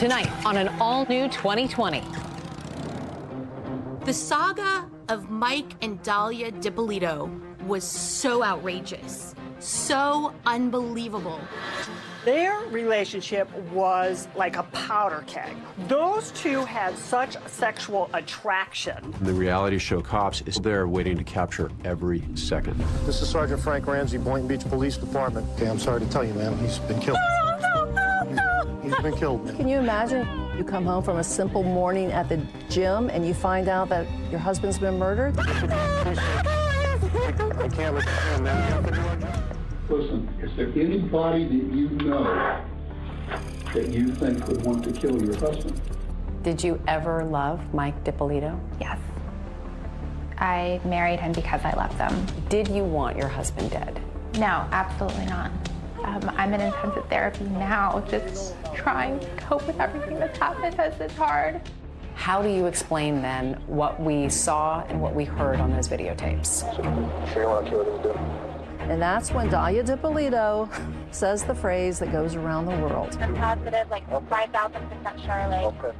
Tonight on an all-new 2020. The saga of Mike and Dalia Dippolito was so outrageous, so unbelievable. Their relationship was like a powder keg. Those two had such sexual attraction. The reality show Cops is there waiting to capture every second. This is Sergeant Frank Ramsey, Boynton Beach Police Department. Okay, I'm sorry to tell you, ma'am, he's been killed. He's been killed, man. Can you imagine you come home from a simple morning at the gym and you find out that your husband's been murdered? I can't listen to him, man. You have to do our job. Listen, is there anybody that you know that you think would want to kill your husband? Did you ever love Mike Dippolito? Yes. I married him because I loved him. Did you want your husband dead? No, absolutely not. I'm in intensive therapy now, just trying to cope with everything that's happened because it's hard. How do you explain then what we saw and what we heard on those videotapes? Sure you want to kill what he's doing? And that's when Dalia Dippolito says the phrase that goes around the world. I'm positive, like 5,000% Charlotte. Okay.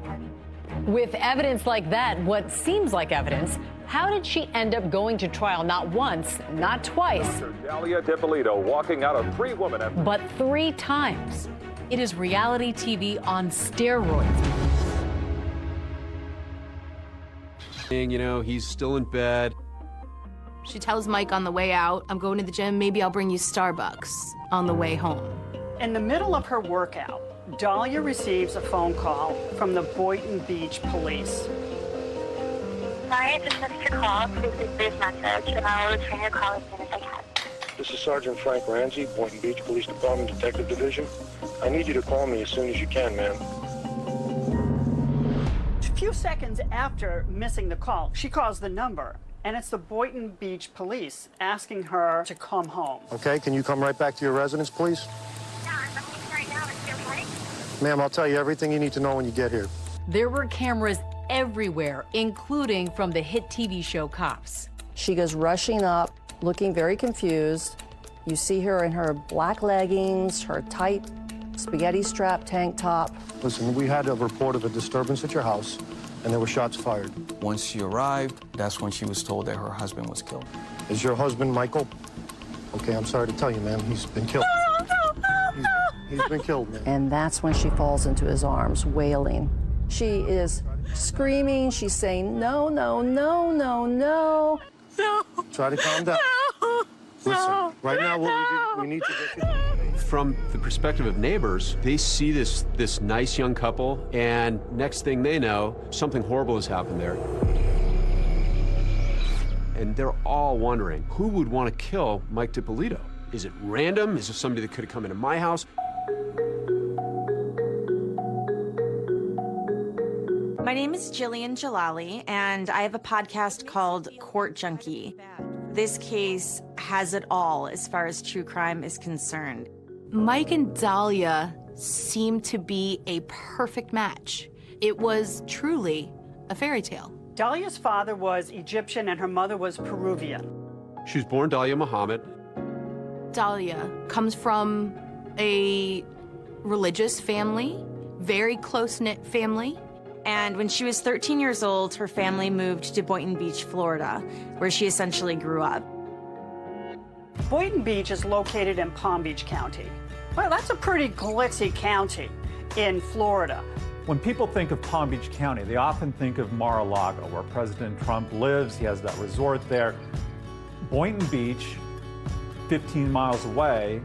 With evidence like that, what seems like evidence, how did she end up going to trial not once, not twice, Dalia Dippolito walking out of 3 women after but 3 times? It is reality TV on steroids. You know, he's still in bed. She tells Mike on the way out, I'm going to the gym, maybe I'll bring you Starbucks on the way home. In the middle of her workout, Dalia receives a phone call from the Boynton Beach Police. Sorry, I just missed your call. Please leave this message, and I'll return your call as soon as I can. This is Sergeant Frank Ramsey, Boynton Beach Police Department Detective Division. I need you to call me as soon as you can, ma'am. A few seconds after missing the call, she calls the number, and it's the Boynton Beach Police asking her to come home. Okay, can you come right back to your residence, please? Yeah, I'm leaving right now. Is it okay? Ma'am, I'll tell you everything you need to know when you get here. There were cameras everywhere, including from the hit TV show Cops. She goes rushing up, looking very confused. You see her in her black leggings, her tight spaghetti strap tank top. Listen, we had a report of a disturbance at your house, and there were shots fired. Once she arrived, that's when she was told that her husband was killed. Is your husband Michael? Okay, I'm sorry to tell you, ma'am, he's been killed. He's been killed, ma'am. And that's when she falls into his arms, wailing. She is screaming. She's saying, no, no, no, no, no. No. Try to calm down. No. Listen, right now what we need to get you... From the perspective of neighbors, they see this nice young couple, and next thing they know, something horrible has happened there. And they're all wondering, who would want to kill Mike Dippolito? Is it random? Is it somebody that could have come into my house? My name is Jillian Jalali, and I have a podcast called Court Junkie. This case has it all as far as true crime is concerned. Mike and Dalia seemed to be a perfect match. It was truly a fairy tale. Dalia's father was Egyptian and her mother was Peruvian. She was born Dalia Muhammad. Dalia comes from a religious family, very close-knit family. And when she was 13 years old, her family moved to Boynton Beach, Florida, where she essentially grew up. Boynton Beach is located in Palm Beach County. Well, that's a pretty glitzy county in Florida. When people think of Palm Beach County, they often think of Mar-a-Lago, where President Trump lives. He has that resort there. Boynton Beach, 15 miles away,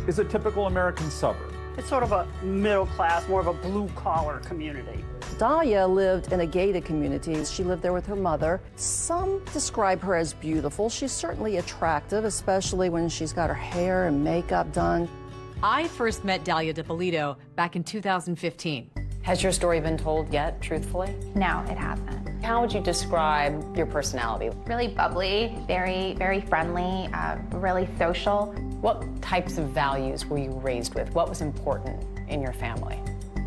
is a typical American suburb. It's sort of a middle class, more of a blue-collar community. Dalia lived in a gated community. She lived there with her mother. Some describe her as beautiful. She's certainly attractive, especially when she's got her hair and makeup done. I first met Dalia Dippolito back in 2015. Has your story been told yet, truthfully? No, it hasn't. How would you describe your personality? Really bubbly, very, very friendly, really social. What types of values were you raised with? What was important in your family?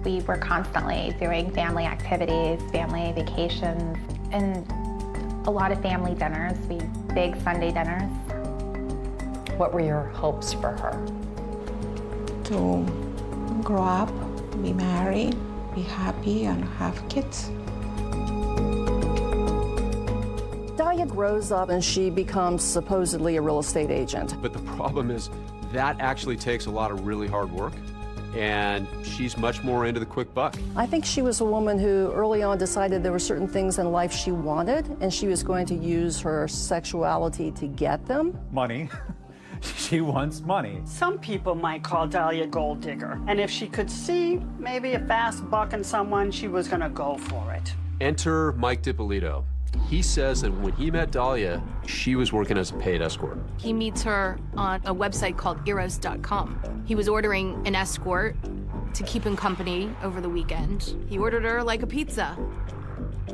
We were constantly doing family activities, family vacations, and a lot of family dinners, big Sunday dinners. What were your hopes for her? To grow up, be married, be happy and have kids. Dalia grows up and she becomes supposedly a real estate agent. But the problem is that actually takes a lot of really hard work, and she's much more into the quick buck. I think she was a woman who early on decided there were certain things in life she wanted, and she was going to use her sexuality to get them. Money. She wants money. Some people might call Dalia a gold digger, and if she could see maybe a fast buck in someone, she was going to go for it. Enter Mike DiPolito. He says that when he met Dalia, she was working as a paid escort. He meets her on a website called Eros.com. He was ordering an escort to keep him company over the weekend. He ordered her like a pizza.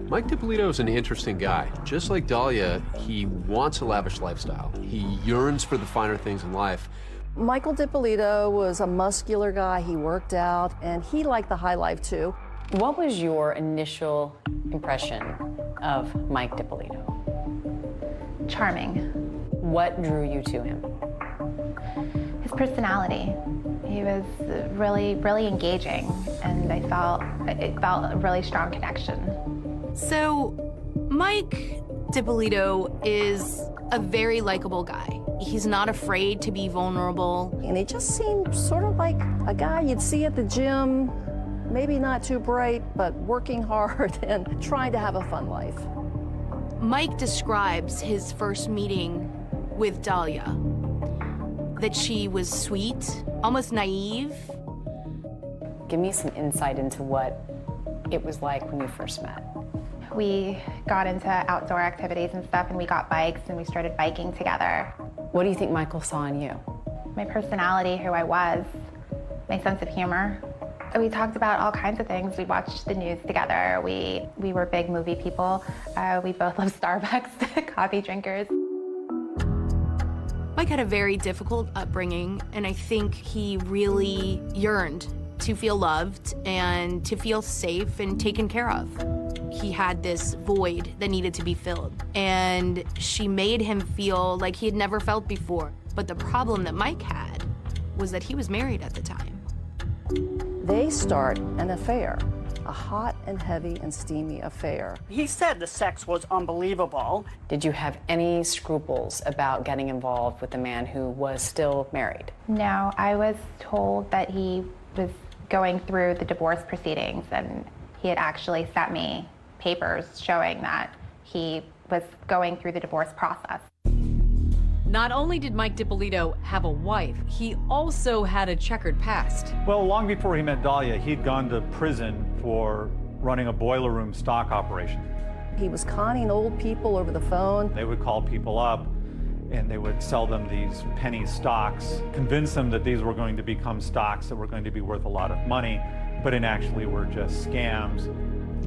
Mike DiPolito is an interesting guy. Just like Dalia, he wants a lavish lifestyle. He yearns for the finer things in life. Michael DiPolito was a muscular guy. He worked out, and he liked the high life, too. What was your initial impression of Mike DiPolito? Charming. What drew you to him? His personality. He was really, really engaging, and it felt a really strong connection. So, Mike DiPolito is a very likable guy. He's not afraid to be vulnerable. And he just seemed sort of like a guy you'd see at the gym, maybe not too bright, but working hard and trying to have a fun life. Mike describes his first meeting with Dalia, that she was sweet, almost naive. Give me some insight into what it was like when you first met. We got into outdoor activities and stuff, and we got bikes, and we started biking together. What do you think Michael saw in you? My personality, who I was, my sense of humor. We talked about all kinds of things. We watched the news together. We were big movie people. We both love Starbucks, coffee drinkers. Mike had a very difficult upbringing, and I think he really yearned to feel loved and to feel safe and taken care of. He had this void that needed to be filled, and she made him feel like he had never felt before. But the problem that Mike had was that he was married at the time. They start an affair, a hot and heavy and steamy affair. He said the sex was unbelievable. Did you have any scruples about getting involved with a man who was still married? No, I was told that he was going through the divorce proceedings, and he had actually sent me papers showing that he was going through the divorce process. Not only did Mike DiPolito have a wife, he also had a checkered past. Well, long before he met Dalia, he'd gone to prison for running a boiler room stock operation. He was conning old people over the phone. They would call people up and they would sell them these penny stocks, convince them that these were going to become stocks that were going to be worth a lot of money, but in actually were just scams.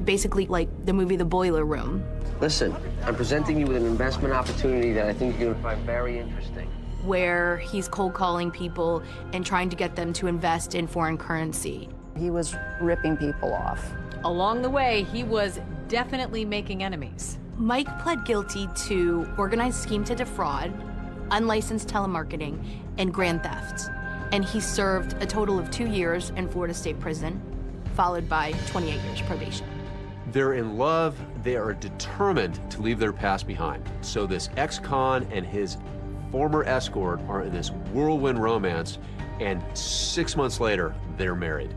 Basically like the movie The Boiler Room. Listen, I'm presenting you with an investment opportunity that I think you're going to find very interesting. Where he's cold calling people and trying to get them to invest in foreign currency. He was ripping people off. Along the way, he was definitely making enemies. Mike pled guilty to organized scheme to defraud, unlicensed telemarketing, and grand theft. And he served a total of 2 years in Florida State Prison, followed by 28 years probation. They're in love, they are determined to leave their past behind. So this ex-con and his former escort are in this whirlwind romance, and 6 months later, they're married.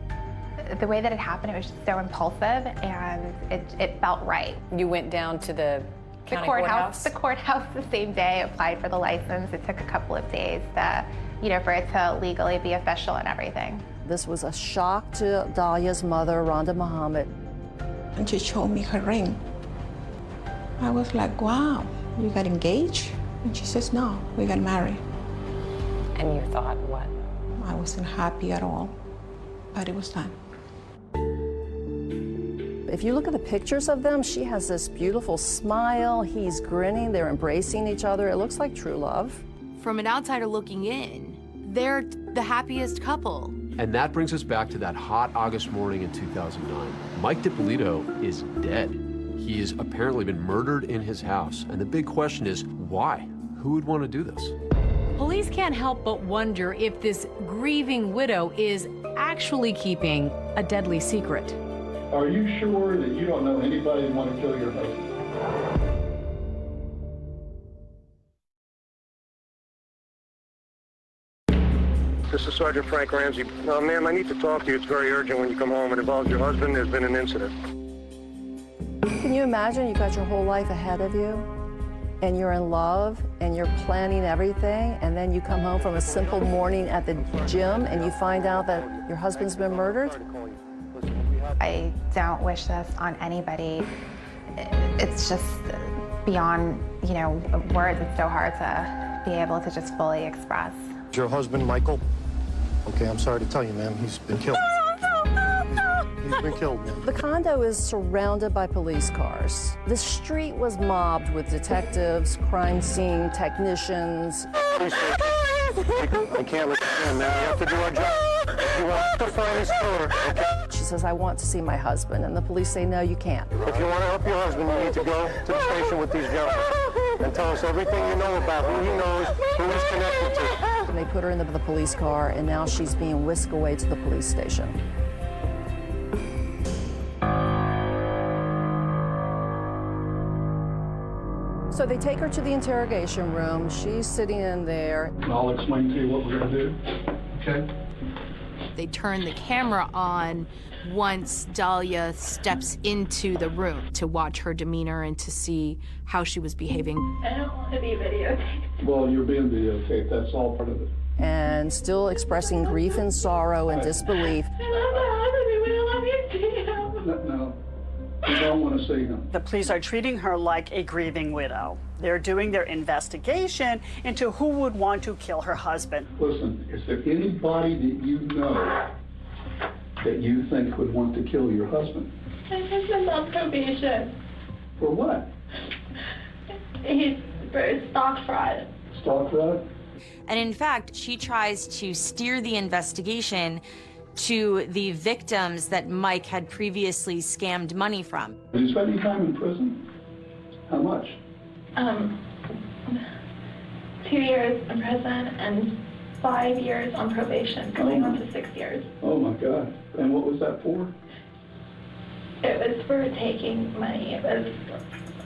The way that it happened, it was just so impulsive, and it felt right. You went down to the county courthouse? The courthouse the same day, applied for the license. It took a couple of days to, for it to legally be official and everything. This was a shock to Dalia's mother, Rhonda Muhammad. And she showed me her ring. I was like, wow, you got engaged? And she says, no, we got married. And you thought what? I wasn't happy at all, but it was time. If you look at the pictures of them, she has this beautiful smile. He's grinning. They're embracing each other. It looks like true love. From an outsider looking in, they're the happiest couple. And that brings us back to that hot August morning in 2009. Mike DiPolito is dead. He has apparently been murdered in his house. And the big question is, why? Who would want to do this? Police can't help but wonder if this grieving widow is actually keeping a deadly secret. Are you sure that you don't know anybody who want to kill your husband? This is Sergeant Frank Ramsey. Ma'am, I need to talk to you. It's very urgent when you come home. It involves your husband. There's been an incident. Can you imagine you got your whole life ahead of you and you're in love and you're planning everything, and then you come home from a simple morning at the gym and you find out that your husband's been murdered? I don't wish this on anybody. It's just beyond, words. It's so hard to be able to just fully express. Is your husband, Michael? Okay, I'm sorry to tell you, ma'am. He's been killed. He's been killed, ma'am. The condo is surrounded by police cars. The street was mobbed with detectives, crime scene technicians. I can't let you in, ma'am. We have to do our job. You want to find his killer, okay? She says, I want to see my husband. And the police say, no, you can't. If you want to help your husband, you need to go to the station with these gentlemen and tell us everything you know about who he knows, who he's connected to. And they put her in the police car, and now she's being whisked away to the police station. So they take her to the interrogation room. She's sitting in there. I'll explain to you what we're going to do, okay? They turn the camera on once Dahlia steps into the room to watch her demeanor and to see how she was behaving. I don't want to be videotaped. Well, you're being videotaped. That's all part of it. And still expressing grief and sorrow and disbelief. I love my husband. We love you too. No, you don't want to see him. The police are treating her like a grieving widow. They're doing their investigation into who would want to kill her husband. Listen, is there anybody that you know that you think would want to kill your husband? My husband's on probation. For what? He's for stock fraud. Stock fraud? And in fact, she tries to steer the investigation to the victims that Mike had previously scammed money from. Are you spending time in prison? How much? 2 years in prison and 5 years on probation, going on to 6 years. Oh my God. And what was that for? It was for taking money. It was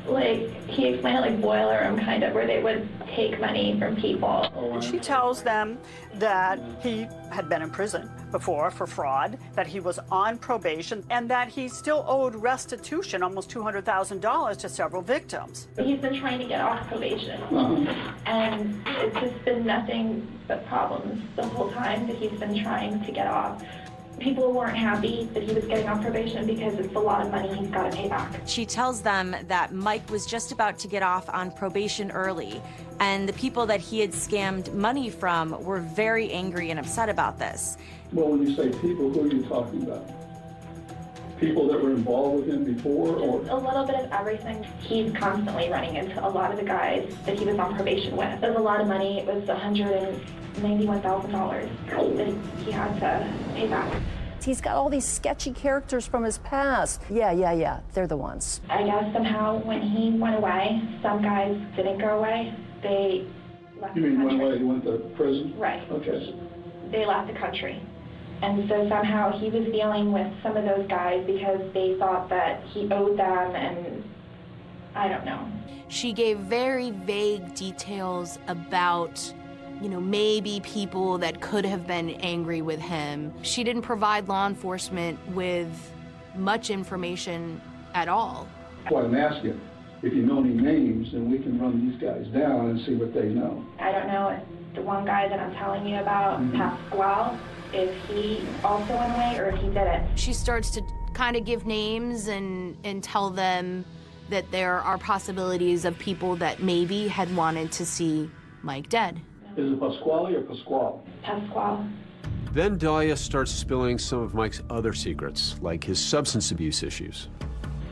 like, he explained it like boiler room kind of, where they would take money from people. She tells them that he had been in prison before for fraud, that he was on probation, and that he still owed restitution, almost $200,000 to several victims. He's been trying to get off probation, and it's just been nothing but problems the whole time that he's been trying to get off. People weren't happy that he was getting off probation because it's a lot of money he's got to pay back. She tells them that Mike was just about to get off on probation early, and the people that he had scammed money from were very angry and upset about this. Well, when you say people, who are you talking about? People that were involved with him before, or? A little bit of everything. He's constantly running into a lot of the guys that he was on probation with. It was a lot of money. It was $191,000 that he had to pay back. He's got all these sketchy characters from his past. Yeah, they're the ones. I guess somehow when he went away, some guys didn't go away. They left the country. You mean went away, he went to prison? Right. Okay. They left the country. And so somehow he was dealing with some of those guys because they thought that he owed them, and I don't know. She gave very vague details about, maybe people that could have been angry with him. She didn't provide law enforcement with much information at all. Well, I'm asking, if you know any names, then we can run these guys down and see what they know. I don't know if the one guy that I'm telling you about, Pasquale, if he also went away or if he didn't. She starts to kind of give names and tell them that there are possibilities of people that maybe had wanted to see Mike dead. Is it Pasquale or Pasquale? Pasquale. Then Dahlia starts spilling some of Mike's other secrets, like his substance abuse issues.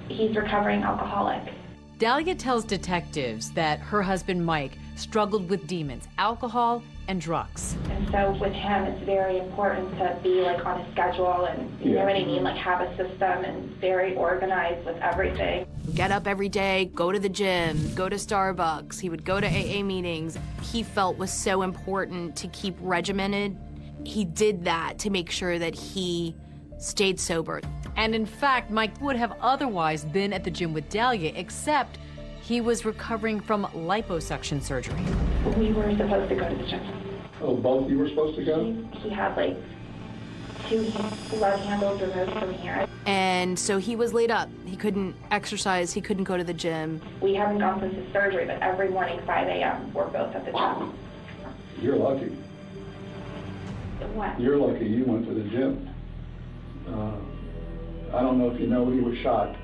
He's recovering alcoholic. Dahlia tells detectives that her husband Mike struggled with demons, alcohol and drugs. And so with him, it's very important to be like on a schedule and, you know what I mean, like have a system and very organized with everything. Get up every day, go to the gym, go to Starbucks. He would go to AA meetings. He felt was so important to keep regimented. He did that to make sure that he stayed sober. And in fact, Mike would have otherwise been at the gym with Dahlia, except he was recovering from liposuction surgery. We were supposed to go to the gym. Oh, both of you were supposed to go? He had like 2 blood handles removed from here. And so he was laid up. He couldn't exercise, he couldn't go to the gym. We haven't gone since his surgery, but every morning, 5 a.m., we're both at the gym. You're lucky. What? You're lucky you went to the gym. I don't know if you know, he was shot.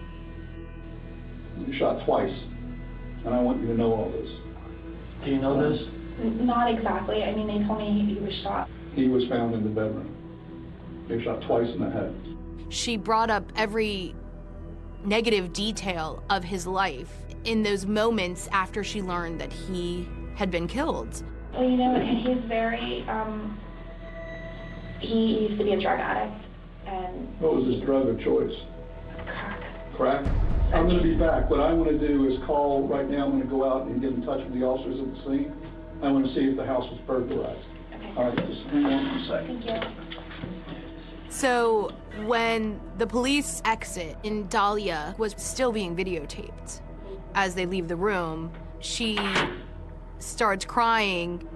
He was shot twice. And I want you to know all this. Do you know this? Not exactly. I mean, they told me he was shot. He was found in the bedroom. He was shot twice in the head. She brought up every negative detail of his life in those moments after she learned that he had been killed. Well, you know, he's very, he used to be a drug addict, and... What was his drug of choice? Crack. Crack? I'm going to be back. What I want to do is call, right now I'm going to go out and get in touch with the officers at the scene. I want to see if the house was burglarized. Okay. All right, just hang on for a second. Thank you. So when the police exit and Dahlia was still being videotaped, as they leave the room, she starts crying.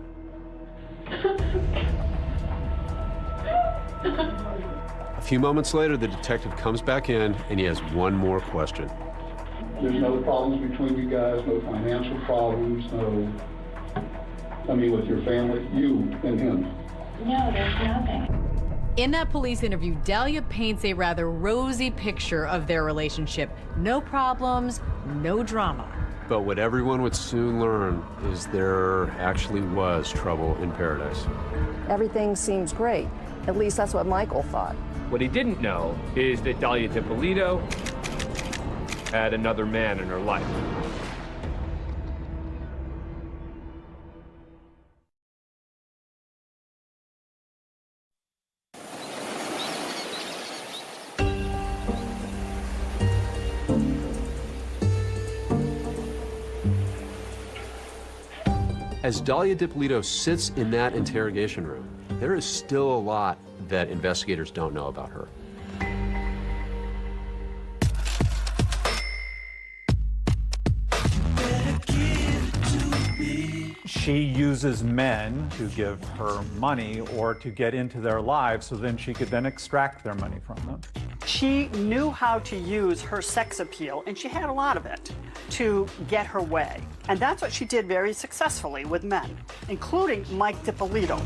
A few moments later, the detective comes back in and he has one more question. There's no problems between you guys, no financial problems, with your family, you and him. No, there's nothing. In that police interview, Dahlia paints a rather rosy picture of their relationship. No problems, no drama. But what everyone would soon learn is there actually was trouble in paradise. Everything seems great. At least that's what Michael thought. What he didn't know is that Dahlia DiPolito had another man in her life. As Dahlia DiPolito sits in that interrogation room, there is still a lot that investigators don't know about her. She uses men to give her money or to get into their lives so then she could then extract their money from them. She knew how to use her sex appeal, and she had a lot of it, to get her way. And that's what she did very successfully with men, including Mike DiPolito.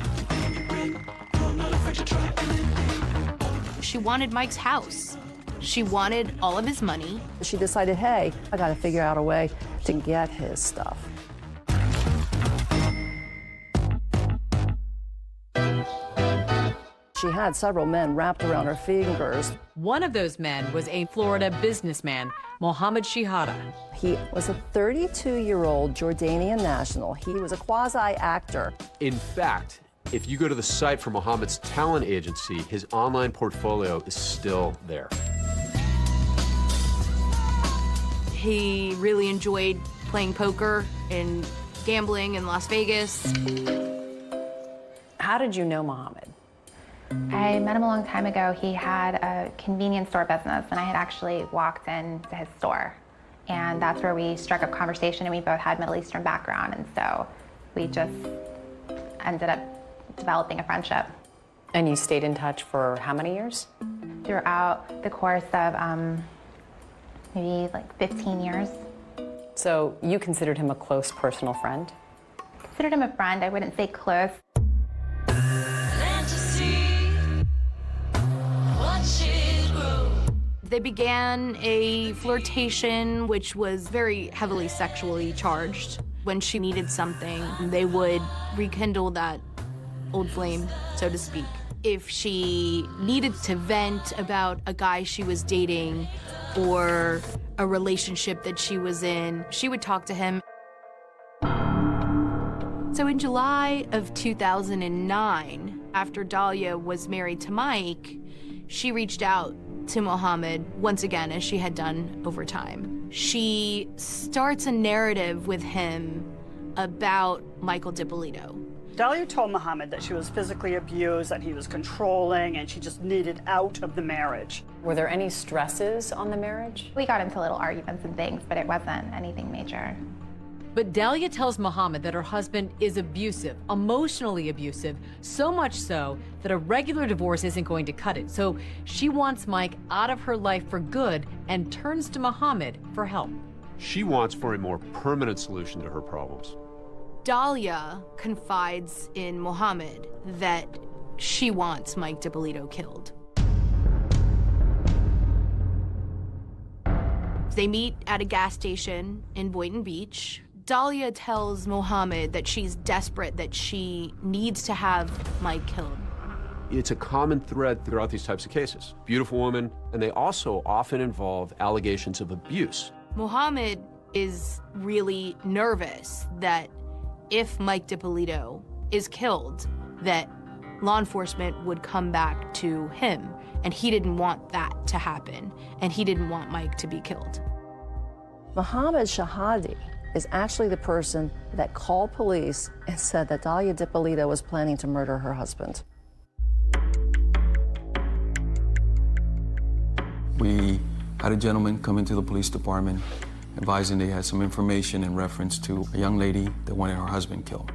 She wanted Mike's house. She wanted all of his money. She decided, hey, I got to figure out a way to get his stuff. She had several men wrapped around her fingers. One of those men was a Florida businessman, Mohammed Shihada. He was a 32-year-old Jordanian national. He was a quasi-actor. In fact, if you go to the site for Mohammed's talent agency, his online portfolio is still there. He really enjoyed playing poker and gambling in Las Vegas. How did you know Mohammed? I met him a long time ago. He had a convenience store business, and I had actually walked into his store. And that's where we struck up conversation, and we both had Middle Eastern background, and so we just ended up developing a friendship. And you stayed in touch for how many years? Throughout the course of maybe like 15 years. So you considered him a close personal friend? Considered him a friend. I wouldn't say close. They began a flirtation, which was very heavily sexually charged. When she needed something, they would rekindle that old flame, so to speak. If she needed to vent about a guy she was dating or a relationship that she was in, she would talk to him. So in July of 2009, after Dahlia was married to Mike, she reached out to Mohammed once again, as she had done over time. She starts a narrative with him about Michael DiPolito. Dahlia told Muhammad that she was physically abused, that he was controlling, and she just needed out of the marriage. Were there any stresses on the marriage? We got into little arguments and things, but it wasn't anything major. But Dahlia tells Muhammad that her husband is abusive, emotionally abusive, so much so that a regular divorce isn't going to cut it. So she wants Mike out of her life for good and turns to Muhammad for help. She wants for a more permanent solution to her problems. Dahlia confides in Muhammad that she wants Mike DiPolito killed. They meet at a gas station in Boynton Beach. Dahlia tells Muhammad that she's desperate, that she needs to have Mike killed. It's a common thread throughout these types of cases. Beautiful women, and they also often involve allegations of abuse. Muhammad is really nervous that if Mike DiPolito is killed, that law enforcement would come back to him, and he didn't want that to happen, and he didn't want Mike to be killed. Muhammad Shahadi is actually the person that called police and said that Dahlia DiPolito was planning to murder her husband. We had a gentleman come into the police department advising they had some information in reference to a young lady that wanted her husband killed.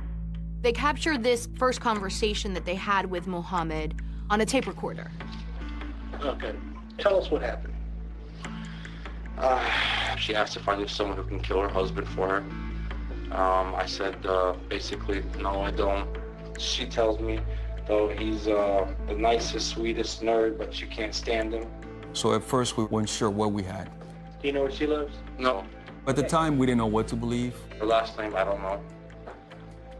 They captured this first conversation that they had with Muhammad on a tape recorder. Okay, tell us what happened. She asked if I knew someone who can kill her husband for her. I said, basically, no, I don't. She tells me, though, he's the nicest, sweetest nerd, but you can't stand him. So at first, we weren't sure what we had. Do you know where she lives? No. At the time, we didn't know what to believe. Her last name, I don't know.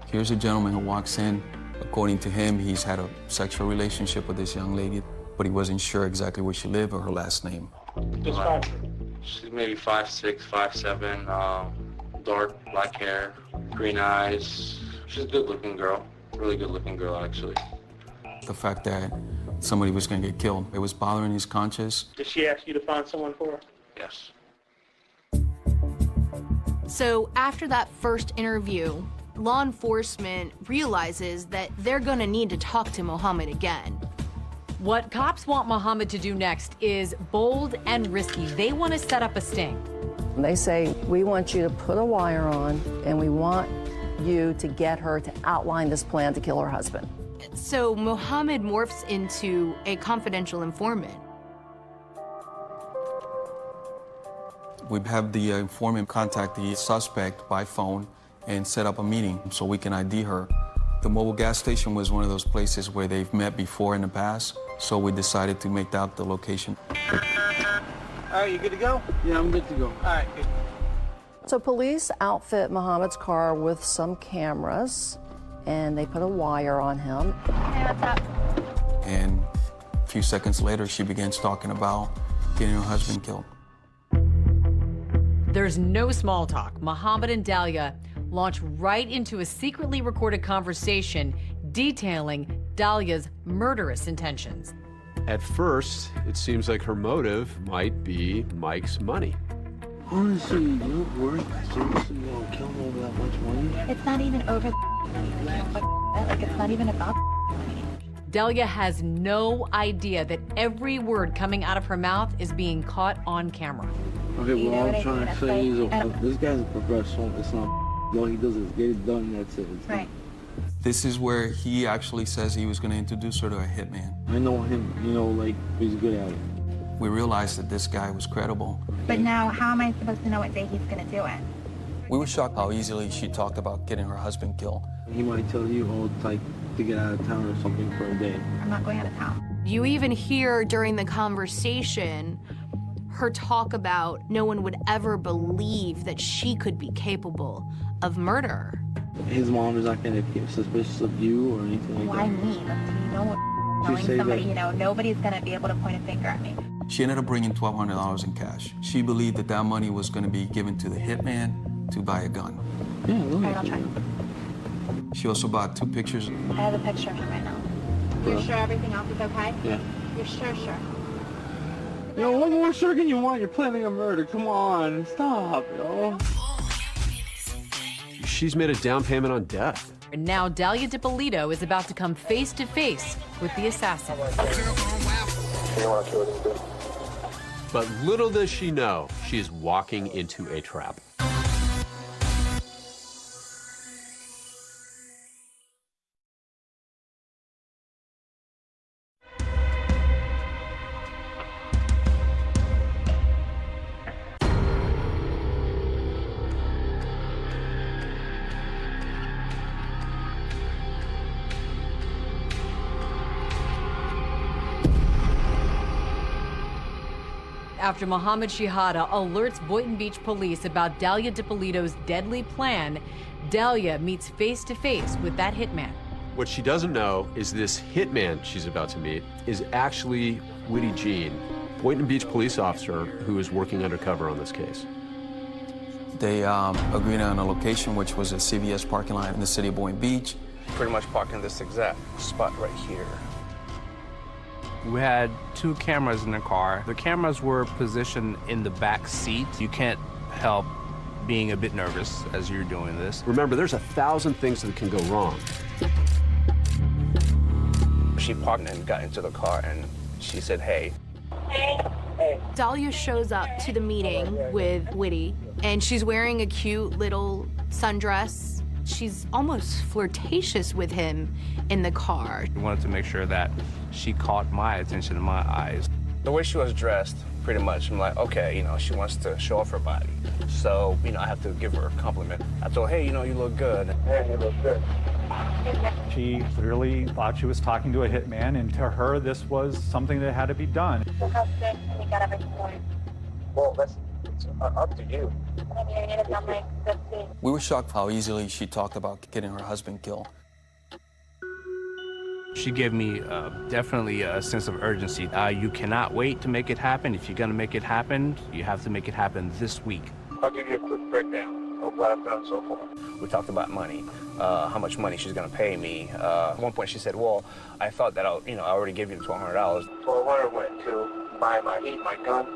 Here's a gentleman who walks in. According to him, he's had a sexual relationship with this young lady, but he wasn't sure exactly where she lived or her last name. She's maybe 5'6", 5'7", dark black hair, green eyes. She's a good-looking girl. Really good-looking girl, actually. The fact that somebody was going to get killed, it was bothering his conscience. Did she ask you to find someone for her? Yes. So after that first interview, law enforcement realizes that they're gonna need to talk to Muhammad again. What cops want Muhammad to do next is bold and risky. They want to set up a sting. They say, we want you to put a wire on, and we want you to get her to outline this plan to kill her husband. So Muhammad morphs into a confidential informant. We have the informant contact the suspect by phone and set up a meeting so we can ID her. The mobile gas station was one of those places where they've met before in the past, so we decided to make that the location. All right, you good to go? Yeah, I'm good to go. All right. So police outfit Muhammad's car with some cameras, and they put a wire on him. Hey, what's up? And a few seconds later, she begins talking about getting her husband killed. There's no small talk. Muhammad and Dahlia launch right into a secretly recorded conversation detailing Dahlia's murderous intentions. At first, it seems like her motive might be Mike's money. Honestly, you're worried seriously you don't kill him over that much money? It's not even over like it's not even about Dahlia has no idea that every word coming out of her mouth is being caught on camera. Okay, well, all I'm trying to say is this guy's a professional. It's not all he does is get it done, that's it. Right. This is where he actually says he was going to introduce her to a hitman. I know him, you know, like, he's good at it. We realized that this guy was credible. But now, how am I supposed to know what day he's going to do it? We were shocked how easily she talked about getting her husband killed. He might tell you, oh, it's like to get out of town or something for a day. I'm not going out of town. You even hear during the conversation her talk about no one would ever believe that she could be capable of murder. His mom is not going to get suspicious of you or anything like Why that. me? You know, knowing somebody, you know, nobody's going to be able to point a finger at me. She ended up bringing $1,200 in cash. She believed that that money was going to be given to the hitman to buy a gun. Yeah, All right, I'll try. She also bought 2 pictures. I have a picture of him right now. You're sure everything else is okay? Yeah. You're sure? Yo, what more sure can you want? You're planning a murder. Come on, stop, yo. She's made a down payment on death. And now Dalia Dippolito is about to come face to face with the assassin. But little does she know, she is walking into a trap. After Mohammed Shihada alerts Boynton Beach police about Dalia Dippolito's deadly plan, Dalia meets face-to-face with that hitman. What she doesn't know is this hitman she's about to meet is actually Whitty Jean, Boynton Beach police officer who is working undercover on this case. They agreed on a location, which was a CVS parking lot in the city of Boynton Beach. Pretty much parked in this exact spot right here. We had 2 cameras in the car. The cameras were positioned in the back seat. You can't help being a bit nervous as you're doing this. Remember, there's 1,000 things that can go wrong. She parked and got into the car and she said, hey. Dalia shows up to the meeting with Whitty, and she's wearing a cute little sundress. She's almost flirtatious with him in the car. We wanted to make sure that she caught my attention in my eyes. The way she was dressed, pretty much, I'm like, okay, you know, she wants to show off her body. So, you know, I have to give her a compliment. I told her, hey, you know, you look good. Hey, you look good. She clearly thought she was talking to a hitman, and to her, this was something that had to be done. Well, that's up to you. We were shocked how easily she talked about getting her husband killed. She gave me definitely a sense of urgency. You cannot wait to make it happen. If you're going to make it happen, you have to make it happen this week. I'll give you a quick breakdown of what I've done so far. We talked about money, how much money she's going to pay me. At one point she said, well, I thought that I already gave you the $1,200. $1,200 went to buy my heat, my gun,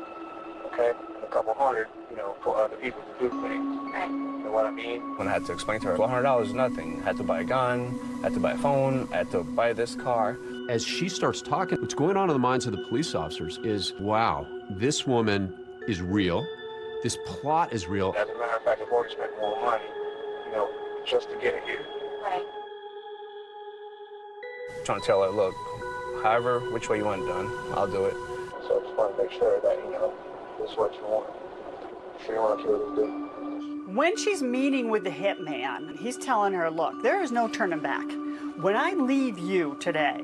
okay? A couple hundred, you know, for other people to do things. Right. You know what I mean? When I had to explain to her, $1,200 is nothing. I had to buy a gun, I had to buy a phone, I had to buy this car. As she starts talking, what's going on in the minds of the police officers is, wow, this woman is real. This plot is real. As a matter of fact, I've already spent more money, you know, just to get it here. Right. Trying to tell her, look, however, which way you want it done, I'll do it. So I just want to make sure that, you know, this is what you want. If you want to kill this dude. When she's meeting with the hitman, he's telling her, look, there is no turning back. When I leave you today,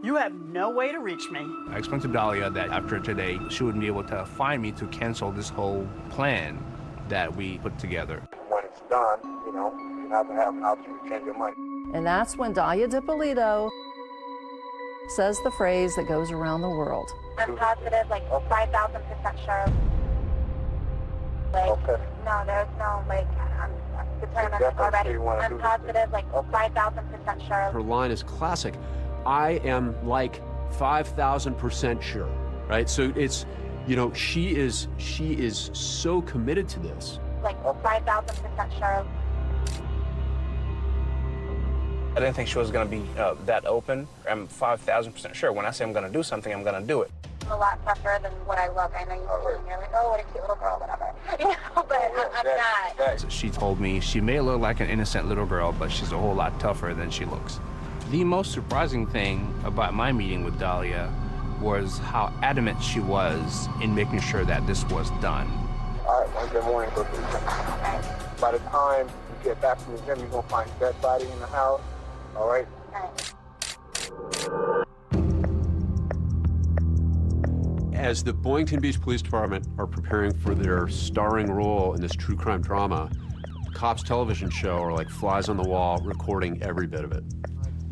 you have no way to reach me. I explained to Dalia that after today, she wouldn't be able to find me to cancel this whole plan that we put together. When it's done, you know, you have to have an opportunity to change your mind. And that's when Dalia Dippolito says the phrase that goes around the world. I'm positive, like 5,000% sure. Like, okay. No, there's no, like, I'm determined already. I'm positive, like 5,000% sure. Her line is classic. I am like 5,000% sure, right? So it's, you know, she is so committed to this. Like 5,000% sure. I didn't think she was going to be that open. I'm 5,000% sure. When I say I'm going to do something, I'm going to do it. I'm a lot tougher than what I look. I know you're like, oh, what a cute little girl, whatever. You know, but I'm not. She told me she may look like an innocent little girl, but she's a whole lot tougher than she looks. The most surprising thing about my meeting with Dalia was how adamant she was in making sure that this was done. All right, Wednesday morning, go to the gym. By the time you get back from the gym, you're going to find a dead body in the house. All right? As the Boynton Beach Police Department are preparing for their starring role in this true crime drama, the Cops television show are like flies on the wall, recording every bit of it.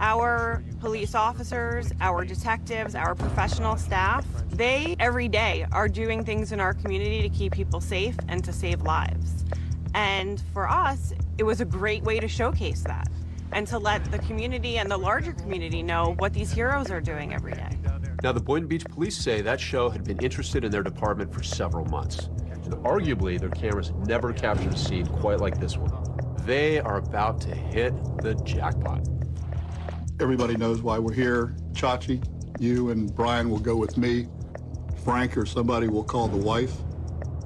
Our police officers, our detectives, our professional staff, they every day are doing things in our community to keep people safe and to save lives. And for us, it was a great way to showcase that and to let the community and the larger community know what these heroes are doing every day. Now, the Boynton Beach police say that show had been interested in their department for several months. And arguably, their cameras never captured a scene quite like this one. they are about to hit the jackpot. Everybody knows why we're here. Chachi, you and Brian will go with me. Frank or somebody will call the wife.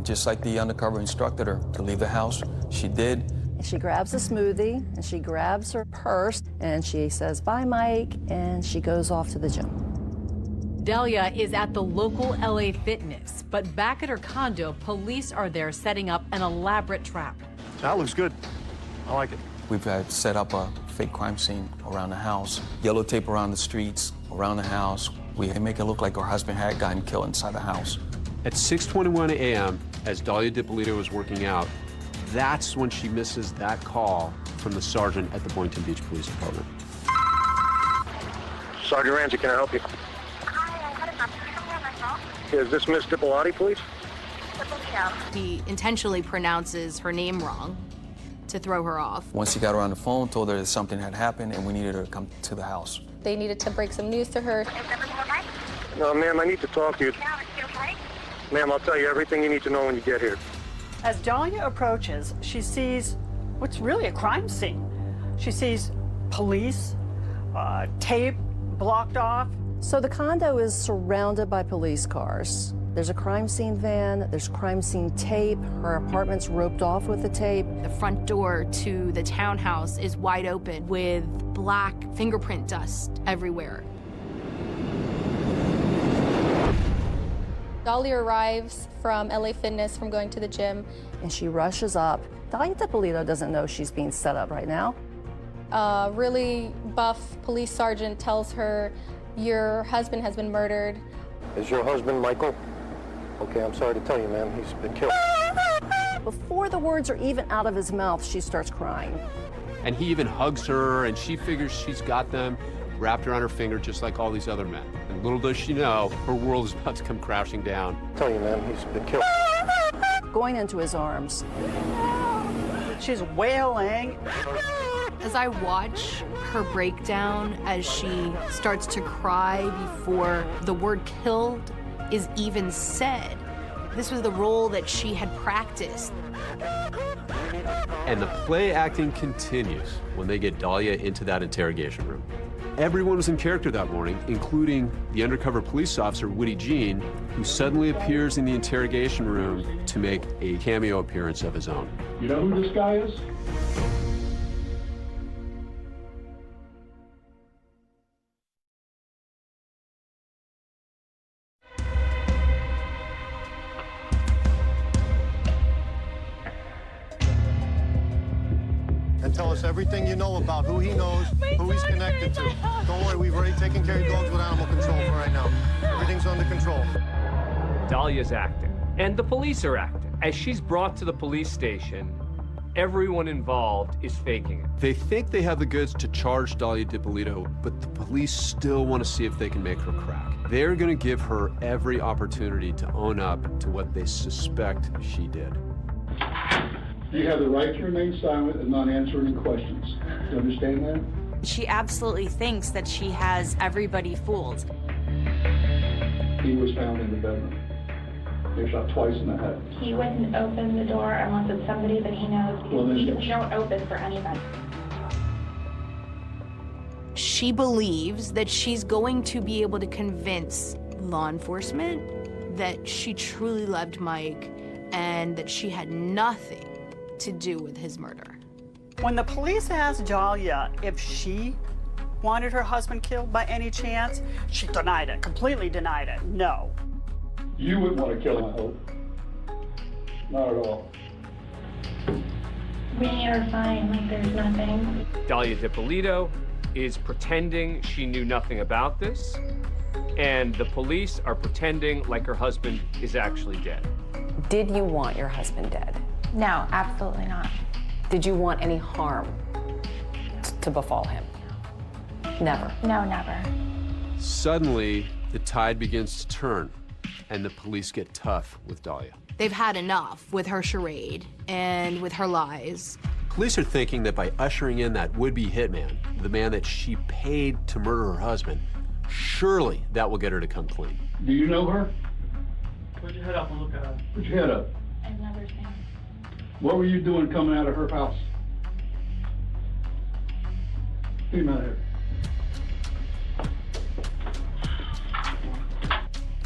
Just like the undercover instructed her to leave the house, she did. And she grabs a smoothie, and she grabs her purse, and she says, "Bye, Mike," and she goes off to the gym. Delia is at the local LA Fitness, but back at her condo, police are there setting up an elaborate trap. That looks good. I like it. We've had set up a fake crime scene around the house, yellow tape around the streets, around the house. We make it look like her husband had gotten killed inside the house. At 6:21 a.m., as Dalia Dippolito was working out, that's when she misses that call from the sergeant at the Boynton Beach Police Department. Sergeant Ramsey, can I help you? Is this Miss Dippolito, please? He intentionally pronounces her name wrong to throw her off. Once he got her on the phone, told her that something had happened and we needed her to come to the house. They needed to break some news to her. No, ma'am, I need to talk to you. Ma'am, I'll tell you everything you need to know when you get here. As Dalia approaches, she sees what's really a crime scene. She sees police, tape blocked off. So the condo is surrounded by police cars. There's a crime scene van, there's crime scene tape, her apartment's roped off with the tape. The front door to the townhouse is wide open with black fingerprint dust everywhere. Dalia arrives from LA Fitness from going to the gym. And she rushes up. Dalia Dippolito doesn't know she's being set up right now. A really buff police sergeant tells her, "Your husband has been murdered." Is your husband Michael? Okay, I'm sorry to tell you, ma'am, he's been killed. Before the words are even out of his mouth, she starts crying. And he even hugs her, and she figures she's got them wrapped around her finger just like all these other men. And little does she know, her world is about to come crashing down. I tell you, ma'am, he's been killed. Going into his arms. She's wailing. As I watch her breakdown, as she starts to cry before the word killed is even said, this was the role that she had practiced. And the play acting continues when they get Dalia into that interrogation room. Everyone was in character that morning, including the undercover police officer, Woody Jean, who suddenly appears in the interrogation room to make a cameo appearance of his own. You know who this guy is? And tell us everything you know about who he knows, who he's connected to. Don't worry, we've already taken care of dogs with animal control for right now. Everything's under control. Dalia's acting, and the police are acting. As she's brought to the police station, everyone involved is faking it. They think they have the goods to charge Dalia Dippolito, but the police still want to see if they can make her crack. They're going to give her every opportunity to own up to what they suspect she did. You have the right to remain silent and not answer any questions. You understand that? She absolutely thinks that she has everybody fooled. He was found in the bedroom. He was shot twice in the head. He wouldn't open the door unless it's somebody that he knows. Well, we don't open for anybody. She believes that she's going to be able to convince law enforcement that she truly loved Mike and that she had nothing to do with his murder. When the police asked Dalia if she wanted her husband killed by any chance, she denied it, completely denied it. No. You wouldn't want to kill him, I hope. Not at all. We are fine, like there's nothing. Dalia Dippolito is pretending she knew nothing about this, and the police are pretending like her husband is actually dead. Did you want your husband dead? No, absolutely not. Did you want any harm to befall him? Never. No, never. Suddenly, the tide begins to turn, and the police get tough with Dalia. They've had enough with her charade and with her lies. Police are thinking that by ushering in that would-be hitman, the man that she paid to murder her husband, surely that will get her to come clean. Do you know her? Put your head up and look at her. Put your head up. I've never seen him. What were you doing coming out of her house? Get him out of here.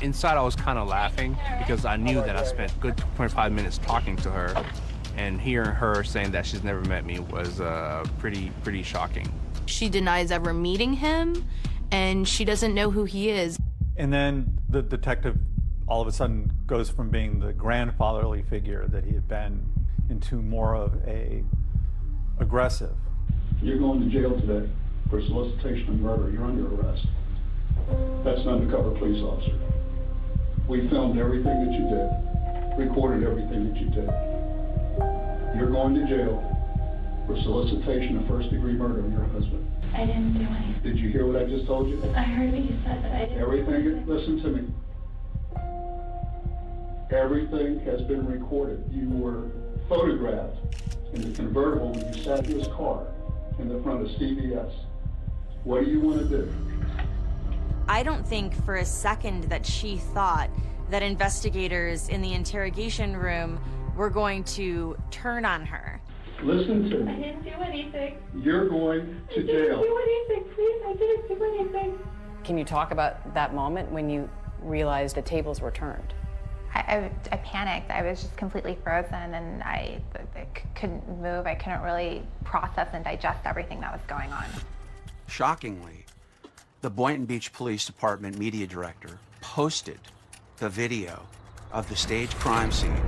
Inside, I was kind of laughing because I knew that I spent a good 25 minutes talking to her, and hearing her saying that she's never met me was pretty shocking. She denies ever meeting him, and she doesn't know who he is. And then the detective all of a sudden goes from being the grandfatherly figure that he had been into more of a aggressive. You're going to jail today for solicitation of murder. You're under arrest. That's an undercover police officer. We filmed everything that you did, recorded everything that you did. You're going to jail for solicitation of first-degree murder of your husband. I didn't do anything. Did you hear what I just told you? I heard what you said, but I didn't. Everything, listen to me. Everything has been recorded. You were photographed in the convertible when you sat in his car in the front of CVS. What do you want to do? I don't think for a second that she thought that investigators in the interrogation room were going to turn on her. Listen to I me. didn't do anything. You're going to jail. I didn't do anything, please. I didn't do anything. Can you talk about that moment when you realized the tables were turned? I panicked. I was just completely frozen, and I couldn't move. I couldn't really process and digest everything that was going on. Shockingly, the Boynton Beach Police Department media director posted the video of the staged crime scene.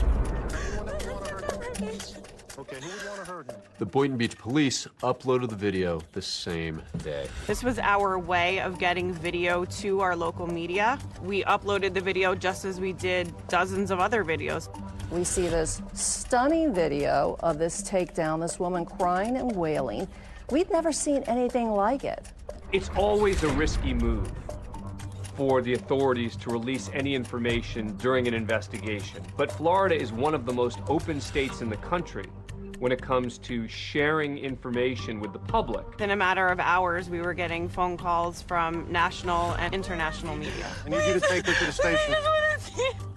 The Boynton Beach Police uploaded the video the same day. This was our way of getting video to our local media. We uploaded the video just as we did dozens of other videos. We see this stunning video of this takedown, this woman crying and wailing. We'd never seen anything like it. It's always a risky move for the authorities to release any information during an investigation. But Florida is one of the most open states in the country when it comes to sharing information with the public. In a matter of hours, we were getting phone calls from national and international media. I need you to take her to the station.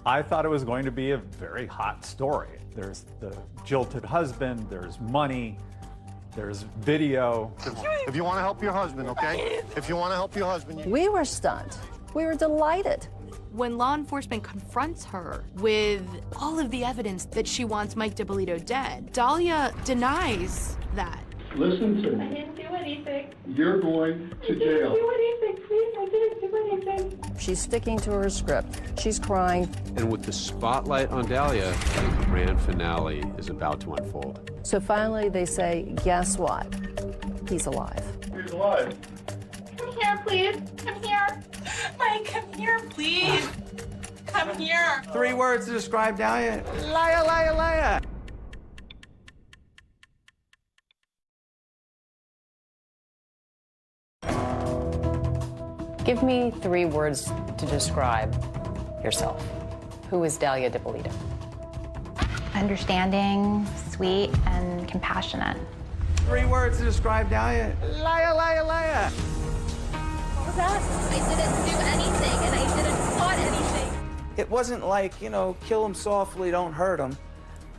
I thought it was going to be a very hot story. There's the jilted husband, there's money, there's video. If you want to help your husband, okay? If you want to help your husband. We were stunned. We were delighted. When law enforcement confronts her with all of the evidence that she wants Mike DiPolito dead, Dahlia denies that. Listen to I me. didn't do anything. You're going to I didn't jail. do anything, please. I didn't do anything. She's sticking to her script. She's crying. And with the spotlight on Dahlia, the grand finale is about to unfold. So finally they say, guess what? He's alive. He's alive. Come here, please. Come here. Mike, come here, please. Come here. 3 words to describe Dahlia. Liar, liar, liar. Give me 3 words to describe yourself. Who is Dahlia DiPolito? Understanding, sweet, and compassionate. 3 words to describe Dahlia. Liar, liar, liar. What was that? I didn't do anything, and I didn't plot anything. It wasn't like, kill him softly, don't hurt him.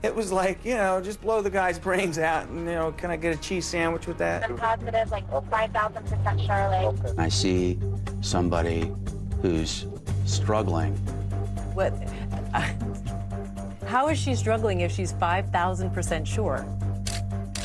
It was like, just blow the guy's brains out and, can I get a cheese sandwich with that? I'm positive, like 5,000% Charlotte. I see somebody who's struggling. What? How is she struggling if she's 5,000% sure?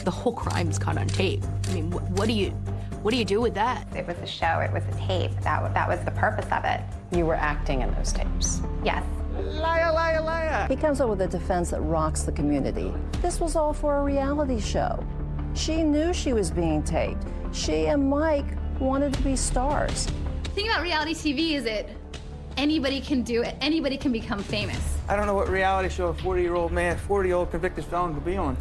The whole crime's caught on tape. I mean, what do you do with that? It was a show, it was a tape. That was the purpose of it. You were acting in those tapes. Yes. Liar, liar, liar. He comes up with a defense that rocks the community. This was all for a reality show. She knew she was being taped. She and Mike wanted to be stars. The thing about reality TV is that anybody can do it. Anybody can become famous. I don't know what reality show a 40-year-old convicted felon could be on.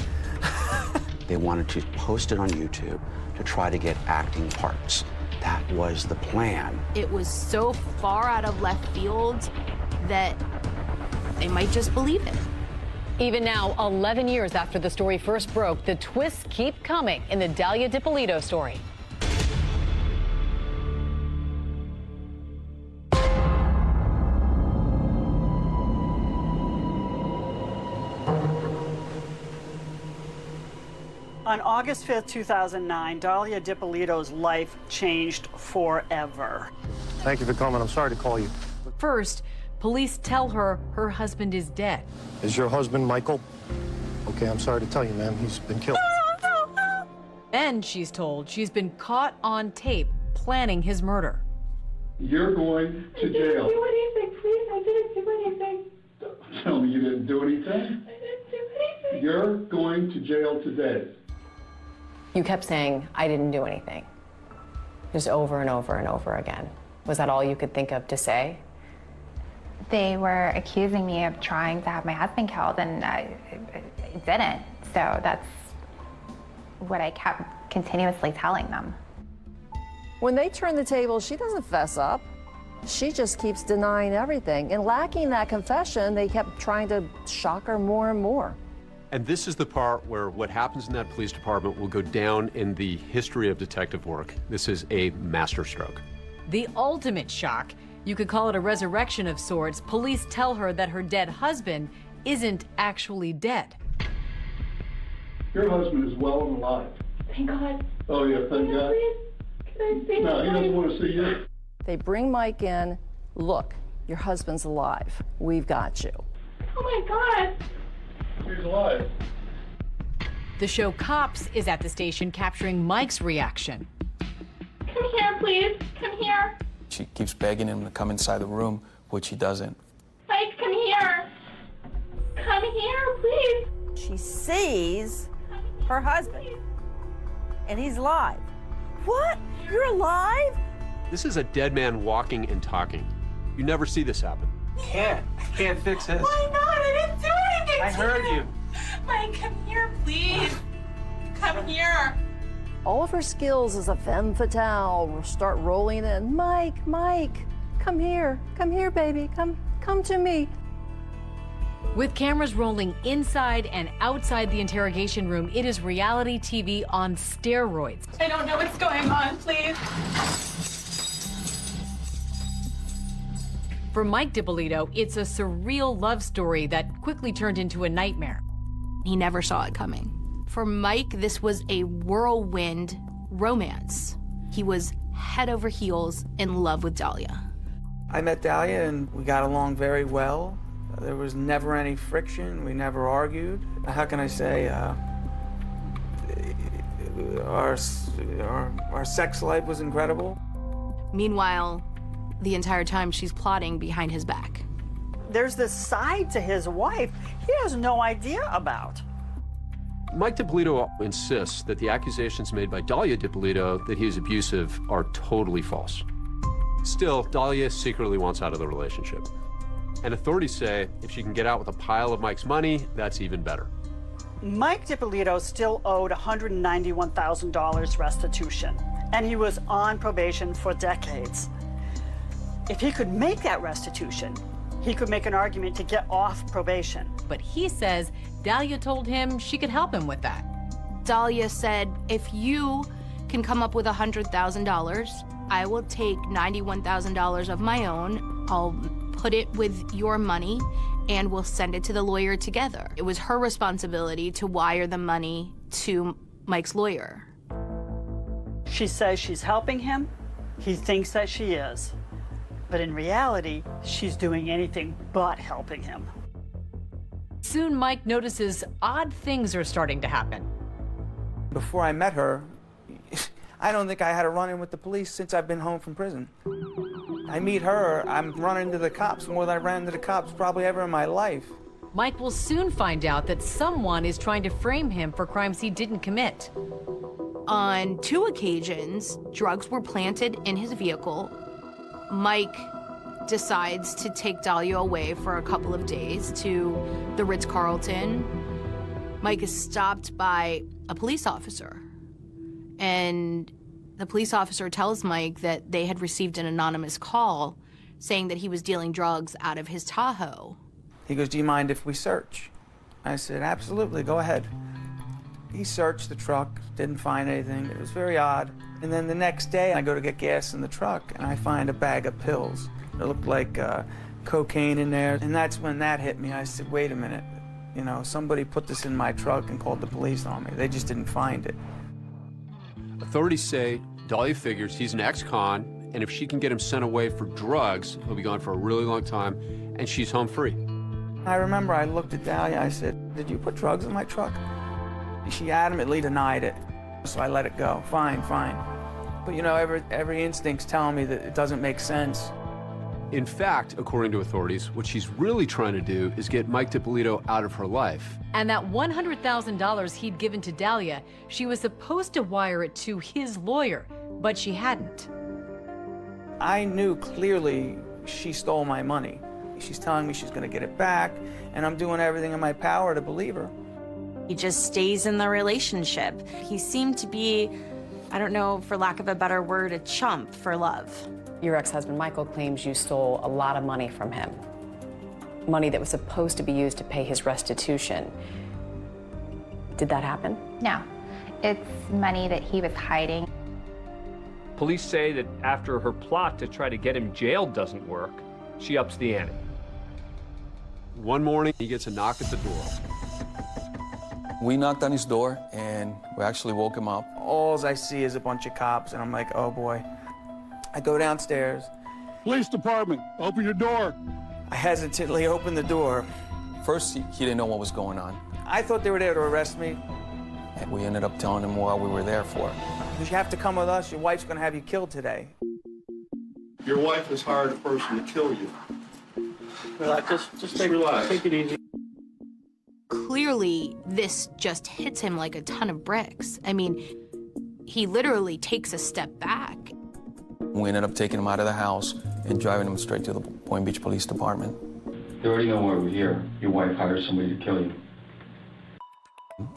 They wanted to post it on YouTube to try to get acting parts. That was the plan. It was so far out of left field that they might just believe it. Even now, 11 years after the story first broke, the twists keep coming in the Dahlia DiPolito story. On August 5th, 2009, Dalia Dippolito's life changed forever. Thank you for coming. I'm sorry to call you. First, police tell her her husband is dead. Is your husband Michael? Okay, I'm sorry to tell you, ma'am. He's been killed. Then she's told she's been caught on tape planning his murder. You're going to jail. I didn't do anything, please. I didn't do anything. Tell me you didn't do anything? I didn't do anything. You're going to jail today. You kept saying, I didn't do anything. Just over and over and over again. Was that all you could think of to say? They were accusing me of trying to have my husband killed, and I didn't. So that's what I kept continuously telling them. When they turn the table, she doesn't fess up. She just keeps denying everything. And lacking that confession, they kept trying to shock her more and more. And this is the part where what happens in that police department will go down in the history of detective work. This is a masterstroke. The ultimate shock, you could call it a resurrection of sorts. Police tell her that her dead husband isn't actually dead. Your husband is well and alive. Thank God. Oh, yeah, thank God. Can I see No, he him? doesn't want to see you. They bring Mike in. Look, your husband's alive. We've got you. Oh my God. He's alive. The show Cops is at the station capturing Mike's reaction. Come here, please. Come here. She keeps begging him to come inside the room, which he doesn't. Mike, come here. Come here, please. She sees her husband, and he's alive. What? You're alive? This is a dead man walking and talking. You never see this happen. I can't fix this. Why not? I didn't do anything I to heard you. Mike, come here, please. Come here. All of her skills as a femme fatale will start rolling in. Mike, come here, baby, come to me. With cameras rolling inside and outside the interrogation room, it is reality TV on steroids. I don't know what's going on, please. For Mike Dippolito, it's a surreal love story that quickly turned into a nightmare. He never saw it coming. For Mike, this was a whirlwind romance. He was head over heels in love with Dalia. I met Dalia and we got along very well. There was never any friction. We never argued. How can I say? Our sex life was incredible. Meanwhile, the entire time she's plotting behind his back. There's this side to his wife he has no idea about. Mike Dippolito insists that the accusations made by Dalia Dippolito that he is abusive are totally false. Still, Dalia secretly wants out of the relationship. And authorities say if she can get out with a pile of Mike's money, that's even better. Mike Dippolito still owed $191,000 restitution, and he was on probation for decades. If he could make that restitution, he could make an argument to get off probation. But he says Dalia told him she could help him with that. Dalia said, if you can come up with $100,000, I will take $91,000 of my own. I'll put it with your money and we'll send it to the lawyer together. It was her responsibility to wire the money to Mike's lawyer. She says she's helping him. He thinks that she is. But in reality, she's doing anything but helping him. Soon, Mike notices odd things are starting to happen. Before I met her, I don't think I had a run-in with the police since I've been home from prison. I meet her, I'm running into the cops more than I ran into the cops probably ever in my life. Mike will soon find out that someone is trying to frame him for crimes he didn't commit. On 2 occasions, drugs were planted in his vehicle. Mike decides to take Dalia away for a couple of days to the Ritz-Carlton. Mike is stopped by a police officer, and the police officer tells Mike that they had received an anonymous call saying that he was dealing drugs out of his Tahoe. He goes, do you mind if we search? I said, absolutely, go ahead. He searched the truck, didn't find anything. It was very odd. And then the next day, I go to get gas in the truck, and I find a bag of pills. It looked like cocaine in there, and that's when that hit me. I said, wait a minute. You know, somebody put this in my truck and called the police on me. They just didn't find it. Authorities say Dahlia figures he's an ex-con, and if she can get him sent away for drugs, he'll be gone for a really long time, and she's home free. I remember I looked at Dahlia, I said, "Did you put drugs in my truck?" She adamantly denied it, so I let it go. Fine, fine. But you know, every instinct's telling me that it doesn't make sense. In fact, according to authorities, what she's really trying to do is get Mike DiPolito out of her life. And that $100,000 he'd given to Dahlia, she was supposed to wire it to his lawyer, but she hadn't. I knew clearly she stole my money. She's telling me she's going to get it back, and I'm doing everything in my power to believe her. He just stays in the relationship. He seemed to be, I don't know, for lack of a better word, a chump for love. Your ex-husband Michael claims you stole a lot of money from him. Money that was supposed to be used to pay his restitution. Did that happen? No. It's money that he was hiding. Police say that after her plot to try to get him jailed doesn't work, she ups the ante. One morning, he gets a knock at the door. We knocked on his door, and we actually woke him up. All I see is a bunch of cops, and I'm like, oh boy. I go downstairs. Police department, open your door. I hesitantly open the door. First, he didn't know what was going on. I thought they were there to arrest me. And we ended up telling him what we were there for. You have to come with us. Your wife's going to have you killed today. Your wife has hired a person to kill you. Relax, just relax. Take it easy. Clearly, this just hits him like a ton of bricks. I mean, he literally takes a step back. We ended up taking him out of the house and driving him straight to the Boynton Beach Police Department. They already know why we're here. Your wife hired somebody to kill you.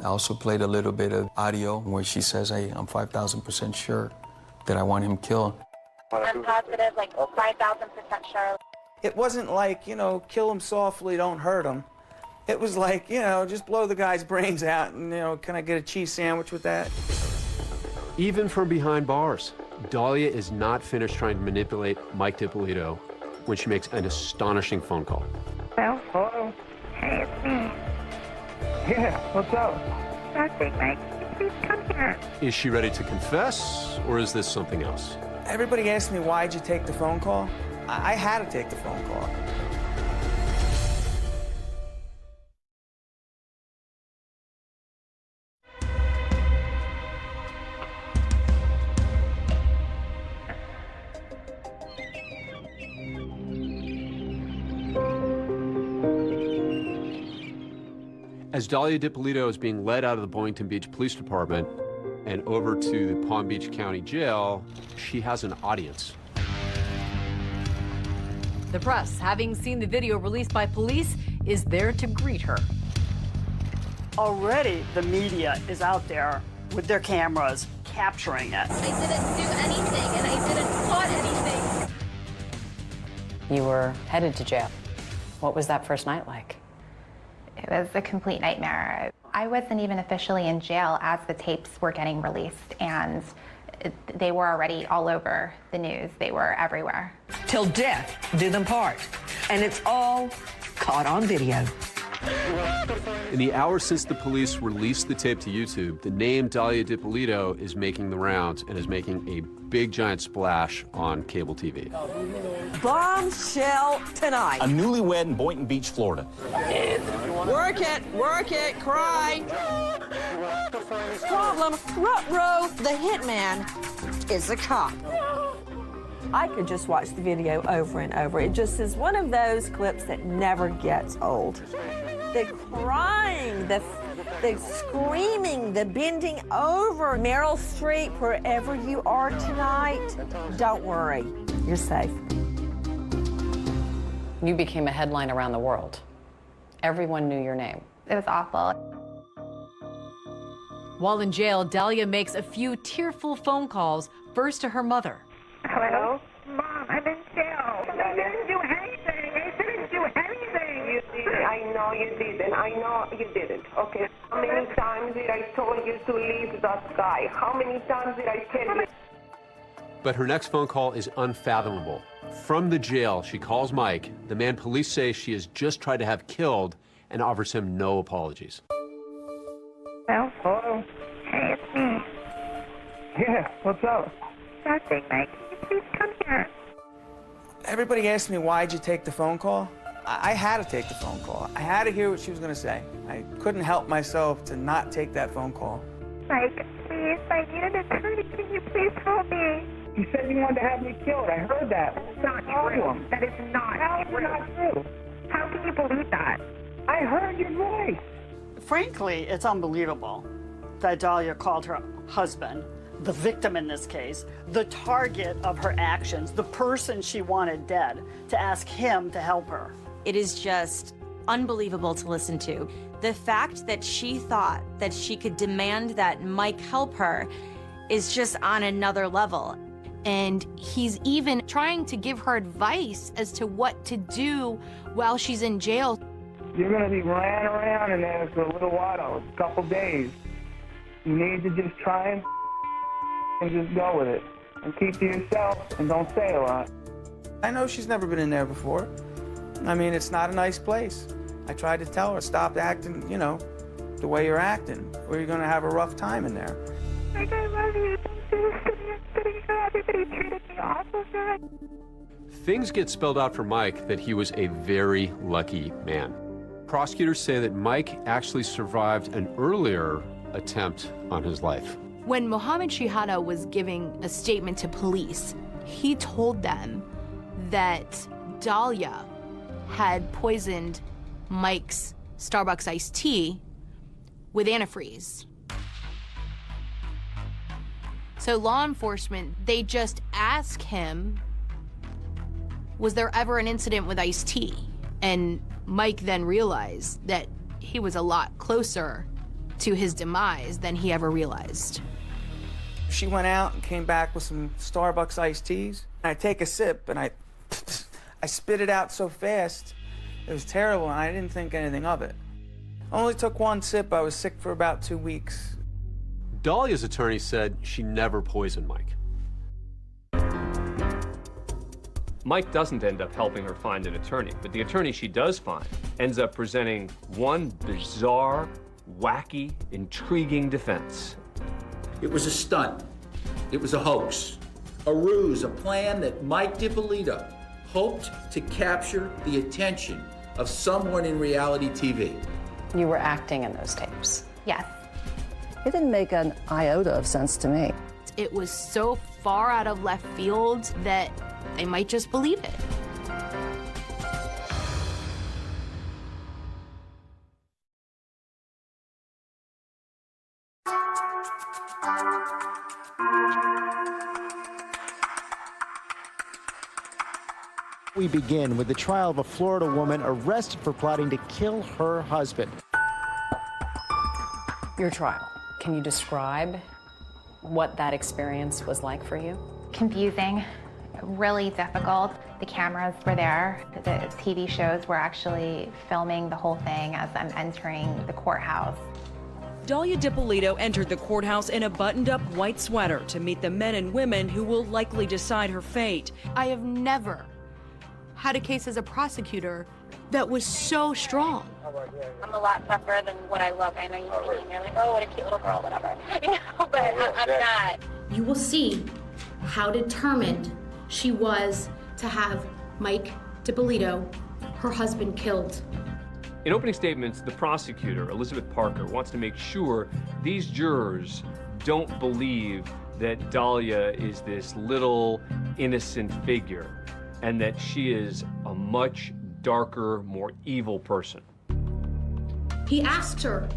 I also played a little bit of audio where she says, hey, I'm 5,000% sure that I want him killed. I'm positive, like 5,000% sure. It wasn't like, you know, kill him softly, don't hurt him. It was like, you know, just blow the guy's brains out and, you know, can I get a cheese sandwich with that? Even from behind bars, Dahlia is not finished trying to manipulate Mike DiPolito when she makes an astonishing phone call. Well, hello. Hey, it's me. Yeah, what's up? Nothing, Mike. Please come here. Is she ready to confess, or is this something else? Everybody asked me, why'd you take the phone call? I had to take the phone call. As Dahlia DiPolito is being led out of the Boynton Beach Police Department and over to the Palm Beach County Jail, she has an audience. The press, having seen the video released by police, is there to greet her. Already, the media is out there with their cameras capturing it. I didn't do anything, and I didn't plot anything. You were headed to jail. What was that first night like? It was a complete nightmare. I wasn't even officially in jail as the tapes were getting released, and they were already all over the news. They were everywhere. Till death do them part. And it's all caught on video. In the hours since the police released the tape to YouTube, the name Dahlia DiPolito is making the rounds and is making a big giant splash on cable TV. Bombshell tonight. A newlywed in Boynton Beach, Florida. Work it, cry. Problem, Ruh-roh, the hitman, is a cop. I could just watch the video over and over. It just is one of those clips that never gets old. The crying, the screaming, the bending over. Meryl Streep, wherever you are tonight, don't worry, you're safe. You became a headline around the world. Everyone knew your name. It was awful. While in jail, Dahlia makes a few tearful phone calls, first to her mother. Hello? Mom, I'm in jail. I didn't do anything. I didn't do anything. You did. I know you didn't. I know you didn't. Okay. How many times did I tell you to leave that guy? How many times did I tell you? But her next phone call is unfathomable. From the jail, she calls Mike, the man police say she has just tried to have killed, and offers him no apologies. Well, hello. Hey, it's me. Yeah, what's up? Nothing, Mike. Can you please come here? Everybody asked me, why'd you take the phone call? I had to take the phone call. I had to hear what she was going to say. I couldn't help myself to not take that phone call. Mike, please, I need an attorney. Can you please help me? You said you wanted to have me killed. I heard that. That's not true. That is not true. Not true. How can you believe that? I heard your voice. Frankly, it's unbelievable that Dahlia called her husband, the victim in this case, the target of her actions, the person she wanted dead, to ask him to help her. It is just unbelievable to listen to. The fact that she thought that she could demand that Mike help her is just on another level. And he's even trying to give her advice as to what to do while she's in jail. You're going to be ran around in there for a little while, a couple days. You need to just try and just go with it. And keep to yourself and don't say a lot. I know she's never been in there before. I mean, it's not a nice place. I tried to tell her, stop acting, you know, the way you're acting, or you're going to have a rough time in there. Mike, I love you. Everybody treated me awful good. Things get spelled out for Mike that he was a very lucky man. Prosecutors say that Mike actually survived an earlier attempt on his life. When Mohammed Shihada was giving a statement to police, he told them that Dahlia had poisoned Mike's Starbucks iced tea with antifreeze. So law enforcement, they just ask him, was there ever an incident with iced tea? And Mike then realized that he was a lot closer to his demise than he ever realized. She went out and came back with some Starbucks iced teas. I take a sip and I spit it out so fast. It was terrible and I didn't think anything of it. I only took one sip. I was sick for about 2 weeks. Dahlia's attorney said she never poisoned Mike. Mike doesn't end up helping her find an attorney, but the attorney she does find ends up presenting one bizarre, wacky, intriguing defense. It was a stunt. It was a hoax, a ruse, a plan that Mike DiPolito hoped to capture the attention of someone in reality TV. You were acting in those tapes. Yes. It didn't make an iota of sense to me. It was so far out of left field that they might just believe it. We begin with the trial of a Florida woman arrested for plotting to kill her husband. Your trial. Can you describe what that experience was like for you? Confusing, really difficult. The cameras were there. The TV shows were actually filming the whole thing as I'm entering the courthouse. Dahlia DiPolito entered the courthouse in a buttoned-up white sweater to meet the men and women who will likely decide her fate. I have never had a case as a prosecutor that was so strong. I'm a lot tougher than what I look. I know you see me and you're like, oh, what a cute little girl, whatever. You know, but I'm not. You will see how determined she was to have Mike DiPolito, her husband, killed. In opening statements, the prosecutor, Elizabeth Parker, wants to make sure these jurors don't believe that Dahlia is this little innocent figure and that she is a much darker, more evil person. He asked her,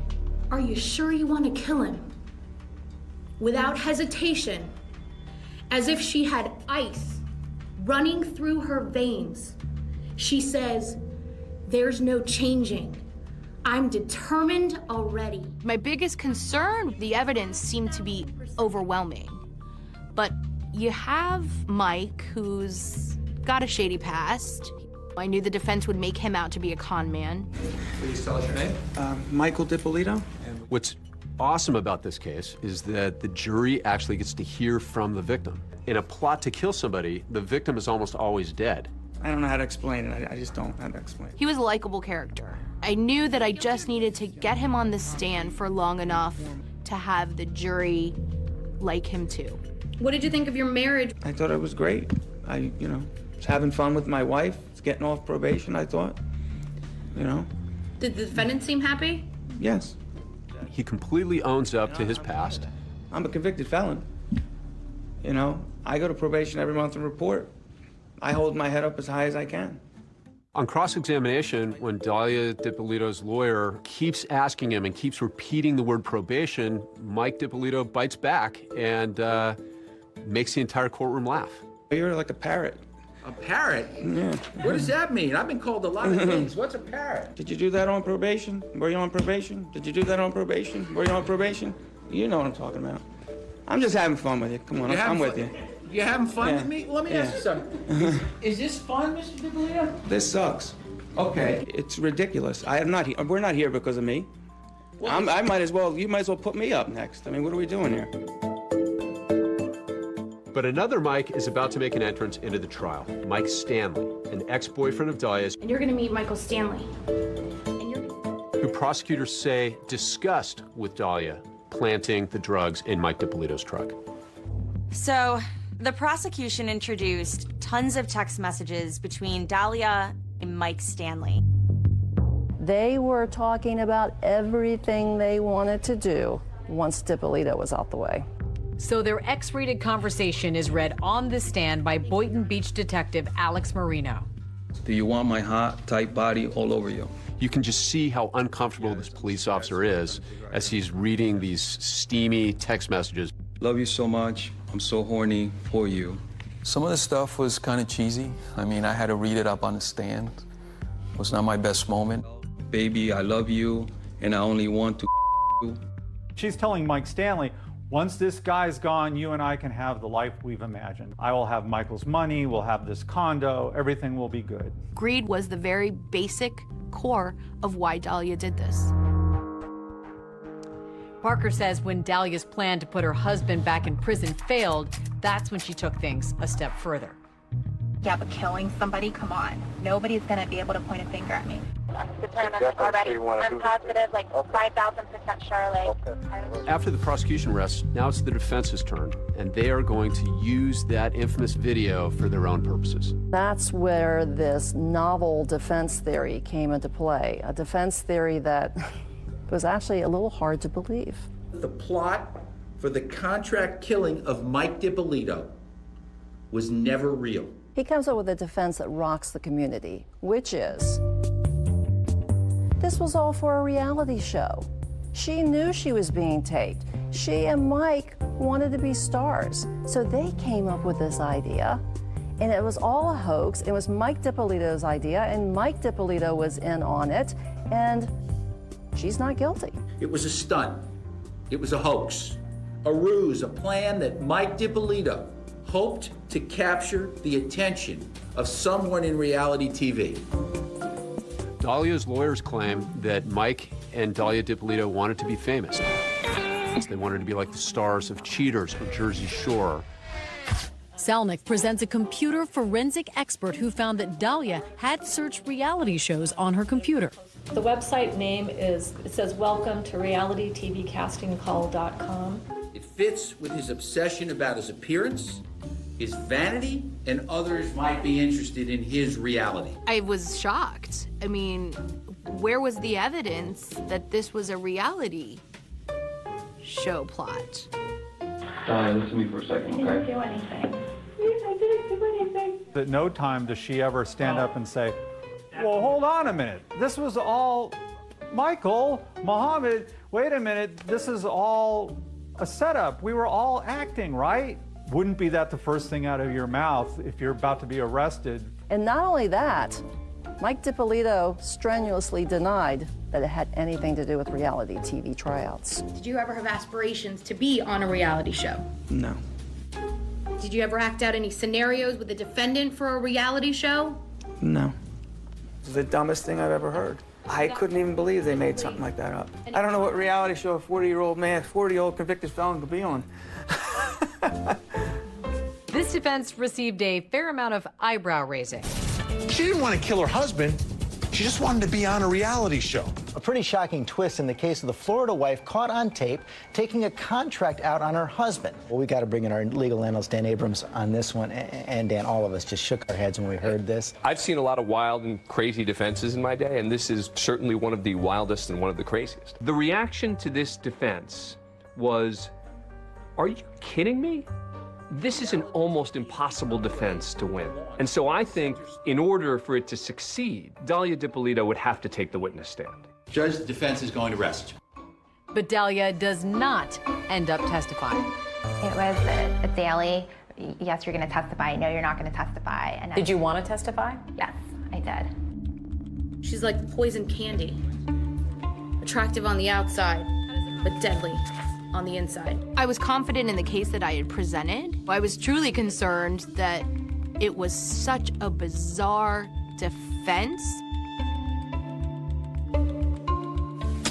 are you sure you want to kill him? Without hesitation, as if she had ice running through her veins, she says, there's no changing. I'm determined already. My biggest concern, the evidence seemed to be overwhelming. But you have Mike, who's got a shady past. I knew the defense would make him out to be a con man. Please tell us your name. Michael DiPolito. What's awesome about this case is that the jury actually gets to hear from the victim. In a plot to kill somebody, the victim is almost always dead. I don't know how to explain it. I just don't know how to explain it. He was a likable character. I knew that I just needed to get him on the stand for long enough to have the jury like him too. What did you think of your marriage? I thought it was great. I was having fun with my wife. It's getting off probation, I thought. Did the defendant seem happy? Yes. He completely owns up to his past. I'm a convicted felon. I go to probation every month and report. I hold my head up as high as I can. On cross-examination, when Dalia Dippolito's lawyer keeps asking him and keeps repeating the word probation, Mike Dippolito bites back and makes the entire courtroom laugh. You're like a parrot. A parrot? Yeah. What does that mean? I've been called a lot of things. What's a parrot? Did you do that on probation? Were you on probation? Did you do that on probation? Were you on probation? You know what I'm talking about. I'm just having fun with you. Come on, I'm with you. You having fun Yeah. with me? Well, let me ask you something. Is this fun, Mr. Dippolito? This sucks. Okay. It's ridiculous. We're not here because of me. You might as well put me up next. I mean, what are we doing here? But another Mike is about to make an entrance into the trial. Mike Stanley, an ex-boyfriend of Dalia's, And you're gonna meet Michael Stanley. who prosecutors say discussed with Dalia planting the drugs in Mike Dippolito's truck. So, the prosecution introduced tons of text messages between Dalia and Mike Stanley. They were talking about everything they wanted to do once Dippolito was out the way. So their X-rated conversation is read on the stand by Boynton Beach detective Alex Marino. Do you want my hot, tight body all over you? You can just see how uncomfortable this police officer is as he's reading these steamy text messages. Love you so much. I'm so horny for you. Some of the stuff was kind of cheesy. I mean, I had to read it up on the stand. It was not my best moment. Baby, I love you, and I only want to you. She's telling Mike Stanley, once this guy's gone, you and I can have the life we've imagined. I will have Michael's money, we'll have this condo, everything will be good. Greed was the very basic core of why Dalia did this. Parker says when Dalia's plan to put her husband back in prison failed, that's when she took things a step further. Yeah, but killing somebody, come on. Nobody's gonna be able to point a finger at me. Determined already. I'm positive, like 5,000% sure. After the prosecution rests, now it's the defense's turn, and they are going to use that infamous video for their own purposes. That's where this novel defense theory came into play, a defense theory that was actually a little hard to believe. The plot for the contract killing of Mike Dippolito was never real. He comes up with a defense that rocks the community, which is, this was all for a reality show. She knew she was being taped. She and Mike wanted to be stars. So they came up with this idea, and it was all a hoax. It was Mike Dippolito's idea, and Mike Dippolito was in on it, and she's not guilty. It was a stunt. It was a hoax, a ruse, a plan that Mike Dippolito hoped to capture the attention of someone in reality TV. Dalia's lawyers claim that Mike and Dalia Dippolito wanted to be famous. They wanted to be like the stars of Cheaters or Jersey Shore. Selnick presents a computer forensic expert who found that Dalia had searched reality shows on her computer. The website name is, it says, welcome to realitytvcastingcall.com. It fits with his obsession about his appearance, his vanity, and others might be interested in his reality. I was shocked. I mean, where was the evidence that this was a reality show plot? Dalia, listen to me for a second, okay? I didn't do anything. I didn't do anything. At no time does she ever stand up and say, well, hold on a minute. This was all, Michael, Mohammed, wait a minute. This is all a setup. We were all acting, right? Wouldn't be that the first thing out of your mouth if you're about to be arrested? And not only that, Mike Dippolito strenuously denied that it had anything to do with reality TV tryouts. Did you ever have aspirations to be on a reality show? No. Did you ever act out any scenarios with a defendant for a reality show? No. It's the dumbest thing I've ever heard. I couldn't even believe they made something like that up. I don't know what reality show a 40-year-old man, 40-year-old convicted felon could be on. This defense received a fair amount of eyebrow raising. She didn't want to kill her husband. She She just wanted to be on a reality show. A pretty shocking twist in the case of the Florida wife caught on tape taking a contract out on her husband. Well, we got to bring in our legal analyst, Dan Abrams, on this one. And Dan, all of us just shook our heads when we heard this. I've seen a lot of wild and crazy defenses in my day, and this is certainly one of the wildest and one of the craziest. The reaction to this defense was, are you kidding me? This is an almost impossible defense to win. And so I think in order for it to succeed, Dalia Dippolito would have to take the witness stand. Judge, the defense is going to rest. But Dalia does not end up testifying. It was a daily, yes, you're going to testify, no, you're not going to testify. And Did you want to testify? Yes, I did. She's like poison candy. Attractive on the outside, but deadly on the inside. I was confident in the case that I had presented. I was truly concerned that it was such a bizarre defense.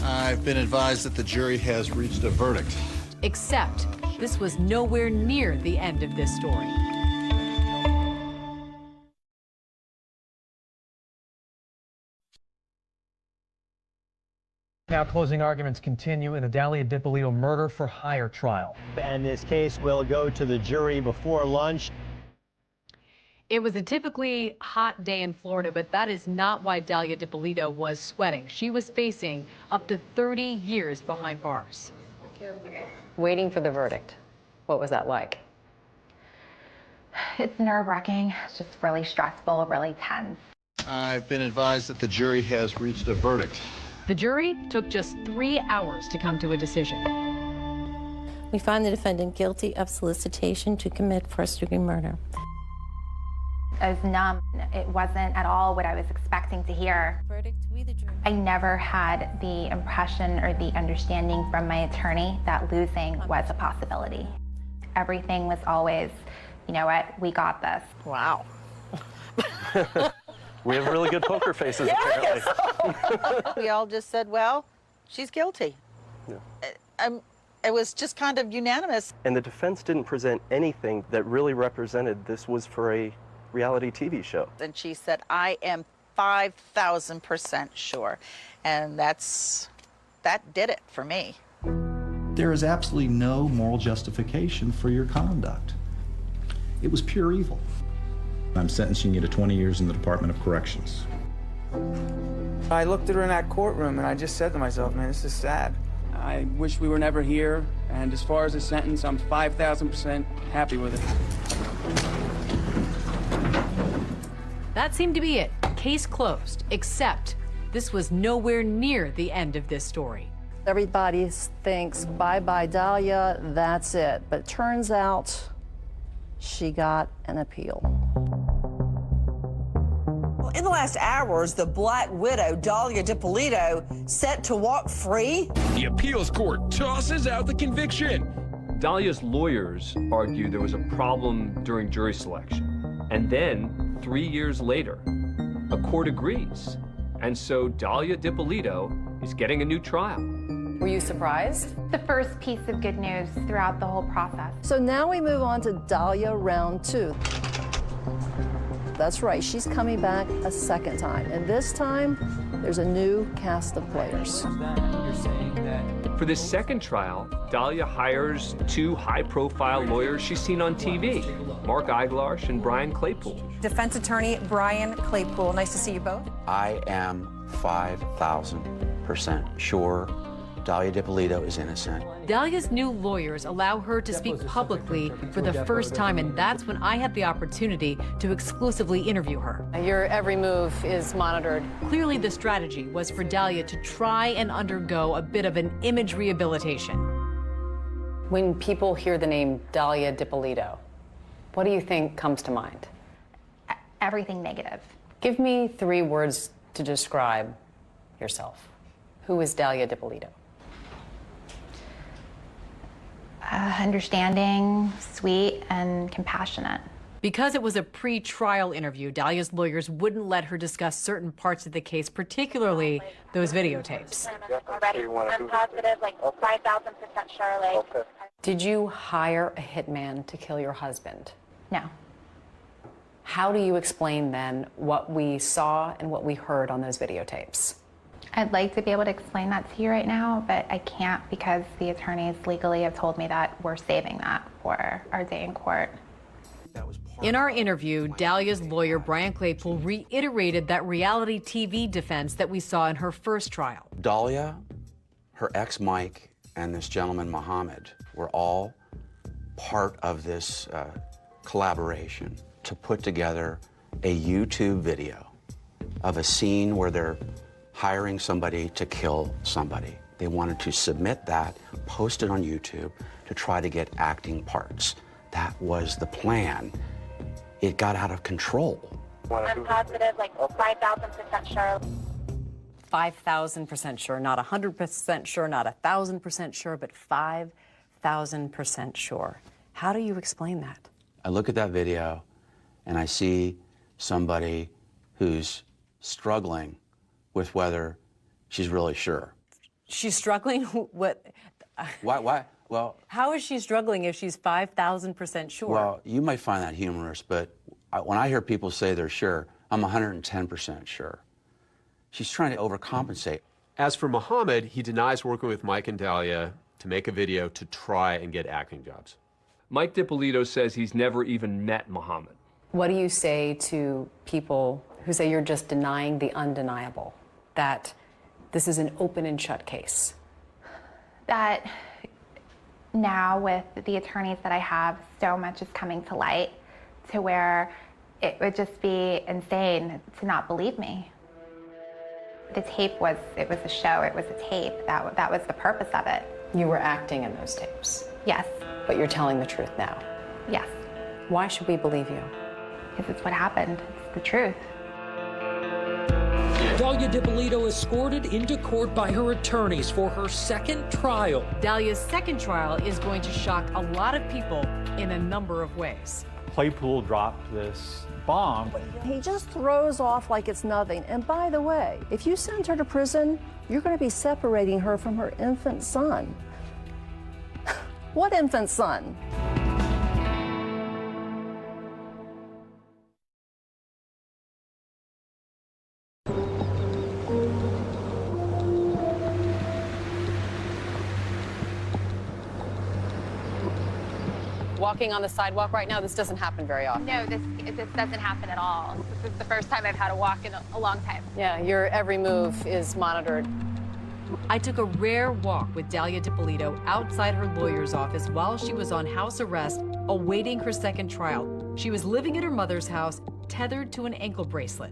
I've been advised that the jury has reached a verdict. Except this was nowhere near the end of this story. Now closing arguments continue in the Dalia Dippolito murder for hire trial. And this case will go to the jury before lunch. It was a typically hot day in Florida, but that is not why Dalia Dippolito was sweating. She was facing up to 30 years behind bars. Waiting for the verdict. What was that like? It's nerve-wracking. It's just really stressful, really tense. I've been advised that the jury has reached a verdict. The jury took just 3 hours to come to a decision. We find the defendant guilty of solicitation to commit first-degree murder. I was numb. It wasn't at all what I was expecting to hear. I never had the impression or the understanding from my attorney that losing was a possibility. Everything was always, you know what, we got this. Wow. We have really good poker faces, apparently. We all just said, well, she's guilty. Yeah. It was just kind of unanimous. And the defense didn't present anything that really represented this was for a reality TV show. And she said, I am 5,000% sure. And that did it for me. There is absolutely no moral justification for your conduct. It was pure evil. I'm sentencing you to 20 years in the Department of Corrections. I looked at her in that courtroom and I just said to myself, man, this is sad. I wish we were never here. And as far as the sentence, I'm 5,000% happy with it. That seemed to be it. Case closed, except this was nowhere near the end of this story. Everybody thinks, bye-bye, Dalia, that's it. But it turns out she got an appeal. Well, in the last hours, the Black Widow, Dalia Dippolito, set to walk free. The appeals court tosses out the conviction. Dalia's lawyers argue there was a problem during jury selection. And then, 3 years later, a court agrees. And so Dalia Dippolito is getting a new trial. Were you surprised? The first piece of good news throughout the whole process. So now we move on to Dalia round 2. That's right, she's coming back a second time. And this time, there's a new cast of players. For this second trial, Dalia hires 2 high-profile lawyers she's seen on TV, Mark Eiglarsh and Brian Claypool. Defense attorney Brian Claypool, nice to see you both. I am 5,000% sure Dalia Dippolito is innocent. Dalia's new lawyers allow her to speak publicly for the first time, and that's when I had the opportunity to exclusively interview her. Your every move is monitored. Clearly, the strategy was for Dalia to try and undergo a bit of an image rehabilitation. When people hear the name Dalia Dippolito, what do you think comes to mind? Everything negative. Give me 3 words to describe yourself. Who is Dalia Dippolito? Understanding, sweet, and compassionate. Because it was a pre-trial interview, Dalia's lawyers wouldn't let her discuss certain parts of the case, particularly those videotapes. I'm positive, like 5,000% sure. Did you hire a hitman to kill your husband? No. How do you explain then what we saw and what we heard on those videotapes? I'd like to be able to explain that to you right now, but I can't because the attorneys legally have told me that we're saving that for our day in court. In our interview, Dalia's lawyer, Brian Claypool, reiterated that reality TV defense that we saw in her first trial. Dalia, her ex Mike, and this gentleman Mohammed were all part of this collaboration to put together a YouTube video of a scene where they're hiring somebody to kill somebody. They wanted to submit that, post it on YouTube to try to get acting parts. That was the plan. It got out of control. I'm positive, like 5,000% sure. 5,000% sure, not 100% sure, not 1,000% sure, but 5,000% sure. How do you explain that? I look at that video and I see somebody who's struggling with whether she's really sure. She's struggling? What? Why? Well, how is she struggling if she's 5,000% sure? Well, you might find that humorous, but when I hear people say they're sure, I'm 110% sure. She's trying to overcompensate. As for Mohammed, he denies working with Mike and Dalia to make a video to try and get acting jobs. Mike DiPolito says he's never even met Mohammed. What do you say to people who say you're just denying the undeniable, that this is an open and shut case? That now with the attorneys that I have, so much is coming to light to where it would just be insane to not believe me. The tape was a show, it was a tape. That was the purpose of it. You were acting in those tapes? Yes. But you're telling the truth now? Yes. Why should we believe you? Because it's what happened. It's the truth. Dalia DiPolito escorted into court by her attorneys for her second trial. Dalia's second trial is going to shock a lot of people in a number of ways. Claypool dropped this bomb. He just throws off like it's nothing. And by the way, if you send her to prison, you're going to be separating her from her infant son. What infant son? Walking on the sidewalk right now, this doesn't happen very often. No, this doesn't happen at all. This is the first time I've had to walk in a long time. Yeah, your every move is monitored. I took a rare walk with Dalia DiPolito outside her lawyer's office while she was on house arrest, awaiting her second trial. She was living at her mother's house, tethered to an ankle bracelet.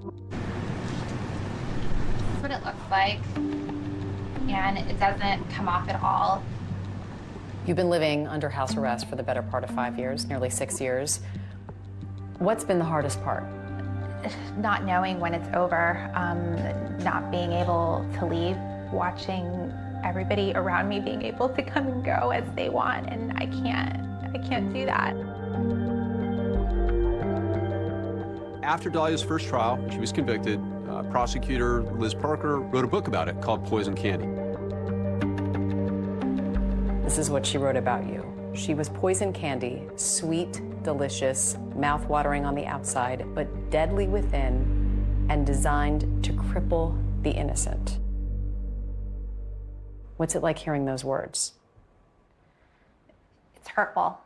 That's what it looks like, and it doesn't come off at all. You've been living under house arrest for the better part of 5 years, nearly 6 years. What's been the hardest part? Not knowing when it's over, not being able to leave, watching everybody around me being able to come and go as they want, and I can't do that. After Dalia's first trial, she was convicted. Prosecutor Liz Parker wrote a book about it called Poison Candy. This is what she wrote about you. She was poison candy, sweet, delicious, mouth-watering on the outside, but deadly within, and designed to cripple the innocent. What's it like hearing those words? It's hurtful.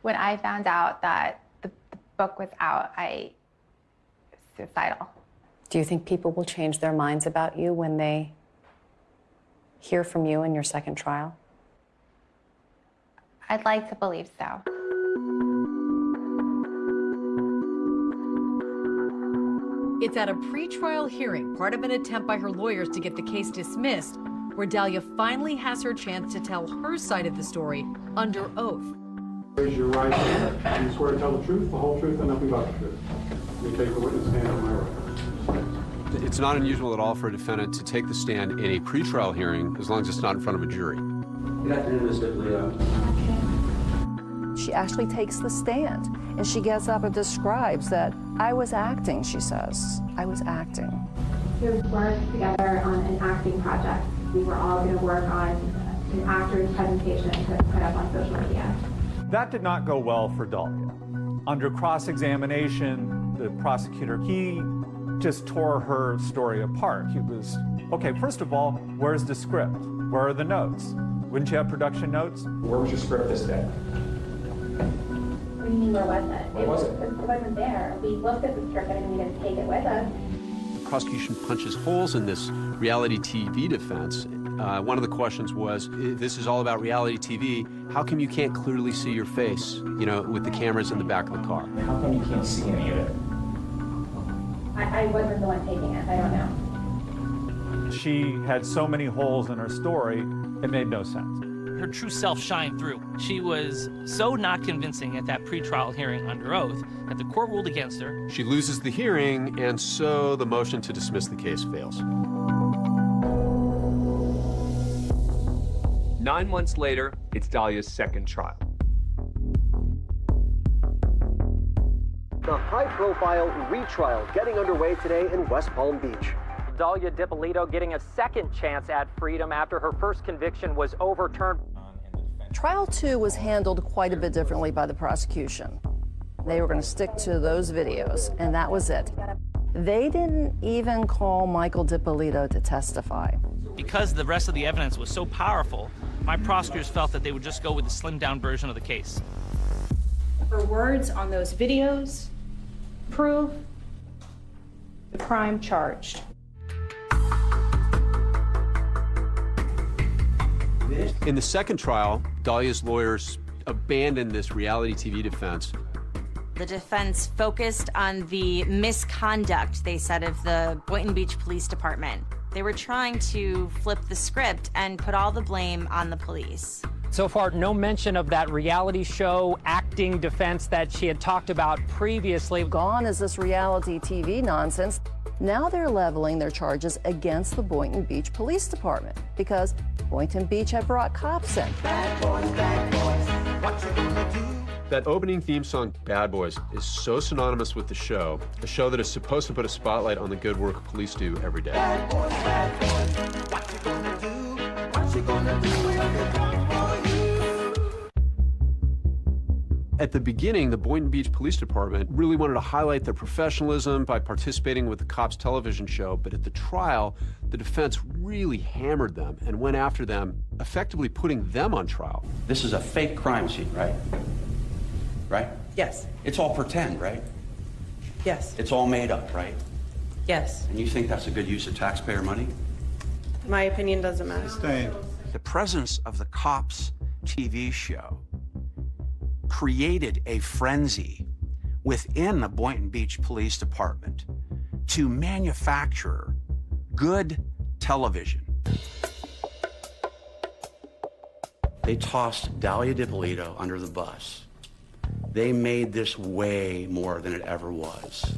When I found out that the book was out, I was suicidal. Do you think people will change their minds about you when they hear from you in your second trial? I'd like to believe so. It's at a pretrial hearing, part of an attempt by her lawyers to get the case dismissed, where Dalia finally has her chance to tell her side of the story under oath. Raise your right hand. You swear to tell the truth, the whole truth, and nothing but the truth. You take the witness stand on my right. It's not unusual at all for a defendant to take the stand in a pretrial hearing as long as it's not in front of a jury. Good afternoon, Ms. DiPolito. She actually takes the stand, and she gets up and describes that I was acting, she says. I was acting. We worked together on an acting project. We were all going to work on an actor's presentation to put up on social media. That did not go well for Dalia. Under cross-examination, the prosecutor, he just tore her story apart. He was, okay, first of all, where's the script? Where are the notes? Wouldn't you have production notes? Where was your script this day? What do you mean, where was it? Where was it? It wasn't there. We looked at the script and we didn't take it with us. The prosecution punches holes in this reality TV defense. One of the questions was, if this is all about reality TV, how come you can't clearly see your face, you know, with the cameras in the back of the car? How come you can't see any of it? I wasn't the one taking it. I don't know. She had so many holes in her story, it made no sense. Her true self shined through. She was so not convincing at that pretrial hearing under oath that the court ruled against her. She loses the hearing, and so the motion to dismiss the case fails. 9 months later, it's Dahlia's second trial. The high-profile retrial getting underway today in West Palm Beach. Dahlia Dippolito getting a second chance at freedom after her first conviction was overturned. Trial 2 was handled quite a bit differently by the prosecution. They were going to stick to those videos, and that was it. They didn't even call Michael Dippolito to testify. Because the rest of the evidence was so powerful, my prosecutors felt that they would just go with the slimmed-down version of the case. Her words on those videos prove the crime charged. In the second trial, Dahlia's lawyers abandoned this reality TV defense. The defense focused on the misconduct, they said, of the Boynton Beach Police Department. They were trying to flip the script and put all the blame on the police. So far, no mention of that reality show acting defense that she had talked about previously. Gone is this reality TV nonsense. Now they're leveling their charges against the Boynton Beach Police Department because Boynton Beach had brought cops in. Bad boys, what you gonna do? That opening theme song, Bad Boys, is so synonymous with the show, a show that is supposed to put a spotlight on the good work police do every day. Bad boys, what you gonna do? What you gonna do when they come for you? At the beginning, the Boynton Beach Police Department really wanted to highlight their professionalism by participating with the cops' television show, but at the trial, the defense really hammered them and went after them, effectively putting them on trial. This is a fake crime scene, right? Right? Yes. It's all pretend, right? Yes. It's all made up, right? Yes. And you think that's a good use of taxpayer money? My opinion doesn't matter. The presence of the cops' TV show created a frenzy within the Boynton Beach Police Department to manufacture good television. They tossed Dahlia Dippolito under the bus. They made this way more than it ever was.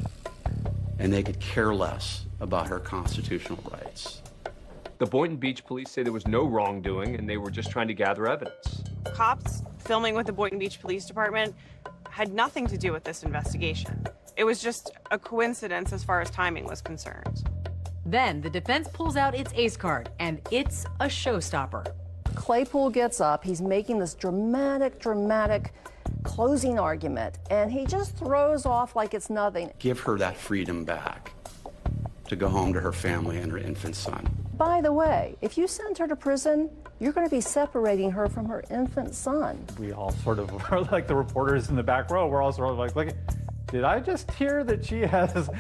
And they could care less about her constitutional rights. The Boynton Beach police say there was no wrongdoing and they were just trying to gather evidence. Cops filming with the Boynton Beach Police Department had nothing to do with this investigation. It was just a coincidence as far as timing was concerned. Then the defense pulls out its ace card, and it's a showstopper. Claypool gets up, he's making this dramatic closing argument, and he just throws off like it's nothing. Give her that freedom back to go home to her family and her infant son. By the way, if you send her to prison, you're going to be separating her from her infant son. We all sort of are like the reporters in the back row. We're all sort of like, look, did I just hear that she has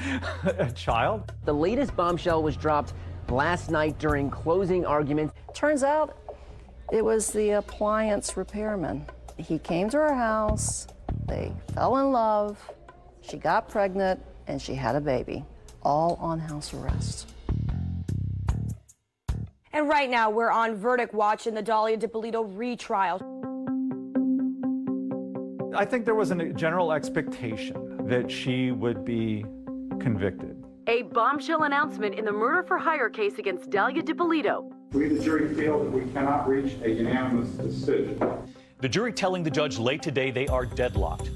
a child? The latest bombshell was dropped last night during closing arguments. Turns out it was the appliance repairman. He came to her house, they fell in love, she got pregnant, and she had a baby, all on house arrest. And right now, we're on verdict watch in the Dahlia Dippolito retrial. I think there was a general expectation that she would be convicted. A bombshell announcement in the murder-for-hire case against Dahlia Dippolito. We, the jury, feel that we cannot reach a unanimous decision. The jury telling the judge late today they are deadlocked.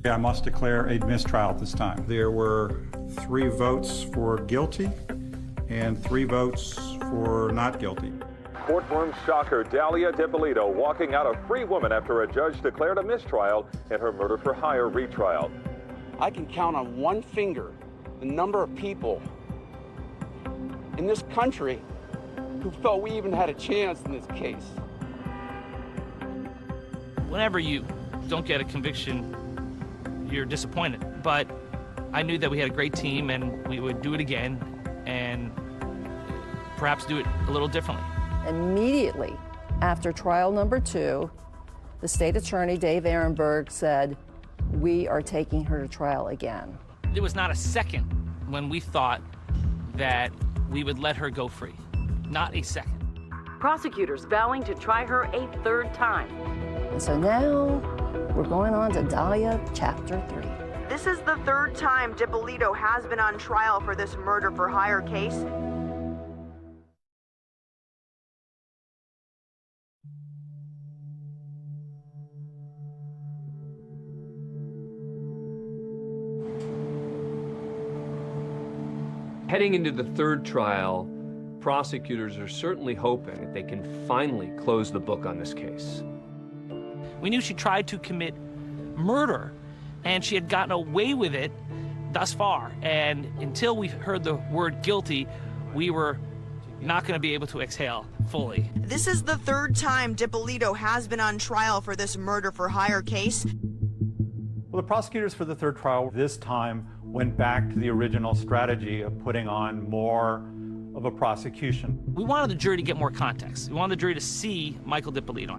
I must declare a mistrial at this time. There were 3 votes for guilty and 3 votes for not guilty. Courtroom shocker, Dalia Dippolito walking out a free woman after a judge declared a mistrial in her murder-for-hire retrial. I can count on one finger the number of people in this country who felt we even had a chance in this case. Whenever you don't get a conviction, you're disappointed. But I knew that we had a great team and we would do it again and perhaps do it a little differently. Immediately after trial number 2, the state attorney, Dave Ehrenberg, said, "We are taking her to trial again." There was not a second when we thought that we would let her go free. Not a second. Prosecutors vowing to try her a third time. And so now we're going on to Dalia Chapter 3. This is the third time Dippolito has been on trial for this murder-for-hire case. Heading into the third trial, prosecutors are certainly hoping that they can finally close the book on this case. We knew she tried to commit murder, and she had gotten away with it thus far. And until we heard the word guilty, we were not going to be able to exhale fully. This is the third time Dippolito has been on trial for this murder-for-hire case. Well, the prosecutors for the third trial this time went back to the original strategy of putting on more of a prosecution. We wanted the jury to get more context. We wanted the jury to see Michael Dippolito.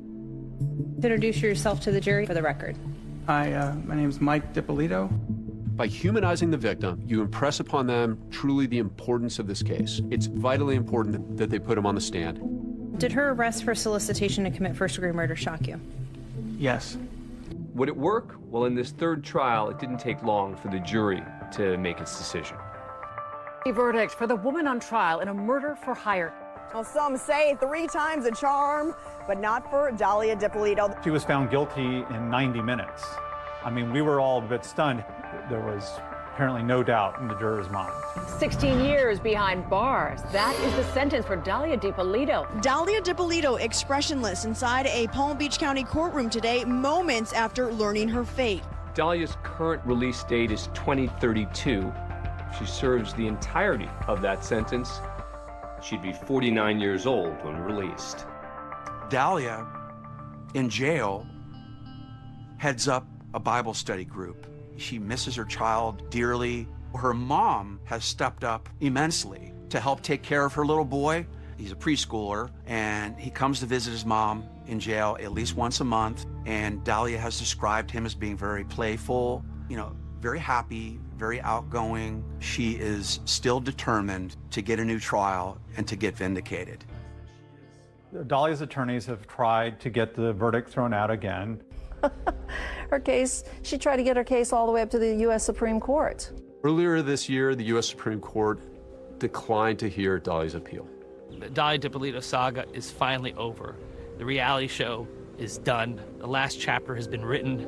Introduce yourself to the jury for the record. Hi, my name is Mike Dippolito. By humanizing the victim, you impress upon them truly the importance of this case. It's vitally important that they put him on the stand. Did her arrest for solicitation to commit first-degree murder shock you? Yes. Would it work? Well, in this third trial, it didn't take long for the jury to make its decision. A verdict for the woman on trial in a murder-for-hire. Well, some say 3 times a charm, but not for Dalia Dippolito. She was found guilty in 90 minutes. I mean, we were all a bit stunned. There was apparently no doubt in the jurors' minds. 16 years behind bars. That is the sentence for Dalia Dippolito. Dalia Dippolito expressionless inside a Palm Beach County courtroom today, moments after learning her fate. Dalia's current release date is 2032. If she serves the entirety of that sentence, she'd be 49 years old when released. Dalia, in jail, heads up a Bible study group. She misses her child dearly. Her mom has stepped up immensely to help take care of her little boy. He's a preschooler, and he comes to visit his mom in jail at least once a month. And Dalia has described him as being very playful, very happy, very outgoing. She is still determined to get a new trial and to get vindicated. Dalia's attorneys have tried to get the verdict thrown out again. Her case, she tried to get her case all the way up to the U.S. Supreme Court. Earlier this year, the U.S. Supreme Court declined to hear Dalia's appeal. The Dalia Dippolito saga is finally over. The reality show is done. The last chapter has been written.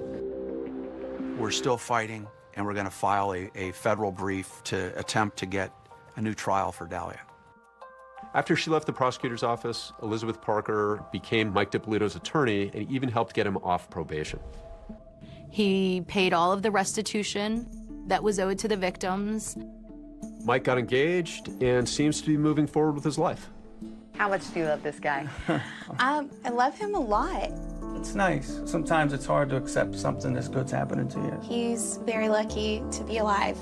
We're still fighting, and we're going to file a federal brief to attempt to get a new trial for Dalia. After she left the prosecutor's office, Elizabeth Parker became Mike Dippolito's attorney and even helped get him off probation. He paid all of the restitution that was owed to the victims. Mike got engaged and seems to be moving forward with his life. How much do you love this guy? I love him a lot. It's nice. Sometimes it's hard to accept something this good's happening to you. He's very lucky to be alive.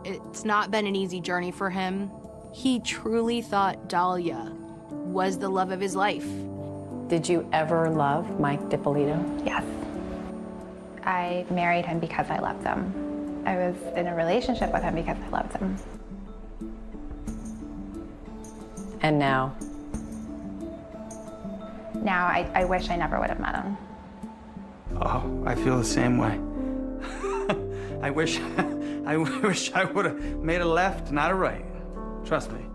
It's not been an easy journey for him. He truly thought Dalia was the love of his life. Did you ever love Mike Dippolito? Yes. I married him because I loved him. I was in a relationship with him because I loved him. And now? Now, I wish I never would have met him. Oh, I feel the same way. I wish I would have made a left, not a right. Trust me.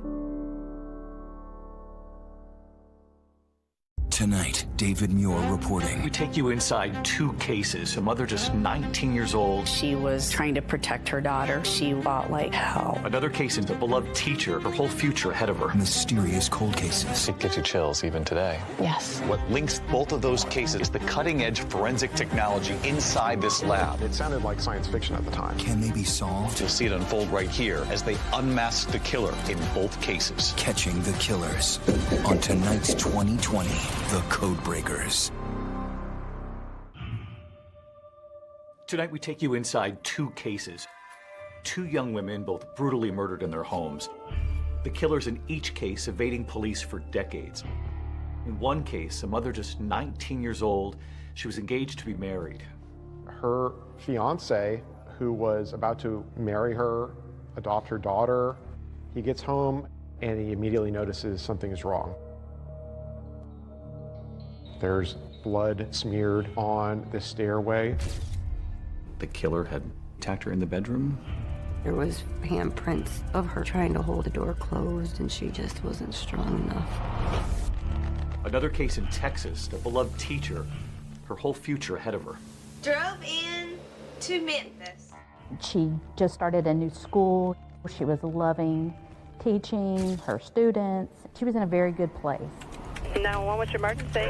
Tonight, David Muir reporting. We take you inside 2 cases. A mother just 19 years old. She was trying to protect her daughter. She fought like hell. Another case into a beloved teacher, her whole future ahead of her. Mysterious cold cases. It gives you chills even today. Yes. What links both of those cases is the cutting-edge forensic technology inside this lab. It sounded like science fiction at the time. Can they be solved? You'll see it unfold right here as they unmask the killer in both cases. Catching the killers on tonight's 2020, The Codebreakers. Tonight we take you inside 2 cases. 2 young women, both brutally murdered in their homes. The killers in each case evading police for decades. In one case, a mother just 19 years old, she was engaged to be married. Her fiance, who was about to marry her, adopt her daughter, he gets home and he immediately notices something is wrong. There's blood smeared on the stairway. The killer had attacked her in the bedroom. There was handprints of her trying to hold the door closed, and she just wasn't strong enough. Another case in Texas, a beloved teacher, her whole future ahead of her. Drove in to Memphis. She just started a new school. She was loving teaching her students. She was in a very good place. 911, what's your emergency?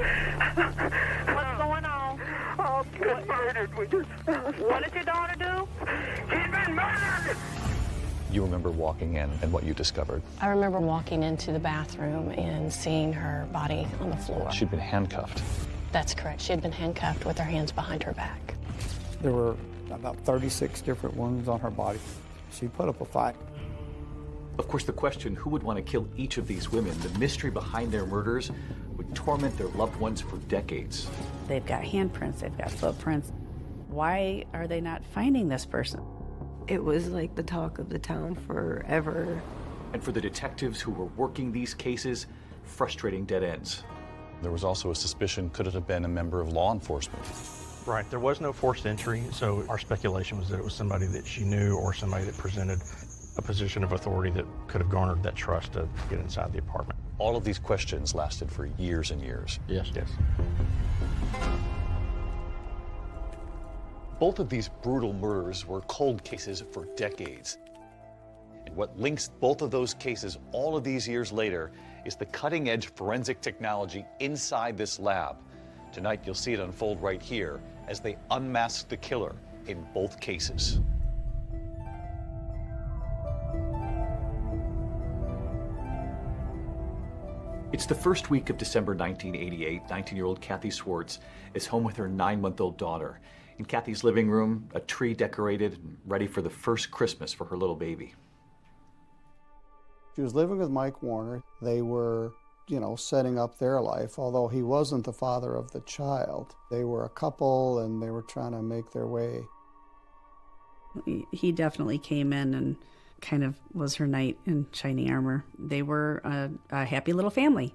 What's going on? Oh, she was murdered. What did your daughter do? She's been murdered! You remember walking in and what you discovered? I remember walking into the bathroom and seeing her body on the floor. She'd been handcuffed. That's correct. She had been handcuffed with her hands behind her back. There were about 36 different wounds on her body. She put up a fight. Of course, the question, who would want to kill each of these women? The mystery behind their murders would torment their loved ones for decades. They've got handprints, they've got footprints. Why are they not finding this person? It was like the talk of the town forever. And for the detectives who were working these cases, frustrating dead ends. There was also a suspicion, could it have been a member of law enforcement? Right, there was no forced entry, so our speculation was that it was somebody that she knew or somebody that presented a position of authority that could have garnered that trust to get inside the apartment. All of these questions lasted for years and years. Yes. Yes. Both of these brutal murders were cold cases for decades. And what links both of those cases all of these years later is the cutting-edge forensic technology inside this lab. Tonight you'll see it unfold right here as they unmask the killer in both cases. It's the first week of December 1988. 19-year-old Kathy Swartz is home with her 9-month-old daughter. In Kathy's living room, a tree decorated and ready for the first Christmas for her little baby. She was living with Mike Warner. They were, setting up their life, although he wasn't the father of the child. They were a couple and they were trying to make their way. He definitely came in and kind of was her knight in shining armor. They were a happy little family.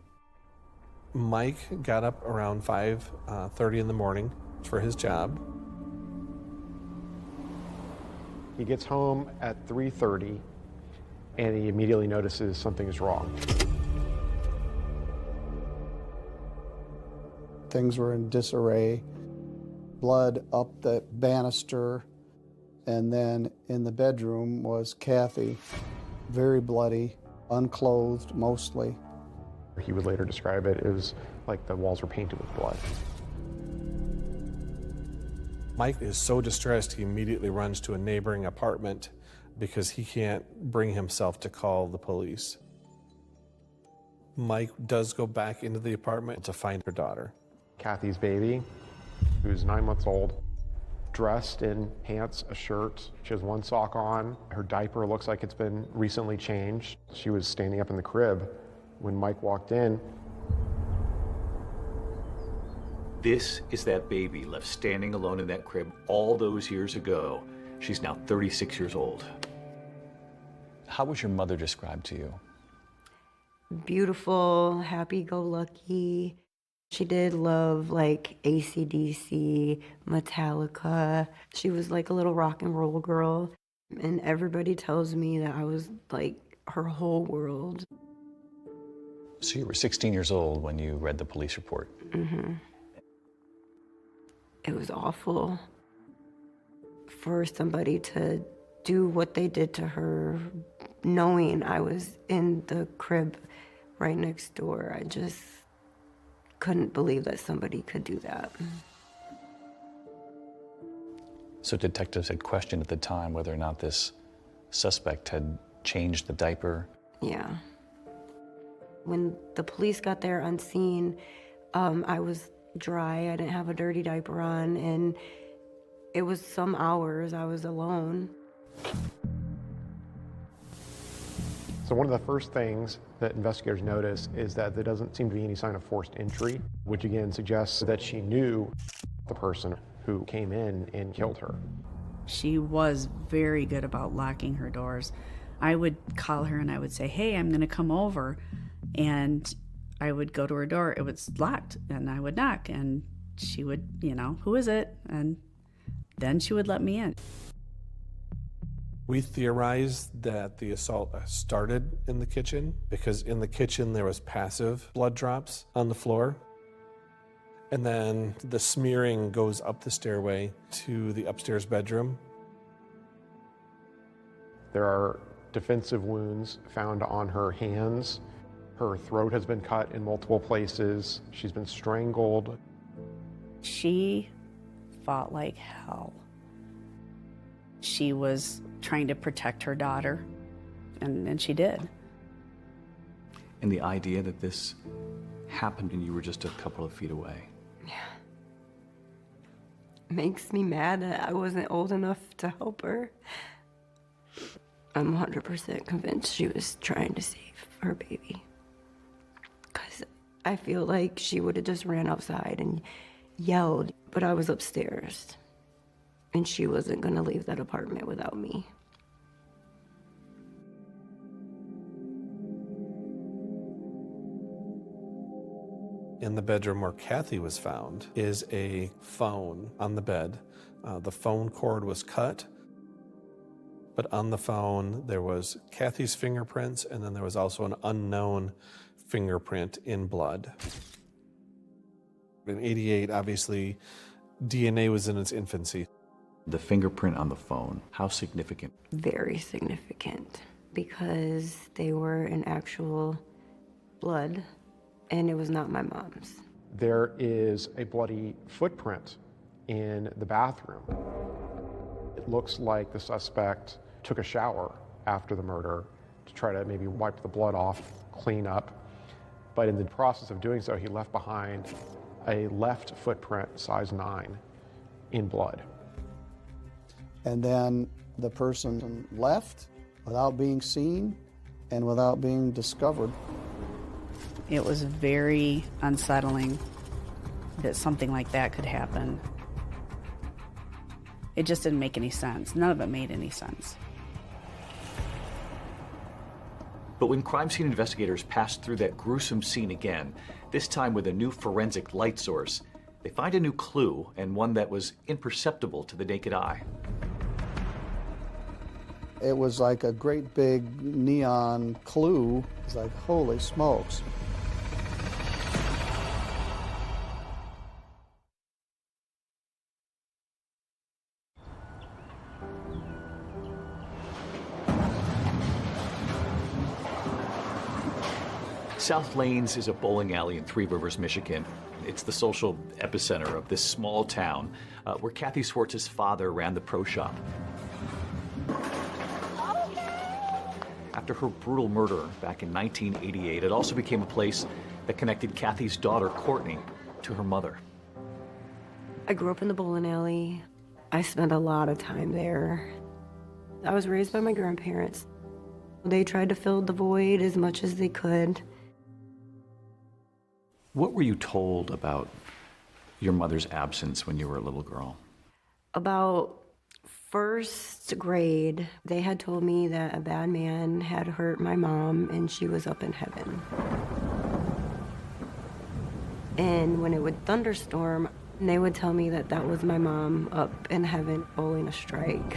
Mike got up around 5:30 in the morning for his job. He gets home at 3:30 and he immediately notices something is wrong. Things were in disarray. Blood up the banister. And then in the bedroom was Kathy, very bloody, unclothed mostly. He would later describe it as like the walls were painted with blood. Mike is so distressed he immediately runs to a neighboring apartment because he can't bring himself to call the police. Mike does go back into the apartment to find her daughter. Kathy's baby, who's 9 months old, dressed in pants, a shirt. She has one sock on. Her diaper looks like it's been recently changed. She was standing up in the crib when Mike walked in. This is that baby left standing alone in that crib all those years ago. She's now 36 years old. How was your mother described to you? Beautiful, happy-go-lucky. She did love like AC/DC, Metallica. She was like a little rock and roll girl. And everybody tells me that I was like her whole world. So you were 16 years old when you read the police report. Mm-hmm. It was awful for somebody to do what they did to her, knowing I was in the crib right next door. I just couldn't believe that somebody could do that. So detectives had questioned at the time whether or not this suspect had changed the diaper. Yeah. When the police got there on scene, I was dry. I didn't have a dirty diaper on, and it was some hours I was alone. So one of the first things that investigators notice is that there doesn't seem to be any sign of forced entry, which again suggests that she knew the person who came in and killed her. She was very good about locking her doors. I would call her and I would say, hey, I'm going to come over. And I would go to her door. It was locked. And I would knock. And she would, who is it? And then she would let me in. We theorized that the assault started in the kitchen because in the kitchen there was passive blood drops on the floor. And then the smearing goes up the stairway to the upstairs bedroom. There are defensive wounds found on her hands. Her throat has been cut in multiple places. She's been strangled. She fought like hell. She was trying to protect her daughter, and she did. And the idea that this happened and you were just a couple of feet away. Yeah. Makes me mad that I wasn't old enough to help her. I'm 100% convinced she was trying to save her baby. Because I feel like she would have just ran outside and yelled, but I was upstairs. And she wasn't going to leave that apartment without me. In the bedroom where Kathy was found is a phone on the bed. The phone cord was cut, but on the phone there was Kathy's fingerprints, and then there was also an unknown fingerprint in blood. In '88, obviously, DNA was in its infancy. The fingerprint on the phone, how significant? Very significant, because they were in actual blood, and it was not my mom's. There is a bloody footprint in the bathroom. It looks like the suspect took a shower after the murder to try to maybe wipe the blood off, clean up. But in the process of doing so, he left behind a left footprint, size 9, in blood. And then the person left without being seen and without being discovered. It was very unsettling that something like that could happen. It just didn't make any sense. None of it made any sense. But when crime scene investigators passed through that gruesome scene again, this time with a new forensic light source, they find a new clue, and one that was imperceptible to the naked eye. It was like a great big neon clue. It's like, holy smokes. South Lanes is a bowling alley in Three Rivers, Michigan. It's the social epicenter of this small town where Kathy Swartz's father ran the pro shop. After her brutal murder back in 1988, it also became a place that connected Kathy's daughter, Courtney, to her mother. I grew up in the bowling alley. I spent a lot of time there. I was raised by my grandparents. They tried to fill the void as much as they could. What were you told about your mother's absence when you were a little girl? About first grade, they had told me that a bad man had hurt my mom and she was up in heaven. And when it would thunderstorm, they would tell me that that was my mom up in heaven bowling a strike.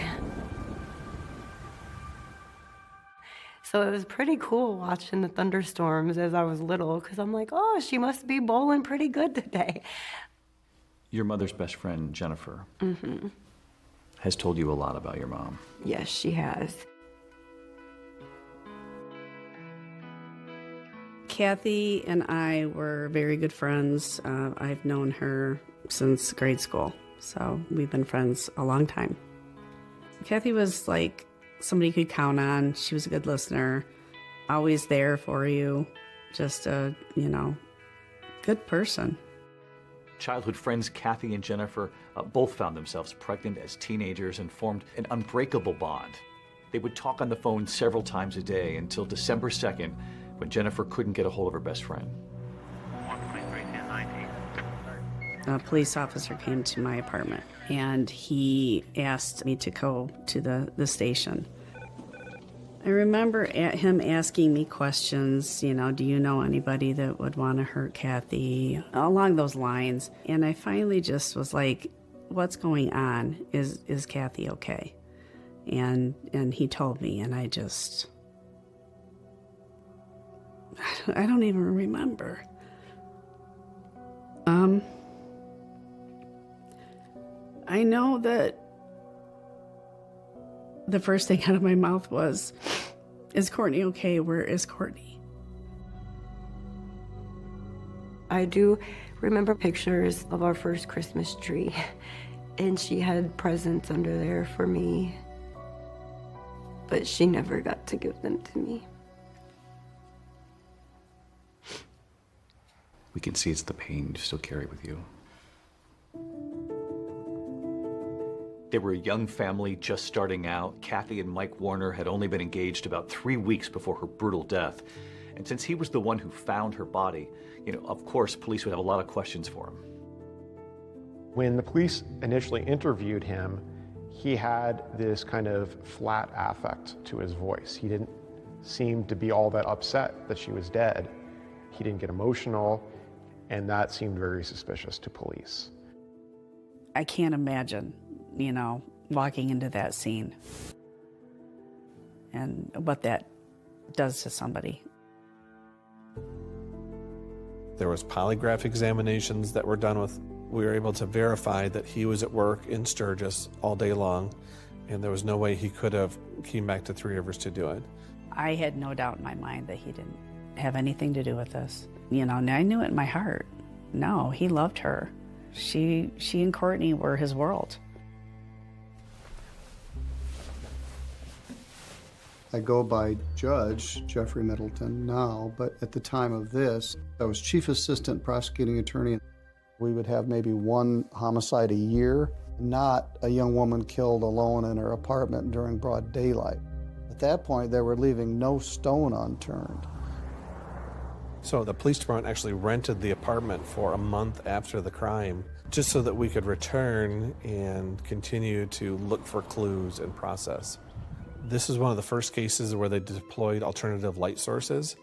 So it was pretty cool watching the thunderstorms as I was little, because I'm like, oh, she must be bowling pretty good today. Your mother's best friend, Jennifer, has told you a lot about your mom. Yes, she has. Kathy and I were very good friends. I've known her since grade school, so we've been friends a long time. Kathy was like somebody you could count on. She was a good listener, always there for you, just a, good person. Childhood friends Kathy and Jennifer both found themselves pregnant as teenagers and formed an unbreakable bond. They would talk on the phone several times a day until December 2nd, when Jennifer couldn't get a hold of her best friend. A police officer came to my apartment and he asked me to go to the station. I remember him asking me questions, do you know anybody that would want to hurt Kathy? Along those lines. And I finally just was like, what's going on? Is Kathy okay? And he told me, and I don't even remember. I know that the first thing out of my mouth was, is Courtney okay? Where is Courtney? I do remember pictures of our first Christmas tree, and she had presents under there for me, but she never got to give them to me. We can see it's the pain you still carry with you. They were a young family just starting out. Kathy and Mike Warner had only been engaged about 3 weeks before her brutal death. And since he was the one who found her body, of course, police would have a lot of questions for him. When the police initially interviewed him, he had this kind of flat affect to his voice. He didn't seem to be all that upset that she was dead. He didn't get emotional, and that seemed very suspicious to police. I can't imagine, walking into that scene and what that does to somebody. There was polygraph examinations that were done with. We were able to verify that he was at work in Sturgis all day long, and there was no way he could have came back to Three Rivers to do it. I had no doubt in my mind that he didn't have anything to do with this. And I knew it in my heart. No, he loved her. She and Courtney were his world. I go by Judge Jeffrey Middleton now, but at the time of this, I was Chief Assistant Prosecuting Attorney. We would have maybe one homicide a year, not a young woman killed alone in her apartment during broad daylight. At that point, they were leaving no stone unturned. So the police department actually rented the apartment for a month after the crime, just so that we could return and continue to look for clues and process. This is one of the first cases where they deployed alternative light sources.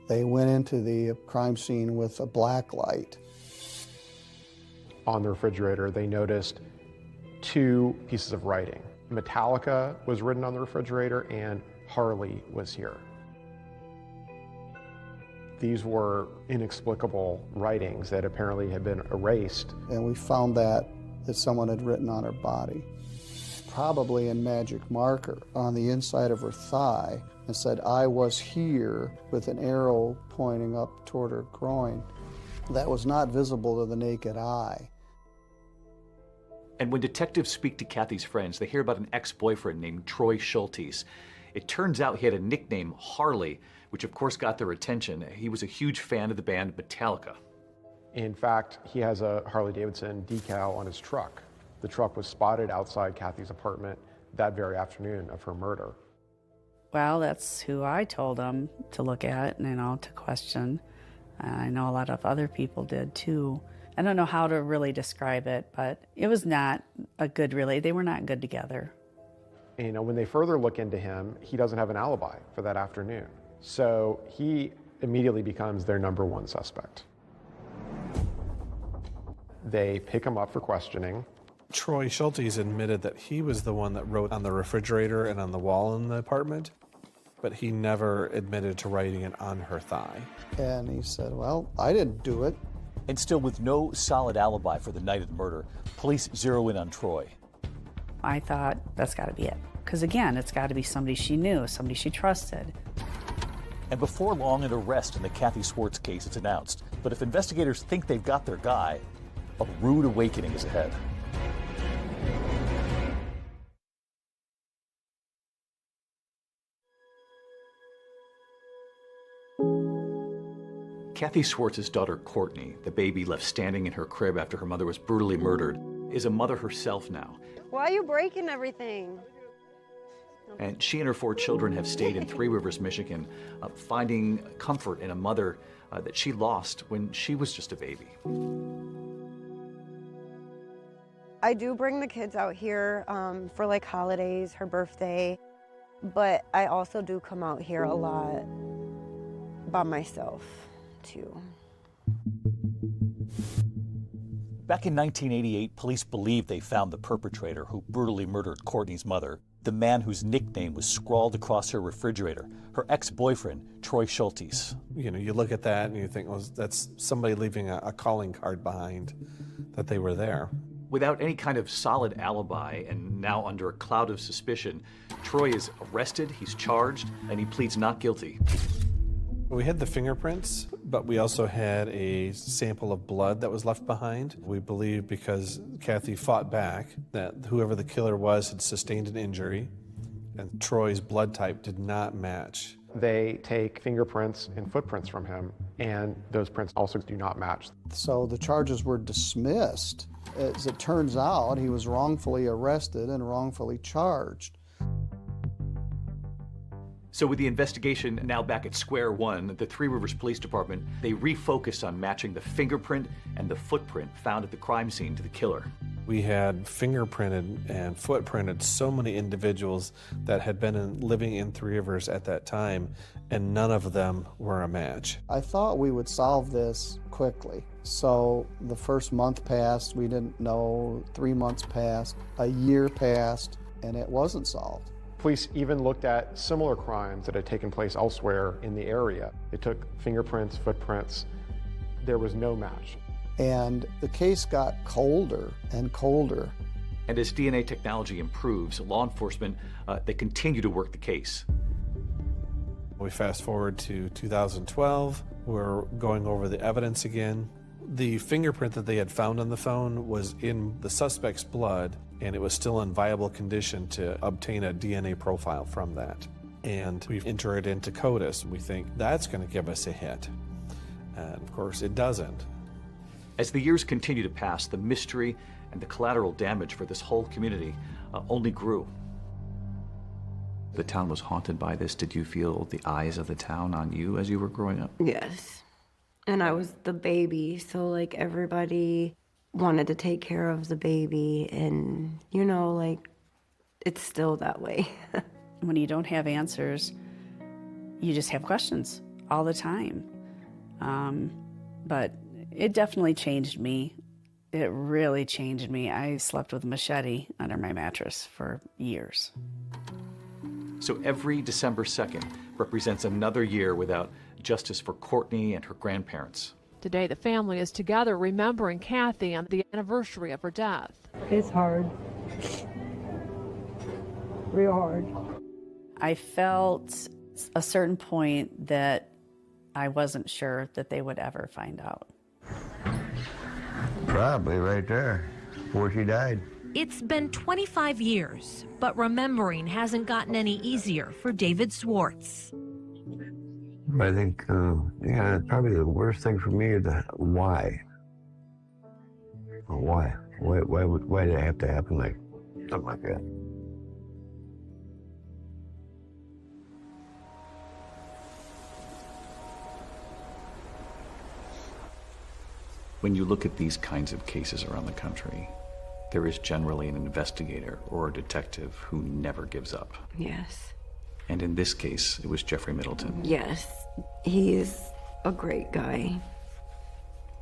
They went into the crime scene with a black light. On the refrigerator, they noticed 2 pieces of writing. Metallica was written on the refrigerator, and Harley was here. These were inexplicable writings that apparently had been erased. And we found that someone had written on her body, probably in magic marker, on the inside of her thigh, and said, "I was here," with an arrow pointing up toward her groin. That was not visible to the naked eye. And when detectives speak to Kathy's friends, they hear about an ex-boyfriend named Troy Schultes. It turns out he had a nickname, Harley, which of course got their attention. He was a huge fan of the band Metallica. In fact, he has a Harley-Davidson decal on his truck. The truck was spotted outside Kathy's apartment that very afternoon of her murder. Well, that's who I told him to look at and, to question. I know a lot of other people did too. I don't know how to really describe it, but it was not a good they were not good together. When they further look into him, he doesn't have an alibi for that afternoon. So he immediately becomes their #1 suspect. They pick him up for questioning, Troy Schultes admitted that he was the one that wrote on the refrigerator and on the wall in the apartment, but he never admitted to writing it on her thigh. And he said, well, I didn't do it. And still with no solid alibi for the night of the murder, police zero in on Troy. I thought, that's got to be it. Because again, it's got to be somebody she knew, somebody she trusted. And before long, an arrest in the Kathy Swartz case is announced. But if investigators think they've got their guy, a rude awakening is ahead. Kathy Swartz's daughter, Courtney, the baby left standing in her crib after her mother was brutally murdered, is a mother herself now. Why are you breaking everything? And she and her 4 children have stayed in Three Rivers, Michigan, finding comfort in a mother that she lost when she was just a baby. I do bring the kids out here for like holidays, her birthday, but I also do come out here a lot by myself too. Back in 1988, police believed they found the perpetrator who brutally murdered Courtney's mother, the man whose nickname was scrawled across her refrigerator, her ex-boyfriend, Troy Schultes. You know, you look at that and you think, well, that's somebody leaving a calling card behind that they were there. Without any kind of solid alibi and now under a cloud of suspicion, Troy is arrested, he's charged, and he pleads not guilty. We had the fingerprints, but we also had a sample of blood that was left behind. We believe because Kathy fought back that whoever the killer was had sustained an injury, and Troy's blood type did not match. They take fingerprints and footprints from him, and those prints also do not match. So the charges were dismissed. As it turns out, he was wrongfully arrested and wrongfully charged. So with the investigation now back at square one, the Three Rivers Police Department, they refocused on matching the fingerprint and the footprint found at the crime scene to the killer. We had fingerprinted and footprinted so many individuals that had been living in Three Rivers at that time, and none of them were a match. I thought we would solve this quickly. So the first month passed, we didn't know, 3 months passed, a year passed, and it wasn't solved. Police even looked at similar crimes that had taken place elsewhere in the area. They took fingerprints, footprints. There was no match. And the case got colder and colder. And as DNA technology improves, law enforcement, they continue to work the case. We fast forward to 2012. We're going over the evidence again. The fingerprint that they had found on the phone was in the suspect's blood, and it was still in viable condition to obtain a DNA profile from that. And we enter it into CODIS. We think that's going to give us a hit. And of course, it doesn't. As the years continue to pass, the mystery and the collateral damage for this whole community only grew. The town was haunted by this. Did you feel the eyes of the town on you as you were growing up? Yes. And I was the baby, so like everybody wanted to take care of the baby, and you know, like it's still that way. When you don't have answers, you just have questions all the time. But it definitely changed me. It really changed me. I slept with a machete under my mattress for years. So every December 2nd represents another year without justice for Courtney and her grandparents. Today, the family is together remembering Kathy on the anniversary of her death. It's hard. Real hard. I felt a certain point that I wasn't sure that they would ever find out. Probably right there, before she died. It's been 25 years, but remembering hasn't gotten any easier for David Swartz. I think, yeah, probably the worst thing for me is the why. Why? Why did it have to happen like something like that? When you look at these kinds of cases around the country, there is generally an investigator or a detective who never gives up. Yes. And in this case, it was Jeffrey Middleton. Yes. He's a great guy.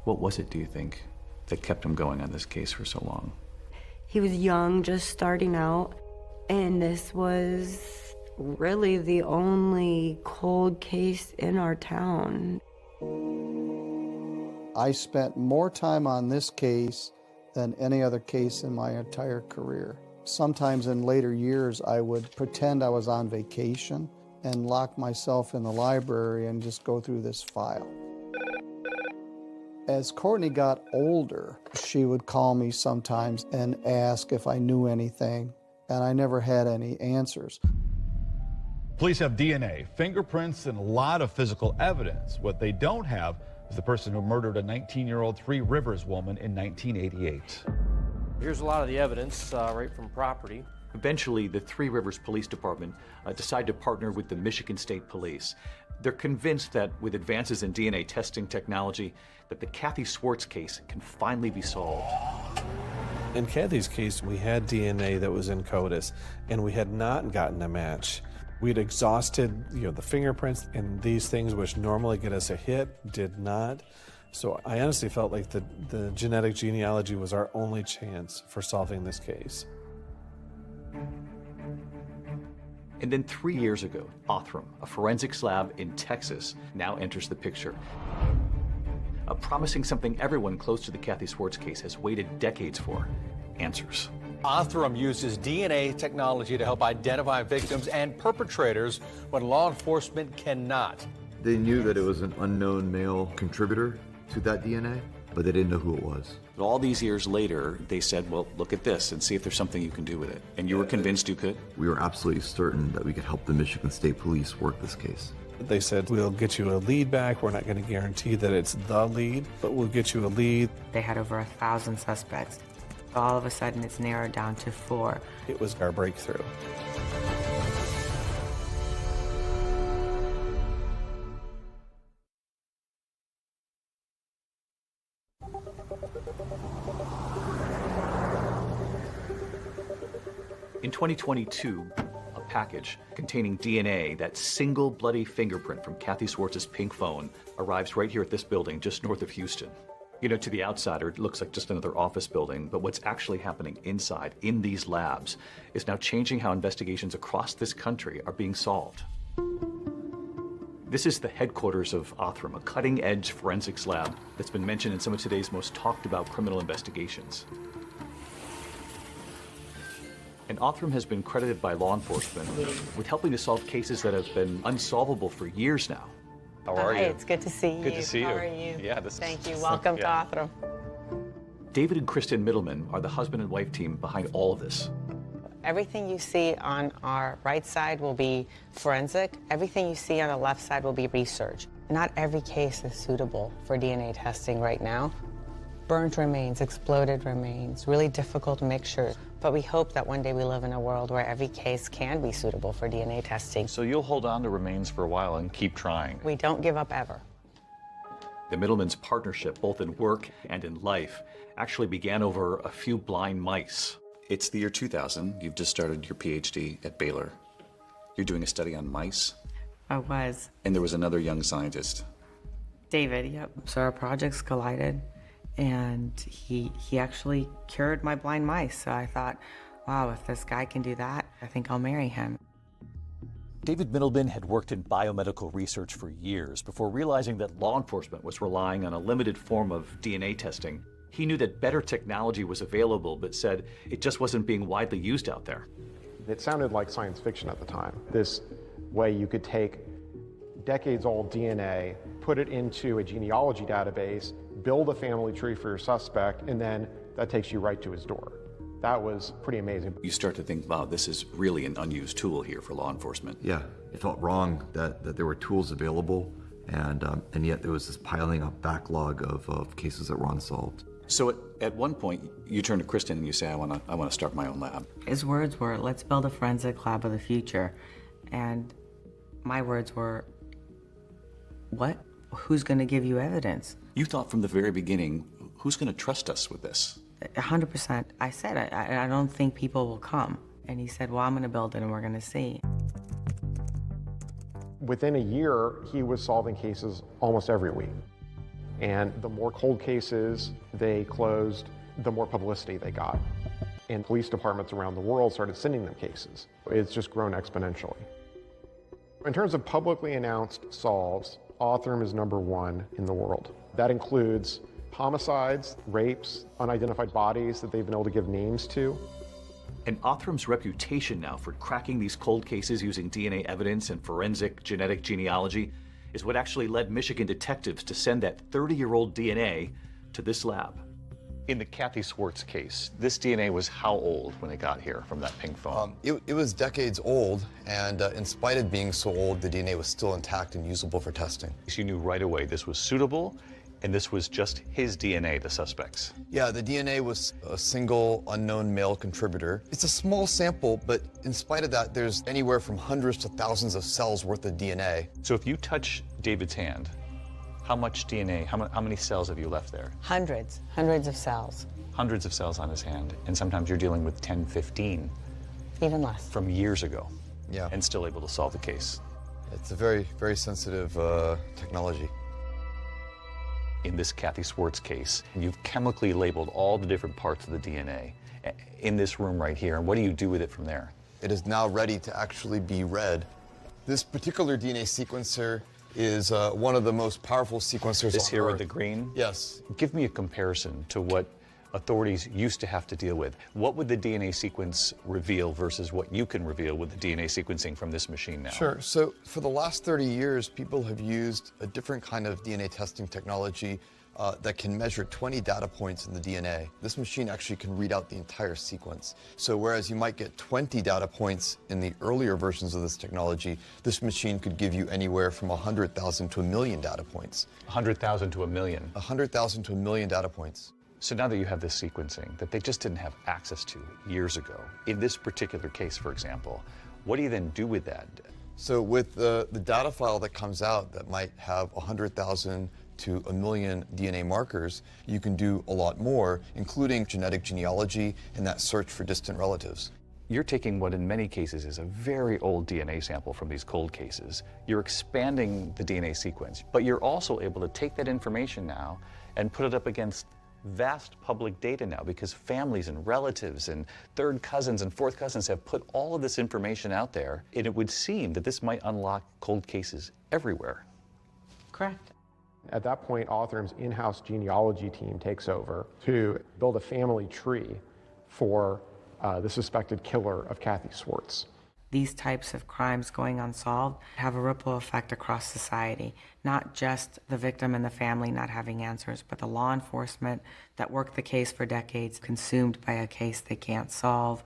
What was it, do you think, that kept him going on this case for so long? He was young, just starting out, and this was really the only cold case in our town. I spent more time on this case than any other case in my entire career. Sometimes in later years, I would pretend I was on vacation and lock myself in the library and just go through this file. As Courtney got older, she would call me sometimes and ask if I knew anything, and I never had any answers. Police have DNA, fingerprints, and a lot of physical evidence. What they don't have is the person who murdered a 19-year-old Three Rivers woman in 1988. Here's a lot of the evidence right from property. Eventually, the Three Rivers Police Department decided to partner with the Michigan State Police. They're convinced that with advances in DNA testing technology, that the Kathy Swartz case can finally be solved. In Kathy's case, we had DNA that was in CODIS, and we had not gotten a match. We had exhausted, the fingerprints, and these things which normally get us a hit did not. So I honestly felt like the genetic genealogy was our only chance for solving this case. And then 3 years ago, Othram, a forensics lab in Texas, now enters the picture. Promising something everyone close to the Kathy Swartz case has waited decades for: answers. Othram uses DNA technology to help identify victims and perpetrators when law enforcement cannot. They knew that it was an unknown male contributor to that DNA, but they didn't know who it was. But all these years later, they said, well, look at this and see if there's something you can do with it. And you were convinced you could? We were absolutely certain that we could help the Michigan State Police work this case. They said, we'll get you a lead back. We're not going to guarantee that it's the lead, but we'll get you a lead. They had over 1,000 suspects. All of a sudden, it's narrowed down to 4. It was our breakthrough. In 2022, a package containing DNA, that single bloody fingerprint from Kathy Swartz's pink phone, arrives right here at this building just north of Houston. To the outsider, it looks like just another office building, but what's actually happening inside, in these labs, is now changing how investigations across this country are being solved. This is the headquarters of Othram, a cutting-edge forensics lab that's been mentioned in some of today's most talked-about criminal investigations. And Othram has been credited by law enforcement with helping to solve cases that have been unsolvable for years now. How are you? It's good to see you. Good to see you. How are you? Yeah, Thank you. Welcome to Othram. David and Kristen Middleman are the husband and wife team behind all of this. Everything you see on our right side will be forensic. Everything you see on the left side will be research. Not every case is suitable for DNA testing right now. Burnt remains, exploded remains, really difficult mixtures. But we hope that one day we live in a world where every case can be suitable for DNA testing. So you'll hold on to remains for a while and keep trying. We don't give up ever. The Middleman's partnership, both in work and in life, actually began over a few blind mice. It's the year 2000. You've just started your PhD at Baylor. You're doing a study on mice? I was. And there was another young scientist. David, yep. So our projects collided, and he actually cured my blind mice. So I thought, wow, if this guy can do that, I think I'll marry him. David Middleman had worked in biomedical research for years before realizing that law enforcement was relying on a limited form of DNA testing. He knew that better technology was available, but said it just wasn't being widely used out there. It sounded like science fiction at the time. This way you could take decades-old DNA, put it into a genealogy database, build a family tree for your suspect, and then that takes you right to his door. That was pretty amazing. You start to think, wow, this is really an unused tool here for law enforcement. Yeah, it felt wrong that there were tools available, and yet there was this piling up backlog of cases that were unsolved. So at one point, you turn to Kristen and you say, I want to start my own lab. His words were, let's build a forensic lab of the future. And my words were, what? Who's going to give you evidence? You thought from the very beginning, who's going to trust us with this? 100%. I said, I don't think people will come. And he said, well, I'm going to build it and we're going to see. Within a year, he was solving cases almost every week. And the more cold cases they closed, the more publicity they got. and police departments around the world started sending them cases. It's just grown exponentially. In terms of publicly announced solves, Othram is #1 in the world. That includes homicides, rapes, unidentified bodies that they've been able to give names to. And Othram's reputation now for cracking these cold cases using DNA evidence and forensic genetic genealogy is what actually led Michigan detectives to send that 30-year-old DNA to this lab. In the Kathy Swartz case, this DNA was how old when it got here from that pink phone? It was decades old, and in spite of being so old, the DNA was still intact and usable for testing. So you knew right away this was suitable, and this was just his DNA, the suspect's. Yeah, the DNA was a single unknown male contributor. It's a small sample, but in spite of that, there's anywhere from hundreds to thousands of cells worth of DNA. So if you touch David's hand, how much DNA, how many cells have you left there? Hundreds of cells. Hundreds of cells on his hand, and sometimes you're dealing with 10, 15. Even less. From years ago. Yeah. And still able to solve the case. It's a very, very sensitive technology. In this Kathy Swartz case, you've chemically labeled all the different parts of the DNA in this room right here, and what do you do with it from there? It is now ready to actually be read. This particular DNA sequencer is one of the most powerful sequencers This on here Earth. with the green? Yes. Give me a comparison to what authorities used to have to deal with. What would the DNA sequence reveal versus what you can reveal with the DNA sequencing from this machine now? Sure. So for the last 30 years, people have used a different kind of DNA testing technology that can measure 20 data points in the DNA. This machine actually can read out the entire sequence. So whereas you might get 20 data points in the earlier versions of this technology, this machine could give you anywhere from 100,000 to 1 million data points. 100,000 to 1 million? 100,000 to 1 million data points. So now that you have this sequencing that they just didn't have access to years ago, in this particular case, for example, what do you then do with that? So with the data file that comes out that might have 100,000 to 1 million DNA markers, you can do a lot more, including genetic genealogy and that search for distant relatives. You're taking what in many cases is a very old DNA sample from these cold cases. You're expanding the DNA sequence, but you're also able to take that information now and put it up against vast public data now, because families and relatives and third cousins and fourth cousins have put all of this information out there, and it would seem that this might unlock cold cases everywhere. Correct. At that point, Othram's in-house genealogy team takes over to build a family tree for the suspected killer of Kathy Swartz. These types of crimes going unsolved have a ripple effect across society, not just the victim and the family not having answers, but the law enforcement that worked the case for decades, consumed by a case they can't solve.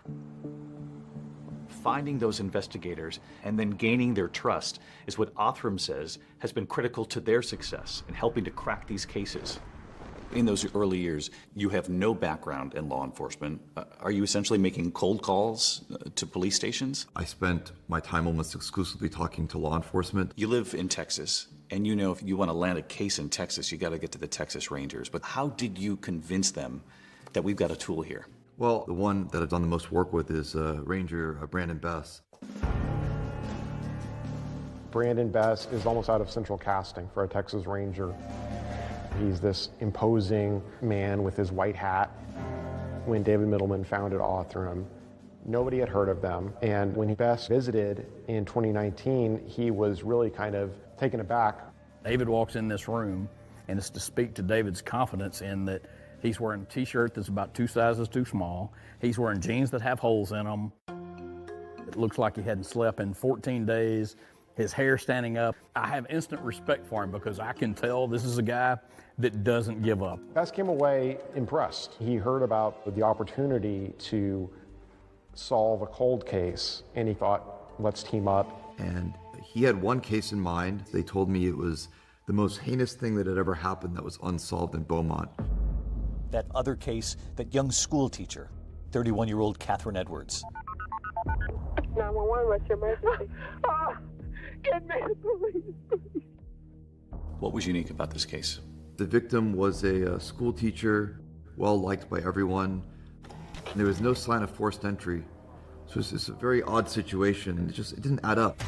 Finding those investigators and then gaining their trust is what Othram says has been critical to their success in helping to crack these cases. In those early years, you have no background in law enforcement. Are you essentially making cold calls to police stations? I spent my time almost exclusively talking to law enforcement. You live in Texas, and you know if you want to land a case in Texas, you got to get to the Texas Rangers. But how did you convince them that we've got a tool here? Well, the one that I've done the most work with is Ranger Brandon Bess. Brandon Bess is almost out of central casting for a Texas Ranger. He's this imposing man with his white hat. When David Middleman founded Othram, nobody had heard of them. And when Bess visited in 2019, he was really kind of taken aback. David walks in this room, and it's to speak to David's confidence in that he's wearing a t-shirt that's about 2 sizes too small. He's wearing jeans that have holes in them. It looks like he hadn't slept in 14 days. His hair standing up. I have instant respect for him because I can tell this is a guy that doesn't give up. Bess came away impressed. He heard about the opportunity to solve a cold case, and he thought, let's team up. And he had one case in mind. They told me it was the most heinous thing that had ever happened that was unsolved in Beaumont. That other case, that young school teacher, 31-year-old Catherine Edwards. 911, what's your emergency? Get me the police, please. What was unique about this case? The victim was a school teacher, well liked by everyone. And there was no sign of forced entry. So it's a very odd situation. It didn't add up.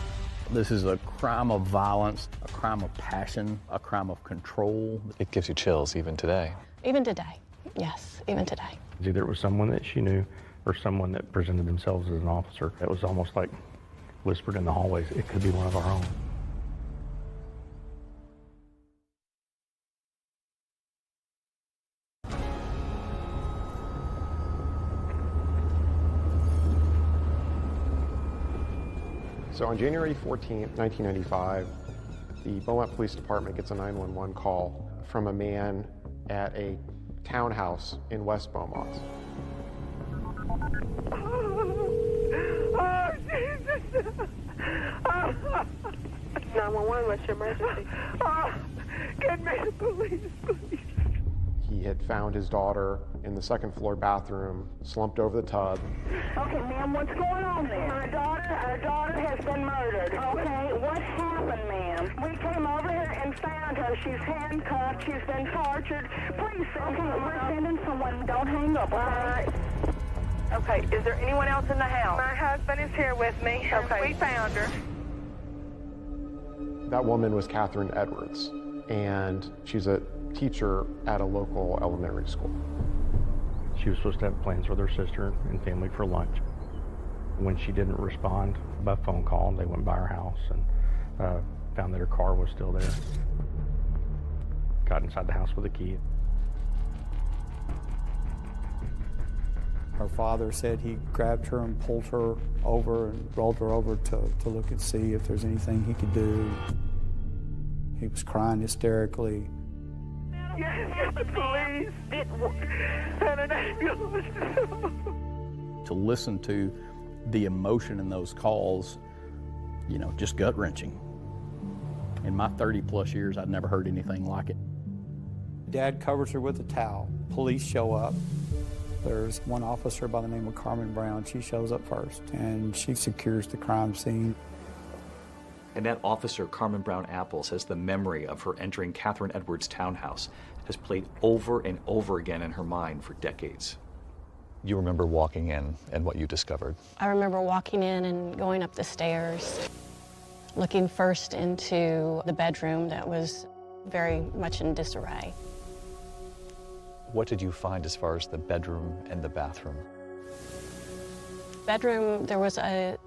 This is a crime of violence, a crime of passion, a crime of control. It gives you chills even today. Even today, yes, even today. Either it was someone that she knew or someone that presented themselves as an officer. It was almost like whispered in the hallways, it could be one of our own. So on January 14th, 1995, the Beaumont Police Department gets a 911 call from a man at a townhouse in West Beaumont. Oh, Jesus! 911, what's your emergency? Oh, get me the police, please. He had found his daughter in the second floor bathroom, slumped over the tub. Okay, ma'am, what's going on there? Our daughter has been murdered. Okay, what happened, ma'am? We came over here and found her. She's handcuffed. She's been tortured. Please send someone. We're sending someone. Don't hang up, all right? Okay, is there anyone else in the house? My husband is here with me. Okay. We found her. That woman was Catherine Edwards, and she's a teacher at a local elementary school. She was supposed to have plans with her sister and family for lunch. When she didn't respond by phone call, they went by her house and found that her car was still there. Got inside the house with a key. Her father said he grabbed her and pulled her over and rolled her over to look and see if there's anything he could do. He was crying hysterically. Get the police and an ambulance. To listen to the emotion in those calls, you know, just gut-wrenching. In my 30-plus years, I'd never heard anything like it. Dad covers her with a towel. Police show up. There's one officer by the name of Carmen Brown. She shows up first, and she secures the crime scene. And that officer, Carmen Brown Apple, says the memory of her entering Catherine Edwards' townhouse has played over and over again in her mind for decades. You remember walking in and what you discovered? I remember walking in and going up the stairs, looking first into the bedroom that was very much in disarray. What did you find as far as the bedroom and the bathroom? Bedroom, there was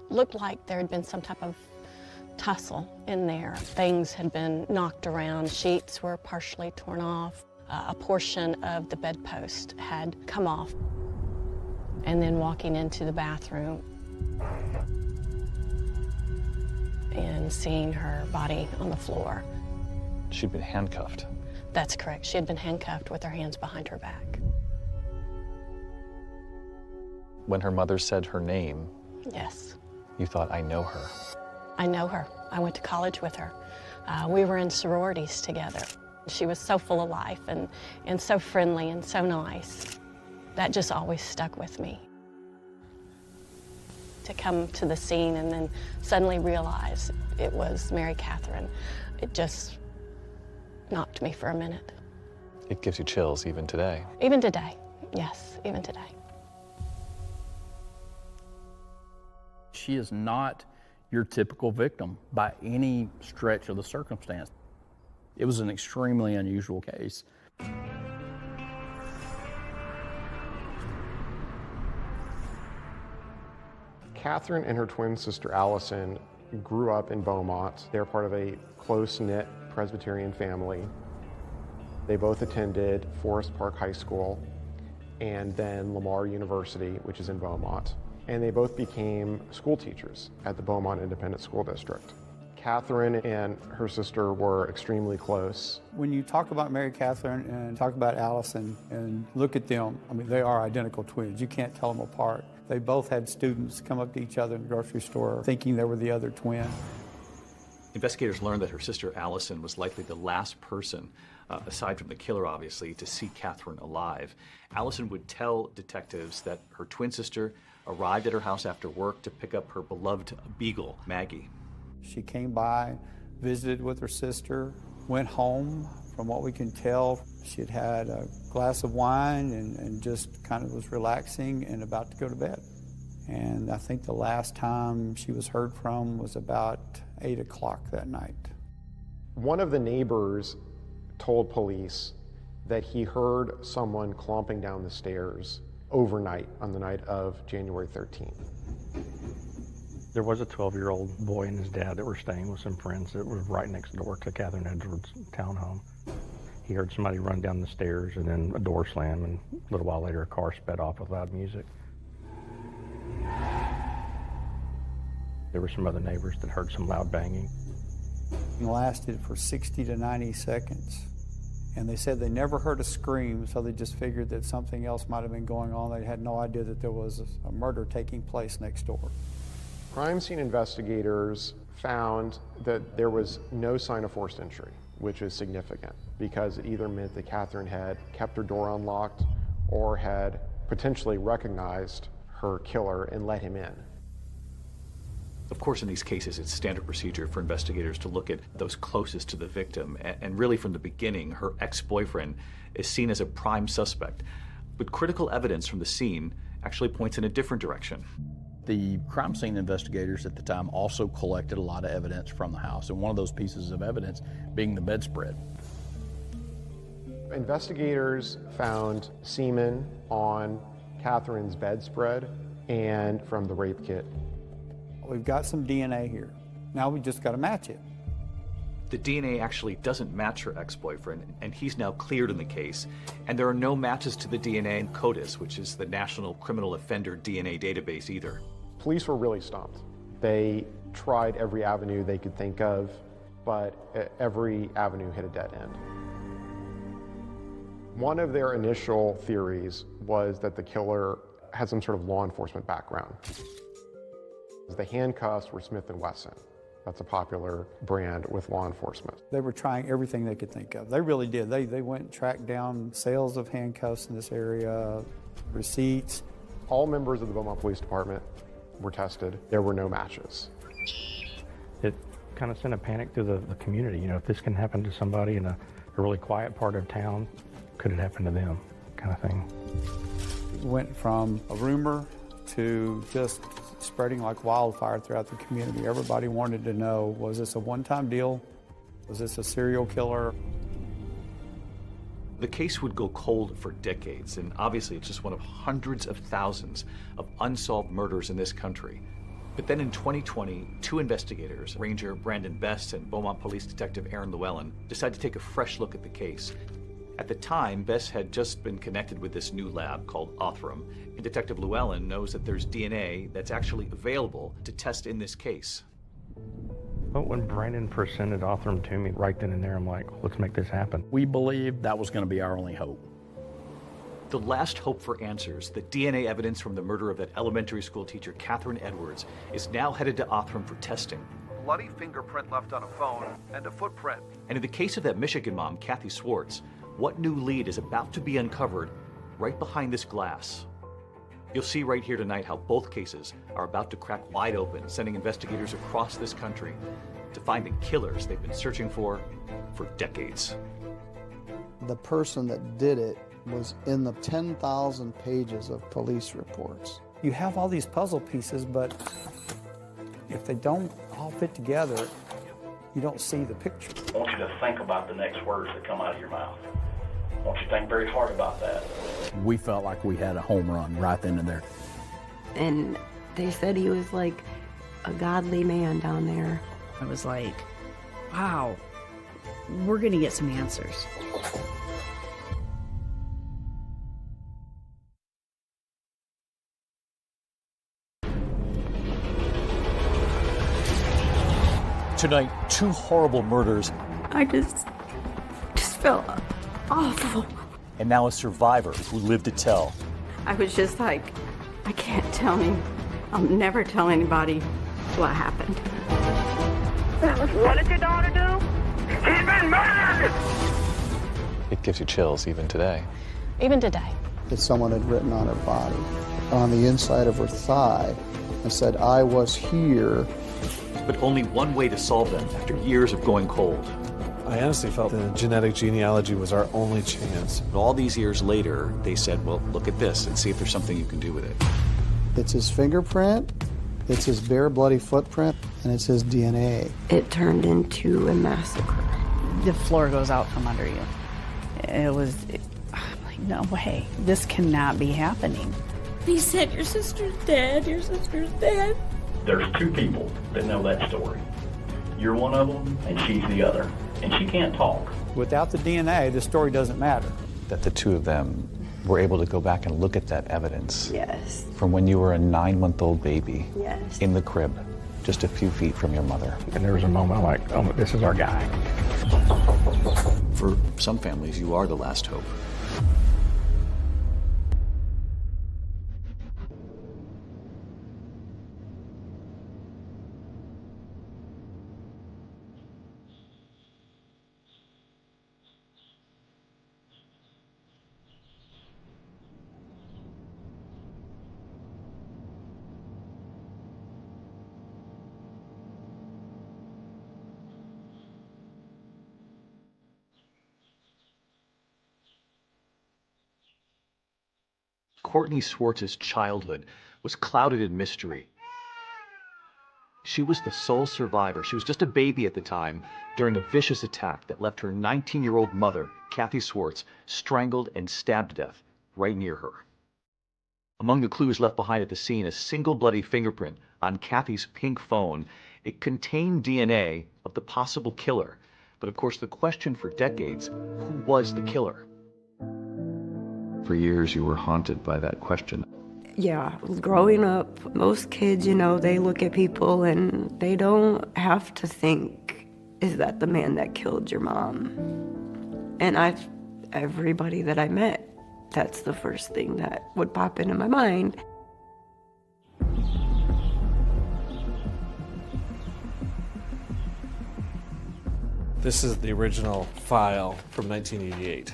looked like there had been some type of tussle in there. Things had been knocked around. Sheets were partially torn off. A portion of the bedpost had come off. And then walking into the bathroom and seeing her body on the floor. She'd been handcuffed. That's correct. She had been handcuffed with her hands behind her back. When her mother said her name, yes, you thought, I know her. I know her. I went to college with her. We were in sororities together. She was so full of life and so friendly and so nice. That just always stuck with me. To come to the scene and then suddenly realize it was Mary Catherine, it just knocked me for a minute. It gives you chills even today. Even today, yes, even today. She is not your typical victim by any stretch of the circumstance. It was an extremely unusual case. Catherine and her twin sister Allison grew up in Beaumont. They're part of a close-knit Presbyterian family. They both attended Forest Park High School and then Lamar University, which is in Beaumont. And they both became school teachers at the Beaumont Independent School District. Catherine and her sister were extremely close. When you talk about Mary Catherine and talk about Allison and look at them, I mean, they are identical twins. You can't tell them apart. They both had students come up to each other in the grocery store thinking they were the other twin. Investigators learned that her sister Allison was likely the last person, aside from the killer obviously, to see Catherine alive. Allison would tell detectives that her twin sister arrived at her house after work to pick up her beloved beagle, Maggie. She came by, visited with her sister, went home. From what we can tell, she had had a glass of wine and just kind of was relaxing and about to go to bed. And I think the last time she was heard from was about 8 o'clock that night. One of the neighbors told police that he heard someone clomping down the stairs overnight on the night of January 13th. There was a 12-year-old boy and his dad that were staying with some friends that were right next door to Catherine Edwards' townhome. He heard somebody run down the stairs and then a door slam, and a little while later a car sped off with loud music. There were some other neighbors that heard some loud banging. It lasted for 60 to 90 seconds. And they said they never heard a scream, so they just figured that something else might have been going on. They had no idea that there was a murder taking place next door. Crime scene investigators found that there was no sign of forced entry, which is significant because it either meant that Catherine had kept her door unlocked or had potentially recognized her killer and let him in. Of course, in these cases, it's standard procedure for investigators to look at those closest to the victim. And really, from the beginning, her ex-boyfriend is seen as a prime suspect. But critical evidence from the scene actually points in a different direction. The crime scene investigators at the time also collected a lot of evidence from the house, and one of those pieces of evidence being the bedspread. Investigators found semen on Catherine's bedspread and from the rape kit. We've got some DNA here. Now we just got to match it. The DNA actually doesn't match her ex-boyfriend, and he's now cleared in the case. And there are no matches to the DNA in CODIS, which is the National Criminal Offender DNA database, either. Police were really stumped. They tried every avenue they could think of, but every avenue hit a dead end. One of their initial theories was that the killer had some sort of law enforcement background. The handcuffs were Smith & Wesson. That's a popular brand with law enforcement. They were trying everything they could think of. They really did. They went and tracked down sales of handcuffs in this area, receipts. All members of the Beaumont Police Department were tested. There were no matches. It kind of sent a panic through the community. You know, if this can happen to somebody in a really quiet part of town, could it happen to them, kind of thing. It went from a rumor to just spreading like wildfire throughout the community. Everybody wanted to know, was this a one-time deal? Was this a serial killer? The case would go cold for decades, and obviously it's just one of hundreds of thousands of unsolved murders in this country. But then in 2020, two investigators, Ranger Brandon Best and Beaumont Police Detective Aaron Llewellyn, decided to take a fresh look at the case. At the time, Best had just been connected with this new lab called Othram, and Detective Llewellyn knows that there's DNA that's actually available to test in this case. But when Brandon presented Othram to me right then and there, I'm like, let's make this happen. We believed that was going to be our only hope. The last hope for answers, the DNA evidence from the murder of that elementary school teacher, Catherine Edwards, is now headed to Othram for testing. Bloody fingerprint left on a phone and a footprint. And in the case of that Michigan mom, Kathy Swartz, what new lead is about to be uncovered right behind this glass? You'll see right here tonight how both cases are about to crack wide open, sending investigators across this country to find the killers they've been searching for decades. The person that did it was in the 10,000 pages of police reports. You have all these puzzle pieces, but if they don't all fit together, you don't see the picture. I want you to think about the next words that come out of your mouth. I want you to think very hard about that. We felt like we had a home run right then and there. And they said he was like a godly man down there. I was like, wow, we're going to get some answers. Tonight, two horrible murders. I just felt awful. And now a survivor who lived to tell. I was just like, I can't tell him. I'll never tell anybody what happened. What did your daughter do? She's been murdered! It gives you chills even today. Even today. That someone had written on her body, on the inside of her thigh, and said, I was here. But only one way to solve them after years of going cold. I honestly felt the genetic genealogy was our only chance. But all these years later, they said, well, look at this and see if there's something you can do with it. It's his fingerprint, it's his bare bloody footprint, and it's his DNA. It turned into a massacre. The floor goes out from under you. I'm like, like, no way, this cannot be happening. He said, your sister's dead, your sister's dead. There's two people that know that story. You're one of them, and she's the other. And she can't talk. Without the DNA, the story doesn't matter. That the two of them were able to go back and look at that evidence. Yes. From when you were a 9-month-old baby. Yes. In the crib, just a few feet from your mother. And there was a moment like, oh, this is our guy. For some families, you are the last hope. Courtney Swartz's childhood was clouded in mystery. She was the sole survivor. She was just a baby at the time during a vicious attack that left her 19-year-old mother, Kathy Swartz, strangled and stabbed to death right near her. Among the clues left behind at the scene, a single bloody fingerprint on Kathy's pink phone. It contained DNA of the possible killer. But of course, the question for decades, who was the killer? For years, you were haunted by that question. Yeah, growing up, most kids, they look at people and they don't have to think, is that the man that killed your mom? And everybody that I met, that's the first thing that would pop into my mind. This is the original file from 1988.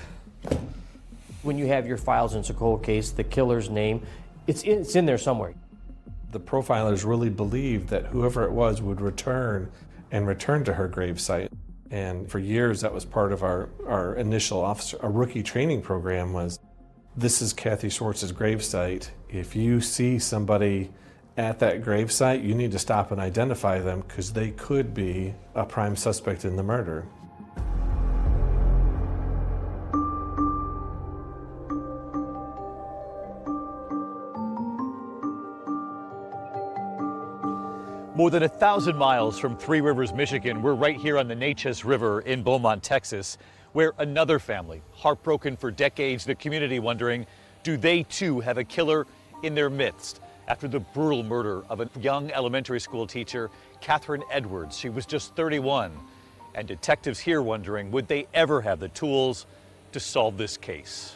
When you have your files in a cold case, the killer's name, it's in there somewhere. The profilers really believed that whoever it was would return to her gravesite. And for years, that was part of our initial rookie training program was, this is Kathy Swartz's gravesite. If you see somebody at that gravesite, you need to stop and identify them because they could be a prime suspect in the murder. More than 1,000 miles from Three Rivers, Michigan, we're right here on the Neches River in Beaumont, Texas, where another family, heartbroken for decades, the community wondering, do they too have a killer in their midst? After the brutal murder of a young elementary school teacher, Catherine Edwards. She was just 31. And detectives here wondering, would they ever have the tools to solve this case?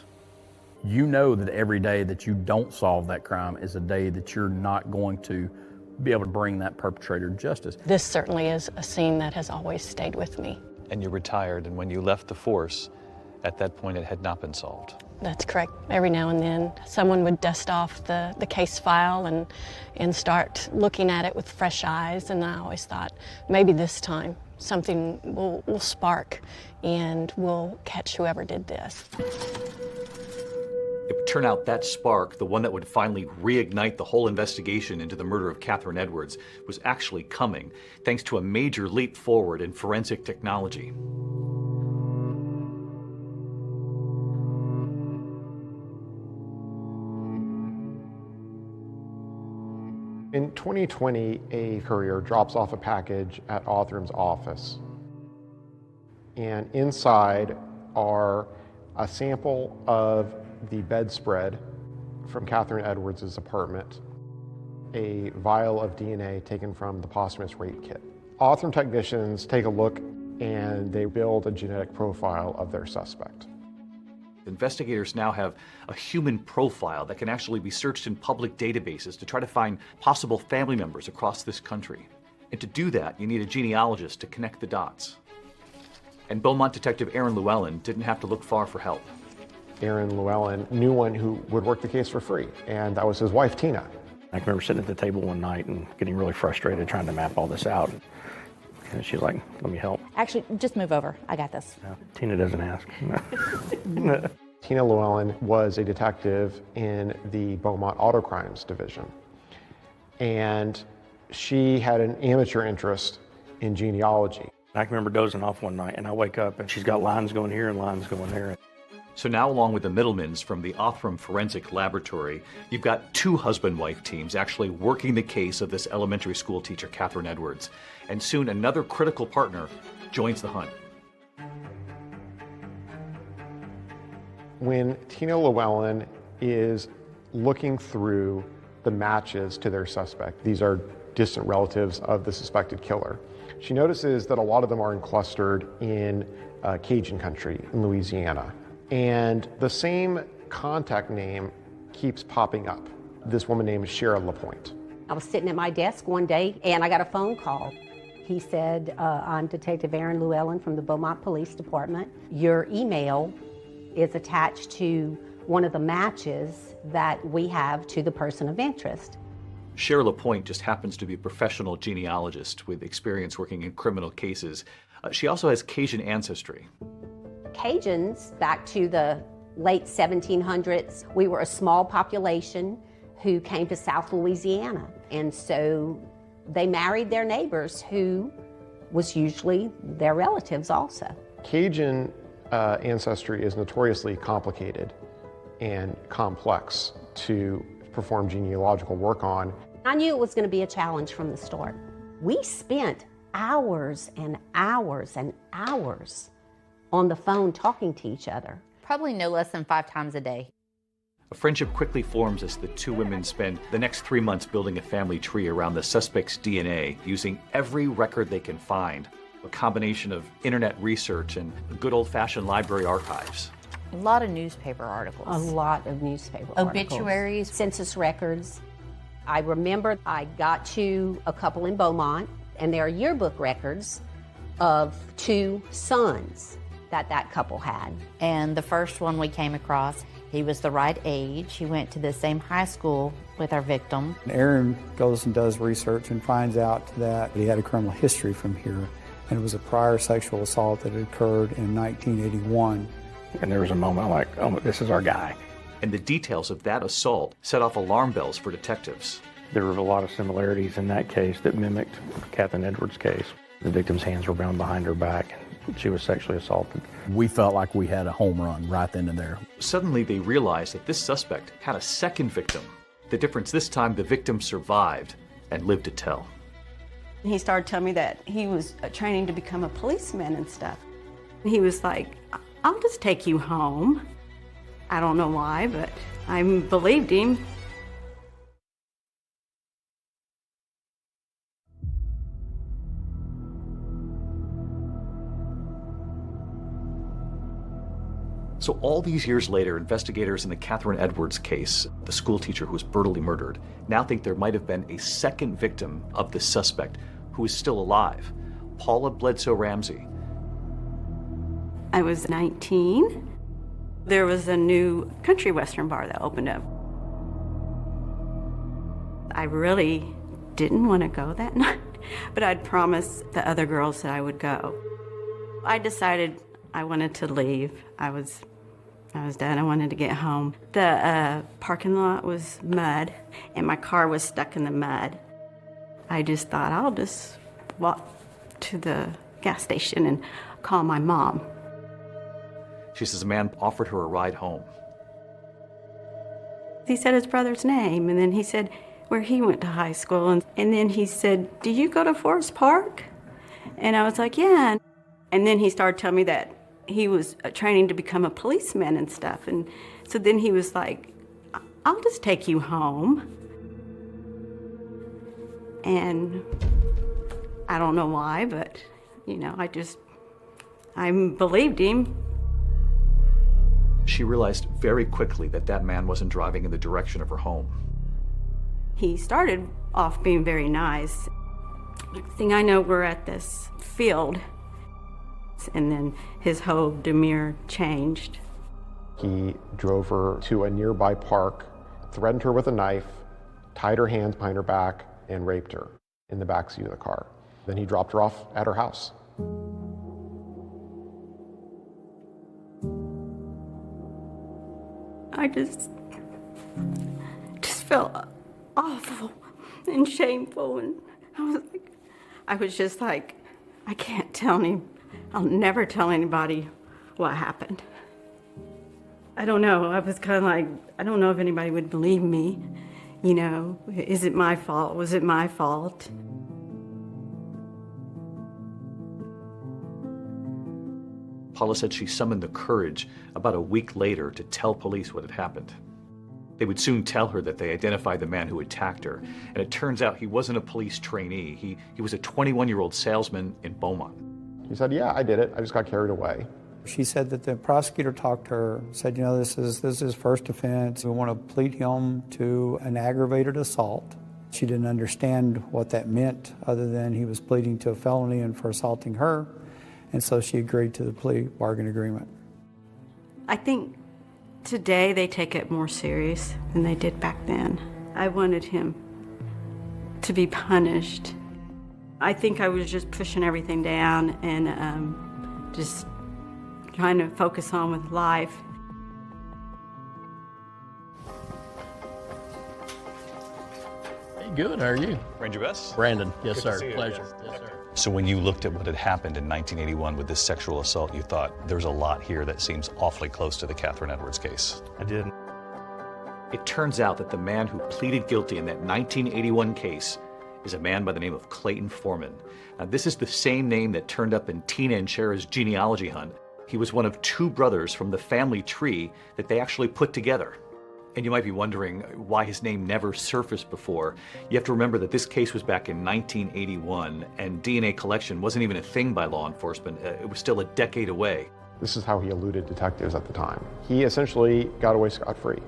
You know that every day that you don't solve that crime is a day that you're not going to be able to bring that perpetrator to justice. This certainly is a scene that has always stayed with me. And you retired, and when you left the force, at that point it had not been solved. That's correct. Every now and then someone would dust off the case file and start looking at it with fresh eyes, and I always thought maybe this time something will spark and we'll catch whoever did this. It would turn out that spark, the one that would finally reignite the whole investigation into the murder of Catherine Edwards, was actually coming, thanks to a major leap forward in forensic technology. In 2020, a courier drops off a package at Othram's office. And inside are a sample of the bedspread from Catherine Edwards' apartment, a vial of DNA taken from the posthumous rape kit. Othram technicians take a look and they build a genetic profile of their suspect. Investigators now have a human profile that can actually be searched in public databases to try to find possible family members across this country. And to do that, you need a genealogist to connect the dots. And Beaumont detective Aaron Llewellyn didn't have to look far for help. Aaron Llewellyn knew one who would work the case for free, and that was his wife, Tina. I can remember sitting at the table one night and getting really frustrated trying to map all this out. And she's like, let me help. Actually, just move over. I got this. No, Tina doesn't ask. Tina Llewellyn was a detective in the Beaumont Auto Crimes Division. And she had an amateur interest in genealogy. I can remember dozing off one night and I wake up and she's got lines going here and lines going there. So now, along with the Middlemans from the Othram Forensic Laboratory, you've got two husband-wife teams actually working the case of this elementary school teacher, Catherine Edwards. And soon another critical partner joins the hunt. When Tina Llewellyn is looking through the matches to their suspect, these are distant relatives of the suspected killer, she notices that a lot of them are clustered in Cajun country in Louisiana. And the same contact name keeps popping up. This woman named Shara LaPointe. I was sitting at my desk one day and I got a phone call. He said, I'm Detective Aaron Llewellyn from the Beaumont Police Department. Your email is attached to one of the matches that we have to the person of interest. Shara LaPointe just happens to be a professional genealogist with experience working in criminal cases. She also has Cajun ancestry. Cajuns, back to the late 1700s, we were a small population who came to South Louisiana. And so they married their neighbors, who was usually their relatives also. Cajun ancestry is notoriously complicated and complex to perform genealogical work on. I knew it was going to be a challenge from the start. We spent hours and hours and hours on the phone talking to each other. Probably no less than 5 times a day. A friendship quickly forms as the two women spend the next 3 months building a family tree around the suspect's DNA, using every record they can find, a combination of internet research and good old-fashioned library archives. A lot of newspaper articles. A lot of newspaper Obituaries. articles. Census records. I remember I got to a couple in Beaumont, and there are yearbook records of 2 sons that couple had. And the first one we came across, he was the right age. He went to the same high school with our victim. Aaron goes and does research and finds out that he had a criminal history from here, and it was a prior sexual assault that had occurred in 1981. And there was a moment like, oh, this is our guy. And the details of that assault set off alarm bells for detectives. There were a lot of similarities in that case that mimicked Catherine Edwards' case. The victim's hands were bound behind her back, and she was sexually assaulted. We felt like we had a home run right then and there. Suddenly they realized that this suspect had a second victim. The difference this time, the victim survived and lived to tell. He started telling me that he was training to become a policeman and stuff. He was like, I'll just take you home. I don't know why, but I believed him. So all these years later, investigators in the Catherine Edwards case, the school teacher who was brutally murdered, now think there might have been a second victim of the suspect who is still alive, Paula Bledsoe Ramsey. I was 19. There was a new country western bar that opened up. I really didn't want to go that night, but I'd promised the other girls that I would go. I decided I wanted to leave. I was done. I wanted to get home. The parking lot was mud, and my car was stuck in the mud. I just thought, I'll just walk to the gas station and call my mom. She says a man offered her a ride home. He said his brother's name, and then he said where he went to high school, and then he said, do you go to Forest Park? And I was like, yeah. And then he started telling me that he was training to become a policeman and stuff. And so then he was like, I'll just take you home. And I don't know why, but, you know, I believed him. She realized very quickly that that man wasn't driving in the direction of her home. He started off being very nice. Next thing I know, we're at this field. And then his whole demeanor changed. He drove her to a nearby park, threatened her with a knife, tied her hands behind her back, and raped her in the backseat of the car. Then he dropped her off at her house. I just felt awful and shameful, and I was just like, I can't tell him. I'll never tell anybody what happened. I don't know. I was kind of like, I don't know if anybody would believe me. You know, is it my fault? Was it my fault? Paula said she summoned the courage about a week later to tell police what had happened. They would soon tell her that they identified the man who attacked her, and it turns out he wasn't a police trainee. He was a 21-year-old salesman in Beaumont. He said, yeah, I did it. I just got carried away. She said that the prosecutor talked to her, said, you know, this is his first offense. We want to plead him to an aggravated assault. She didn't understand what that meant other than he was pleading to a felony and for assaulting her. And so she agreed to the plea bargain agreement. I think today they take it more serious than they did back then. I wanted him to be punished. I think I was just pushing everything down and just trying to focus on with life. Hey, good. How are you? Ranger Bess? Brandon. Yes, Good sir. to see you. Pleasure. Yes. Yes, sir. So when you looked at what had happened in 1981 with this sexual assault, you thought there's a lot here that seems awfully close to the Catherine Edwards case. I did. It turns out that the man who pleaded guilty in that 1981 case is a man by the name of Clayton Foreman. Now, this is the same name that turned up in Tina and Shara's genealogy hunt. He was one of two brothers from the family tree that they actually put together. And you might be wondering why his name never surfaced before. You have to remember that this case was back in 1981, and DNA collection wasn't even a thing by law enforcement. It was still a decade away. This is how he eluded detectives at the time. He essentially got away scot-free.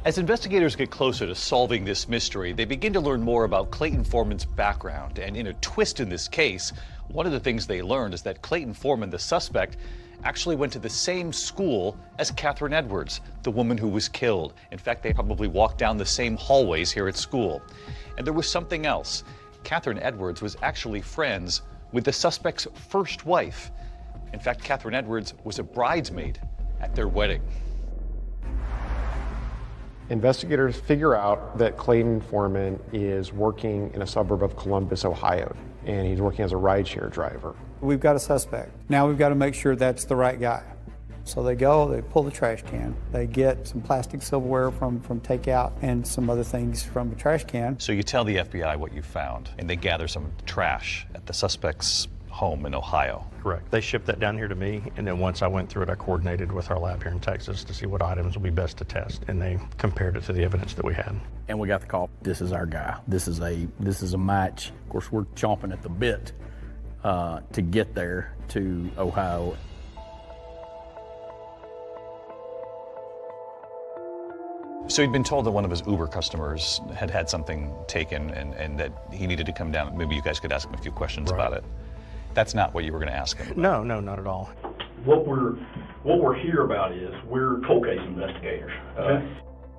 As investigators get closer to solving this mystery, they begin to learn more about Clayton Foreman's background. And in a twist in this case, one of the things they learned is that Clayton Foreman, the suspect, actually went to the same school as Catherine Edwards, the woman who was killed. In fact, they probably walked down the same hallways here at school. And there was something else. Catherine Edwards was actually friends with the suspect's first wife. In fact, Catherine Edwards was a bridesmaid at their wedding. Investigators figure out that Clayton Foreman is working in a suburb of Columbus, Ohio, and he's working as a rideshare driver. We've got a suspect. Now we've got to make sure that's the right guy. So they go, they pull the trash can, they get some plastic silverware from takeout and some other things from the trash can. So you tell the FBI what you found, and they gather some trash at the suspect's home in Ohio. Correct. They shipped that down here to me, and then once I went through it, I coordinated with our lab here in Texas to see what items would be best to test, and they compared it to the evidence that we had. And we got the call. This is our guy. This is a match. Of course, we're chomping at the bit to get there to Ohio. So he'd been told that one of his Uber customers had had something taken and that he needed to come down. Maybe you guys could ask him a few questions about it. That's not what you were going to ask him about. No, not at all. What we're here about is we're cold case investigators.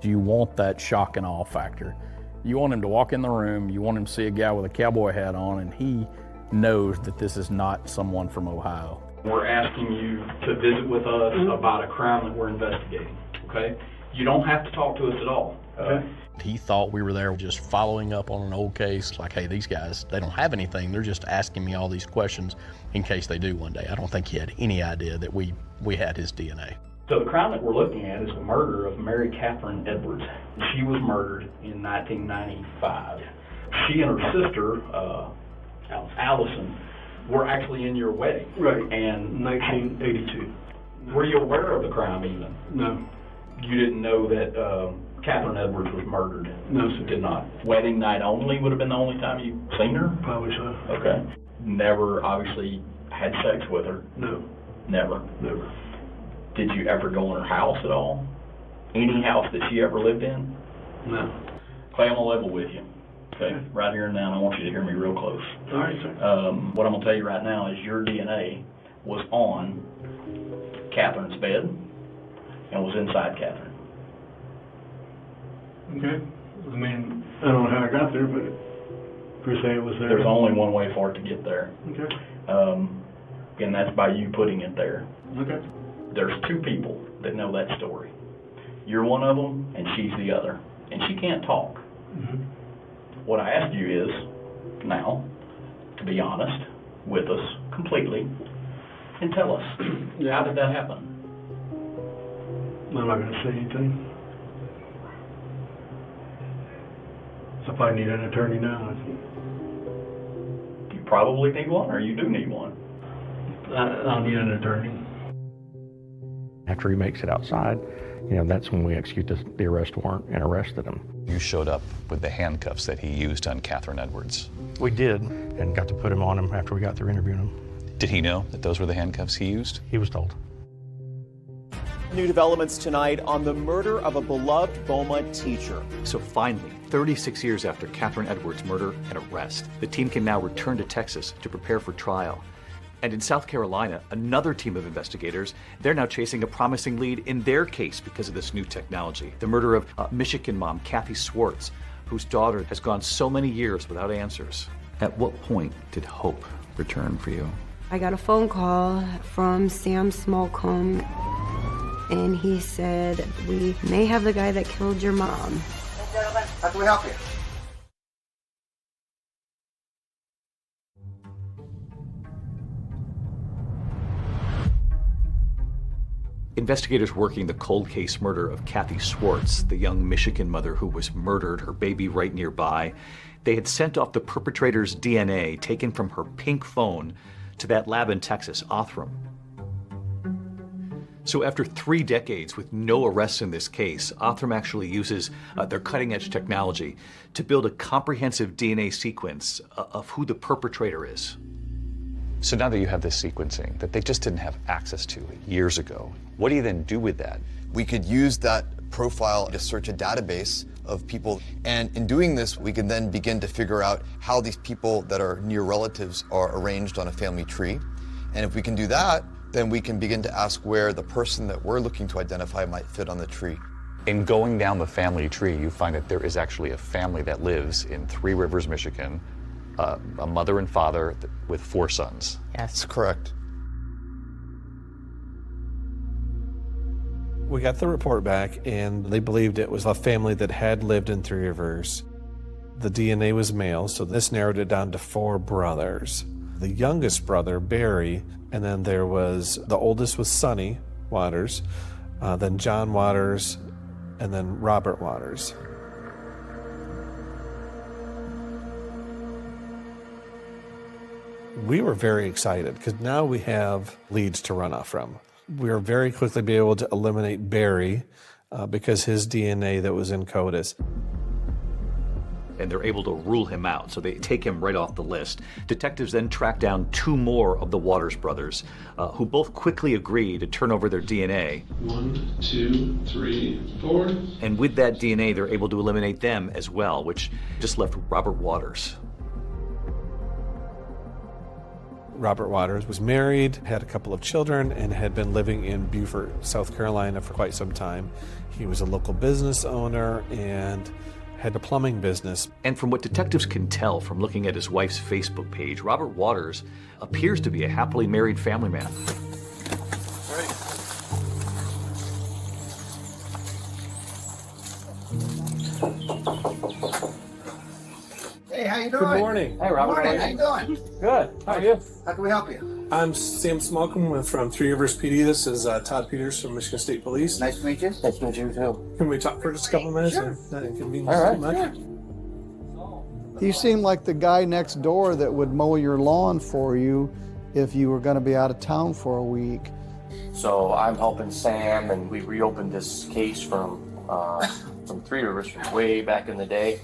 You want that shock and awe factor. You want him to walk in the room, you want him to see a guy with a cowboy hat on, and he knows that this is not someone from Ohio. We're asking you to visit with us about a crime that we're investigating, okay? You don't have to talk to us at all. He thought we were there just following up on an old case, like, hey, these guys, they don't have anything. They're just asking me all these questions in case they do one day. I don't think he had any idea that we had his DNA. So the crime that we're looking at is the murder of Mary Catherine Edwards. She was murdered in 1995. She and her sister, Allison, were actually in your wedding. Right. And 1982. Were you aware of the crime even? No. You didn't know that Catherine Edwards was murdered? No, sir. Did not. Wedding night only would have been the only time you've seen her? Probably so. Okay. Never, obviously, had sex with her? No. Never? Never. Did you ever go in her house at all? Any house that she ever lived in? No. Clay, I'm going to level with you. Okay? Right here and now, and I want you to hear me real close. All right, sir. What I'm going to tell you right now is your DNA was on Catherine's bed and was inside Catherine. Okay. I mean, I don't know how I got there, but per se it was there. There's only one way for it to get there. Okay. And that's by you putting it there. Okay. There's two people that know that story. You're one of them, and she's the other. And she can't talk. Mm-hmm. What I asked you is, now, to be honest with us completely, And tell us, how did that happen? I'm not going to say anything. So if I need an attorney now, You probably need one, or you do need one. I'll need an attorney. After he makes it outside, that's when we execute the arrest warrant and arrested him. You showed up with the handcuffs that he used on Catherine Edwards. We did, and got to put him on him after we got through interviewing him. Did he know that those were the handcuffs he used? He was told. New developments tonight on the murder of a beloved Beaumont teacher. So finally, 36 years after Catherine Edwards' murder and arrest, the team can now return to Texas to prepare for trial. And in South Carolina, another team of investigators, they're now chasing a promising lead in their case because of this new technology. The murder of Michigan mom Kathy Swartz, whose daughter has gone so many years without answers. At what point did hope return for you? I got a phone call from Sam Smallcombe, and he said, we may have the guy that killed your mom. How can we help you? Investigators working the cold case murder of Kathy Swartz, the young Michigan mother who was murdered, her baby right nearby, they had sent off the perpetrator's DNA taken from her pink phone to that lab in Texas, Othram. So after 3 decades with no arrests in this case, Othram actually uses their cutting-edge technology to build a comprehensive DNA sequence of who the perpetrator is. So now that you have this sequencing that they just didn't have access to years ago, what do you then do with that? We could use that profile to search a database of people, and in doing this, we can then begin to figure out how these people that are near relatives are arranged on a family tree. And if we can do that, then we can begin to ask where the person that we're looking to identify might fit on the tree. In going down the family tree, you find that there is actually a family that lives in Three Rivers, Michigan, a mother and father with 4 sons. Yes. That's correct. We got the report back, and they believed it was a family that had lived in Three Rivers. The DNA was male, so this narrowed it down to 4 brothers. The youngest brother, Barry, and then there was, the oldest was Sonny Waters, then John Waters, and then Robert Waters. We were very excited because now we have leads to run off from. We were very quickly be able to eliminate Barry because his DNA that was in CODIS. And they're able to rule him out, so they take him right off the list. Detectives then track down 2 more of the Waters brothers, who both quickly agree to turn over their DNA. 1, 2, 3, 4. And with that DNA, they're able to eliminate them as well, which just left Robert Waters. Robert Waters was married, had a couple of children, and had been living in Beaufort, South Carolina for quite some time. He was a local business owner and had a plumbing business. And from what detectives can tell from looking at his wife's Facebook page, Robert Waters appears to be a happily married family man. All right. Hey, how you doing? Good morning. Hey, Robert. Good morning. How you doing? Good. How are you? How can we help you? I'm Sam Smallcombe from Three Rivers PD. This is Todd Peters from Michigan State Police. Nice to meet you. Nice to meet you, too. Can we talk for just a couple of minutes? Sure. Not inconvenience All right. too much? He seemed like the guy next door that would mow your lawn for you if you were going to be out of town for a week. So I'm helping Sam, and we reopened this case from Three Rivers from way back in the day,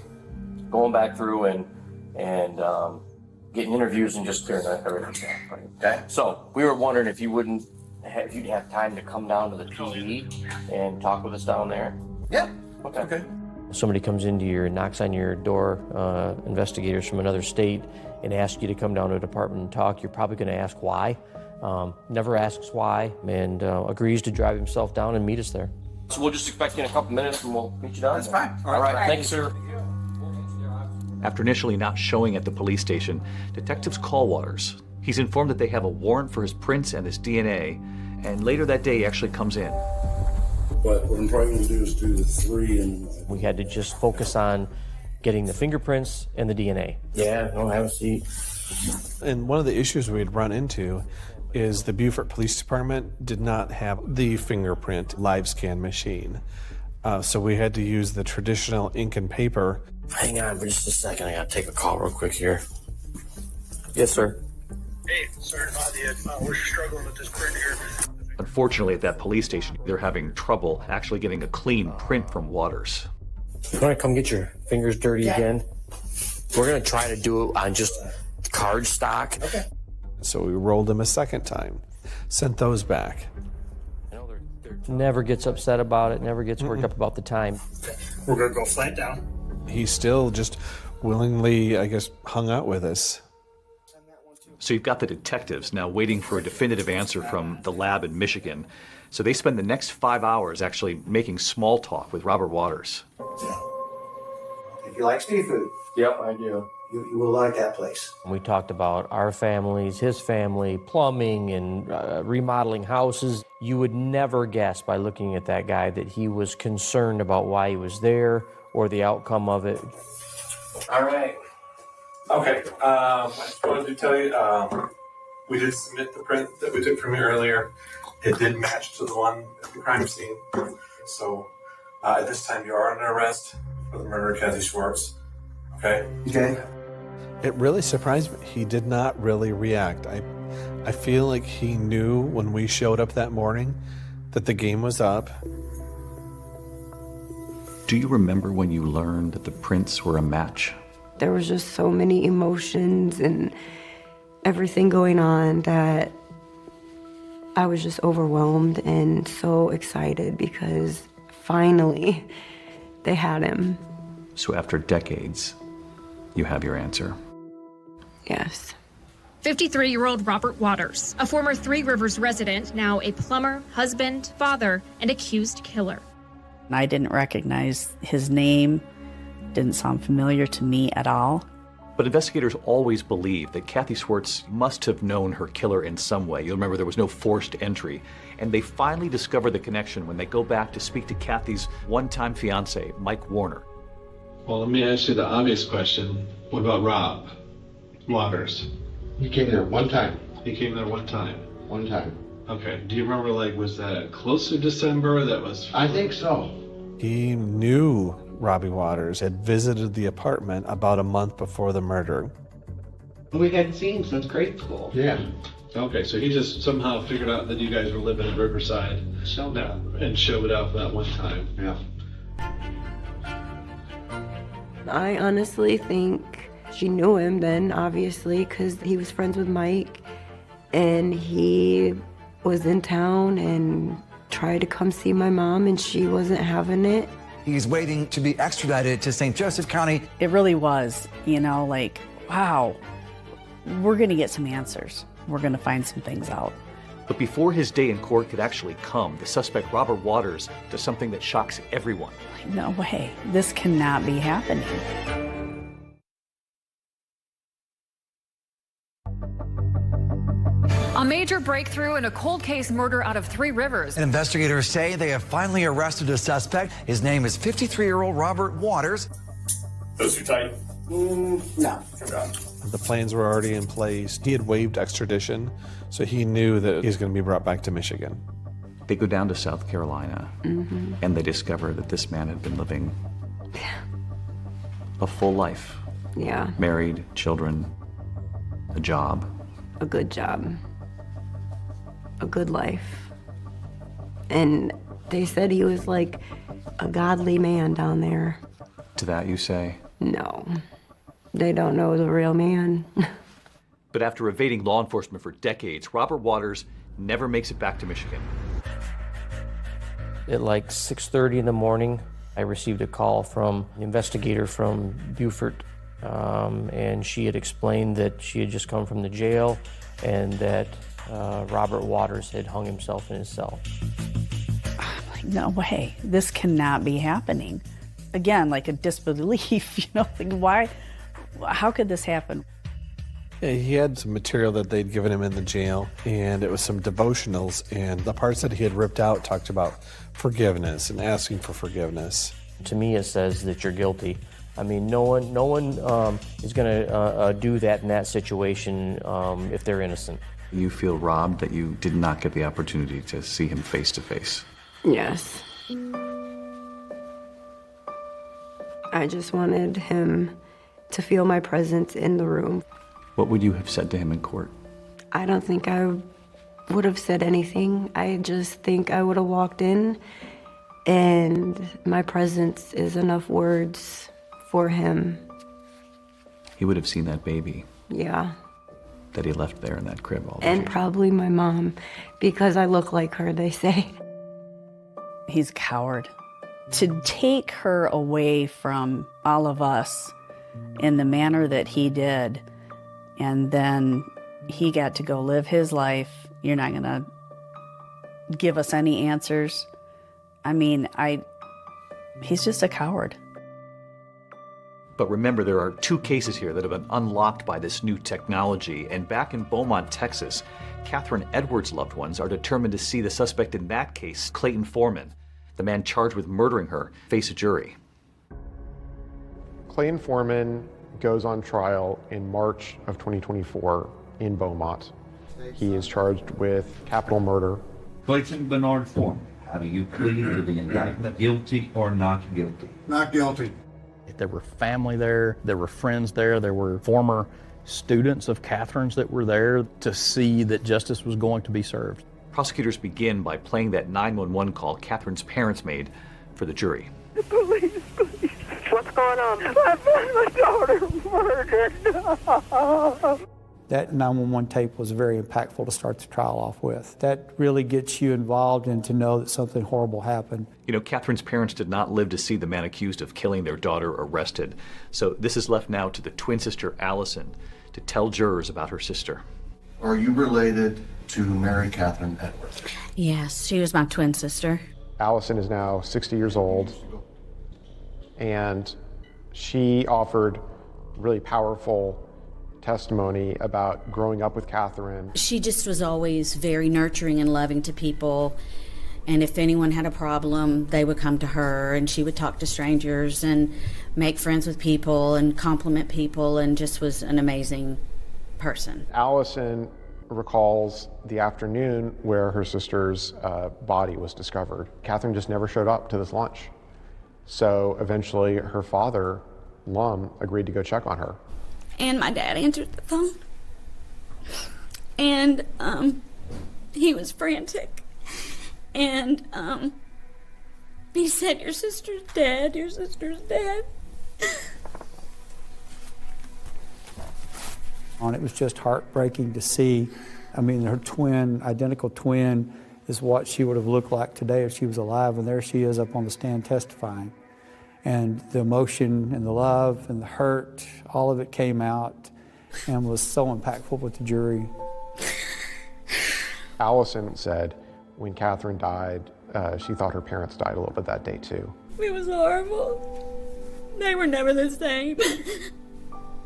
going back through and getting interviews and just clearing everything down. Okay. So we were wondering if you'd have time to come down to the PD and talk with us down there. Yeah. Okay. Somebody comes into knocks on your door, investigators from another state, and asks you to come down to a department and talk. You're probably going to ask why. Never asks why, and agrees to drive himself down and meet us there. So we'll just expect you in a couple minutes, and we'll meet you down. That's fine. All right. Thanks, sir. After initially not showing at the police station, detectives call Waters. He's informed that they have a warrant for his prints and his DNA, and later that day he actually comes in. But what I'm probably going to do is do the 3 and... We had to just focus on getting the fingerprints and the DNA. Yeah, no, have a seat. And one of the issues we'd run into is the Beaufort Police Department did not have the fingerprint live scan machine. So we had to use the traditional ink and paper. Hang on for just a second. I gotta take a call real quick here. Yes, sir. Hey, sorry to bother you. We're struggling with this print here. Unfortunately, at that police station, they're having trouble actually getting a clean print from Waters. You wanna come get your fingers dirty again? We're gonna try to do it on just card stock. Okay. So we rolled them a second time, sent those back. Never gets upset about it, never gets worked up about the time. We're going to go flat down. He still just willingly, I guess, hung out with us. So you've got the detectives now waiting for a definitive answer from the lab in Michigan. So they spend the next 5 hours actually making small talk with Robert Waters. If you like seafood. Yep, I do. You will like that place. We talked about our families, his family, plumbing and remodeling houses. You would never guess by looking at that guy that he was concerned about why he was there or the outcome of it. All right. Okay. I just wanted to tell you, we did submit the print that we took from you earlier. It did match to the one at the crime scene. So at this time, you are under arrest for the murder of Kathy Schwartz. Okay? Okay. It really surprised me. He did not really react. I feel like he knew when we showed up that morning that the game was up. Do you remember when you learned that the prints were a match? There was just so many emotions and everything going on that I was just overwhelmed and so excited because finally they had him. So after decades, you have your answer. Yes. 53-year-old Robert Waters, a former Three Rivers resident, now a plumber, husband, father, and accused killer. I didn't recognize his name, didn't sound familiar to me at all. But investigators always believed that Kathy Schwartz must have known her killer in some way. You'll remember there was no forced entry. And they finally discover the connection when they go back to speak to Kathy's one-time fiancé, Mike Warner. Well, let me ask you the obvious question. What about Rob Waters? He came there one time. He came there one time? One time. Okay. Do you remember, like, was that close to December? That was... I think so. He knew Robbie Waters, had visited the apartment about a month before the murder. We hadn't seen him since grade school. Yeah. Okay, so he just somehow figured out that you guys were living in Riverside and showed up that one time. Yeah. I honestly think she knew him then, obviously, because he was friends with Mike, and he was in town and tried to come see my mom, and she wasn't having it. He's waiting to be extradited to St. Joseph County. It really was, like, wow, we're going to get some answers. We're going to find some things out. But before his day in court could actually come, the suspect, Robert Waters, does something that shocks everyone. No way. This cannot be happening. A major breakthrough in a cold case murder out of Three Rivers. Investigators say they have finally arrested a suspect. His name is 53-year-old Robert Waters. Those too tight? No. The plans were already in place. He had waived extradition, so he knew that he was going to be brought back to Michigan. They go down to South Carolina, and they discover that this man had been living a full life. Yeah. Married, children, a job. A good job. A good life. And they said he was like a godly man down there. To that you say? No. They don't know the real man. But after evading law enforcement for decades, Robert Waters never makes it back to Michigan. At like 6:30 in the morning, I received a call from an investigator from Beaufort, and she had explained that she had just come from the jail and that Robert Waters had hung himself in his cell. I'm like, no way. This cannot be happening. Again, like a disbelief, like why? How could this happen? Yeah, he had some material that they'd given him in the jail, and it was some devotionals, and the parts that he had ripped out talked about forgiveness and asking for forgiveness. To me, it says that you're guilty. I mean, no one is going to do that in that situation if they're innocent. You feel robbed that you did not get the opportunity to see him face to face. Yes. I just wanted him to feel my presence in the room. What would you have said to him in court? I don't think I would have said anything. I just think I would have walked in, and my presence is enough words for him. He would have seen that baby Yeah. that he left there in that crib all the And probably my mom, because I look like her, they say. He's a coward. To take her away from all of us in the manner that he did, and then he got to go live his life. You're not going to give us any answers. I mean, he's just a coward. But remember, there are 2 cases here that have been unlocked by this new technology. And back in Beaumont, Texas, Catherine Edwards' loved ones are determined to see the suspect in that case, Clayton Foreman, the man charged with murdering her, face a jury. Clayton Foreman goes on trial in March of 2024 in Beaumont. He is charged with capital murder. Clayton Bernard Foreman, how do you plead to the indictment, guilty or not guilty? Not guilty. There were family there, there were friends there, there were former students of Catherine's that were there to see that justice was going to be served. Prosecutors begin by playing that 911 call Catherine's parents made for the jury. Police, please. What's going on? I found my daughter murdered. That 911 tape was very impactful to start the trial off with. That really gets you involved and to know that something horrible happened. You know, Catherine's parents did not live to see the man accused of killing their daughter arrested. So this is left now to the twin sister, Allison, to tell jurors about her sister. Are you related to Mary Catherine Edwards? Yes, she was my twin sister. Allison is now 60 years old, and she offered really powerful testimony about growing up with Catherine. She just was always very nurturing and loving to people. And if anyone had a problem, they would come to her, and she would talk to strangers and make friends with people and compliment people, and just was an amazing person. Allison recalls the afternoon where her sister's body was discovered. Catherine just never showed up to this lunch. So eventually her father, Lum, agreed to go check on her. And my dad answered the phone. And he was frantic. And he said, "Your sister's dead, your sister's dead." And it was just heartbreaking to see. I mean, her twin, identical twin, is what she would have looked like today if she was alive, and there she is up on the stand testifying. And the emotion and the love and the hurt, all of it came out and was so impactful with the jury. Allison said when Catherine died, she thought her parents died a little bit that day too. It was horrible. They were never the same.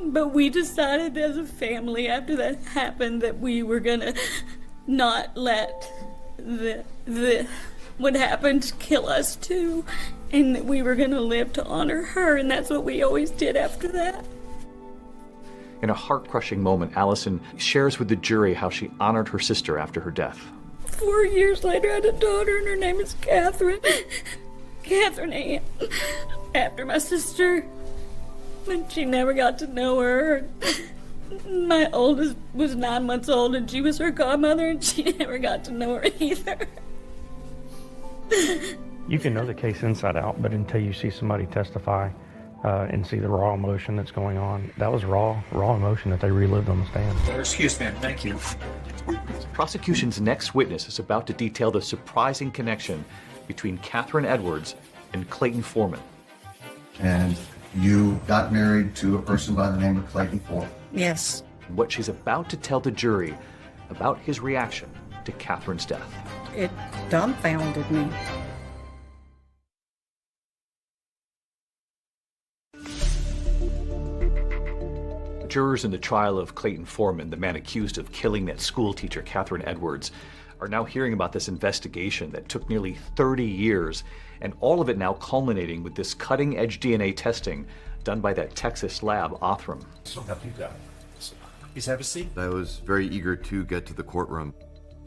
But we decided as a family after that happened that we were gonna not let what happened kill us too, and that we were gonna live to honor her, and that's what we always did after that. In a heart-crushing moment, Allison shares with the jury how she honored her sister after her death. 4 years later, I had a daughter, and her name is Catherine. Catherine Ann, after my sister. And she never got to know her. My oldest was 9 months old, and she was her godmother, and she never got to know her either. You can know the case inside out, but until you see somebody testify and see the raw emotion that's going on, that was raw emotion that they relived on the stand. Excuse me, thank you. The prosecution's next witness is about to detail the surprising connection between Catherine Edwards and Clayton Foreman. And you got married to a person by the name of Clayton Foreman. Yes. What she's about to tell the jury about his reaction to Catherine's death. It dumbfounded me. Jurors in the trial of Clayton Foreman, the man accused of killing that school teacher, Catherine Edwards, are now hearing about this investigation that took nearly 30 years, and all of it now culminating with this cutting-edge DNA testing done by that Texas lab, Othram. So help you God. Please have a seat. I was very eager to get to the courtroom.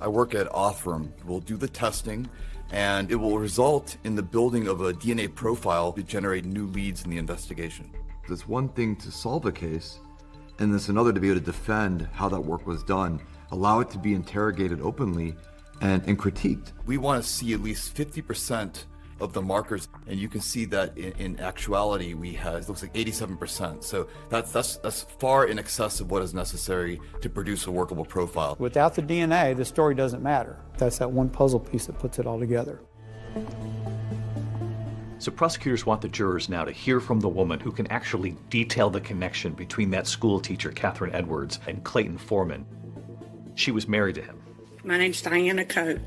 I work at Othram. We'll do the testing, and it will result in the building of a DNA profile to generate new leads in the investigation. There's one thing to solve a case, and there's another to be able to defend how that work was done, allow it to be interrogated openly and critiqued. We want to see at least 50% of the markers, and you can see that in actuality we have, it looks like 87%. So that's far in excess of what is necessary to produce a workable profile. Without the DNA, the story doesn't matter. That's that one puzzle piece that puts it all together. So prosecutors want the jurors now to hear from the woman who can actually detail the connection between that school teacher, Catherine Edwards, and Clayton Foreman. She was married to him. My name's Diana Coate.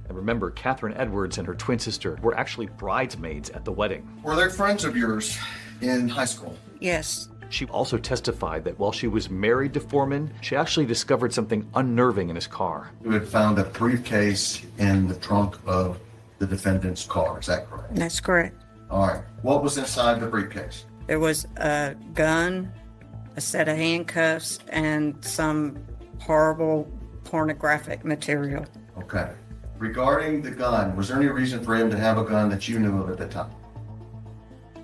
And remember, Catherine Edwards and her twin sister were actually bridesmaids at the wedding. Were they friends of yours in high school? Yes. She also testified that while she was married to Foreman, she actually discovered something unnerving in his car. You had found a briefcase in the trunk of the defendant's car, is that correct? That's correct. All right. What was inside the briefcase? There was a gun, a set of handcuffs, and some horrible pornographic material. Okay. Regarding the gun, was there any reason for him to have a gun that you knew of at the time?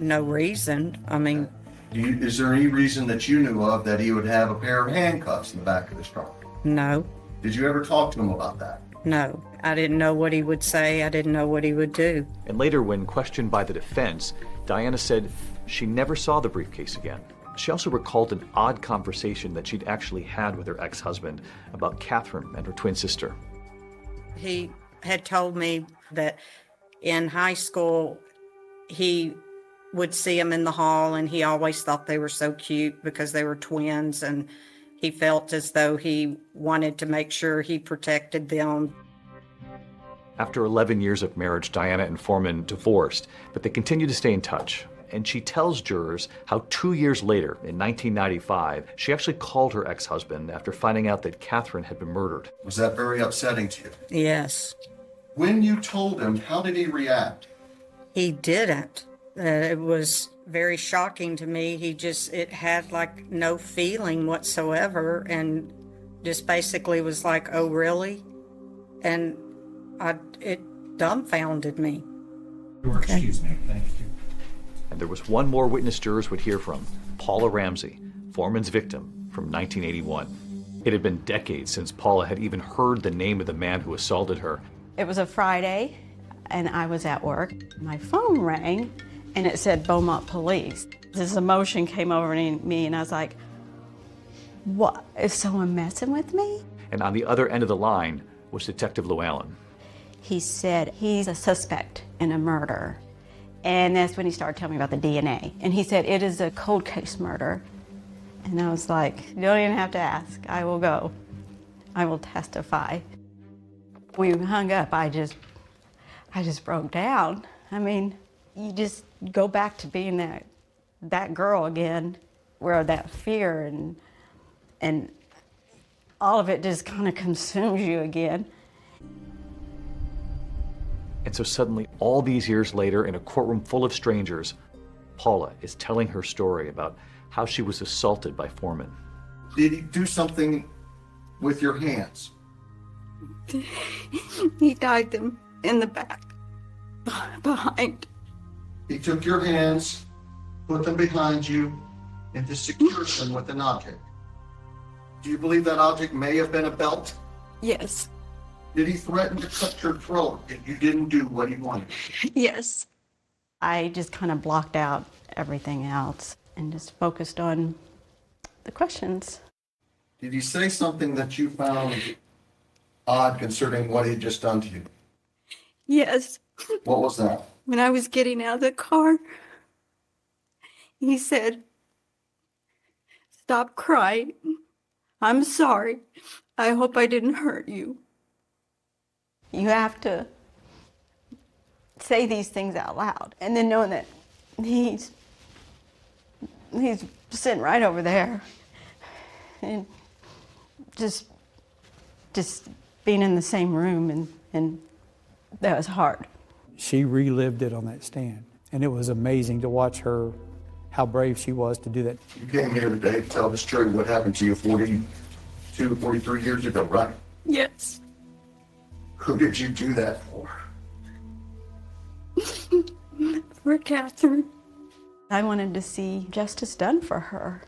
No reason. I mean... Is there any reason that you knew of that he would have a pair of handcuffs in the back of his trunk? No. Did you ever talk to him about that? No. I didn't know what he would say. I didn't know what he would do. And later, when questioned by the defense, Diana said she never saw the briefcase again. She also recalled an odd conversation that she'd actually had with her ex-husband about Catherine and her twin sister. He had told me that in high school, he would see them in the hall, and he always thought they were so cute because they were twins, and he felt as though he wanted to make sure he protected them. After 11 years of marriage, Diana and Foreman divorced, but they continued to stay in touch. And she tells jurors how 2 years later, in 1995, she actually called her ex-husband after finding out that Catherine had been murdered. Was that very upsetting to you? Yes. When you told him, how did he react? He didn't. It was very shocking to me. It had like no feeling whatsoever, and just basically was like, oh, really? And it dumbfounded me. Excuse me, thank you. And there was one more witness jurors would hear from, Paula Ramsey, Foreman's victim from 1981. It had been decades since Paula had even heard the name of the man who assaulted her. It was a Friday, and I was at work. My phone rang, and it said Beaumont Police. This emotion came over me, and I was like, what, is someone messing with me? And on the other end of the line was Detective Llewellyn. He said he's a suspect in a murder. And that's when he started telling me about the DNA. And he said, it is a cold case murder. And I was like, you don't even have to ask. I will go. I will testify. When we hung up, I just broke down. I mean, you just go back to being that girl again, where that fear and all of it just kind of consumes you again. And so suddenly, all these years later, in a courtroom full of strangers, Paula is telling her story about how she was assaulted by Foreman. Did he do something with your hands? He tied them in the back, behind. He took your hands, put them behind you, and secured them with an object. Do you believe that object may have been a belt? Yes. Did he threaten to cut your throat if you didn't do what he wanted? Yes. I just kind of blocked out everything else and just focused on the questions. Did he say something that you found odd concerning what he'd just done to you? Yes. What was that? When I was getting out of the car, he said, "Stop crying. I'm sorry. I hope I didn't hurt you." You have to say these things out loud, and then knowing that he's sitting right over there, and just being in the same room, and that was hard. She relived it on that stand, and it was amazing to watch her how brave she was to do that. You came here today to tell this jury what happened to you 43 years ago, right? Yes. Who did you do that for? For Catherine. I wanted to see justice done for her.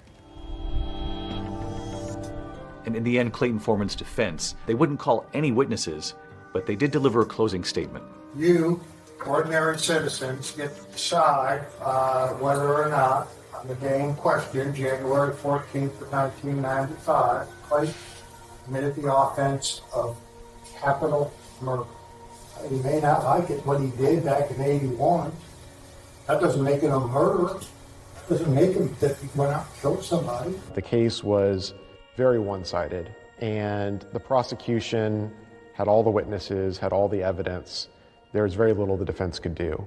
And in the end, Clayton Foreman's defense, they wouldn't call any witnesses, but they did deliver a closing statement. You, ordinary citizens, get to decide whether or not, on the day in question, January 14th of 1995, Clayton committed the offense of capital murder. He may not like it, what he did back in 81. That doesn't make him a murderer. That doesn't make him that he went out and killed somebody. The case was very one-sided, and the prosecution had all the witnesses, had all the evidence. There was very little the defense could do.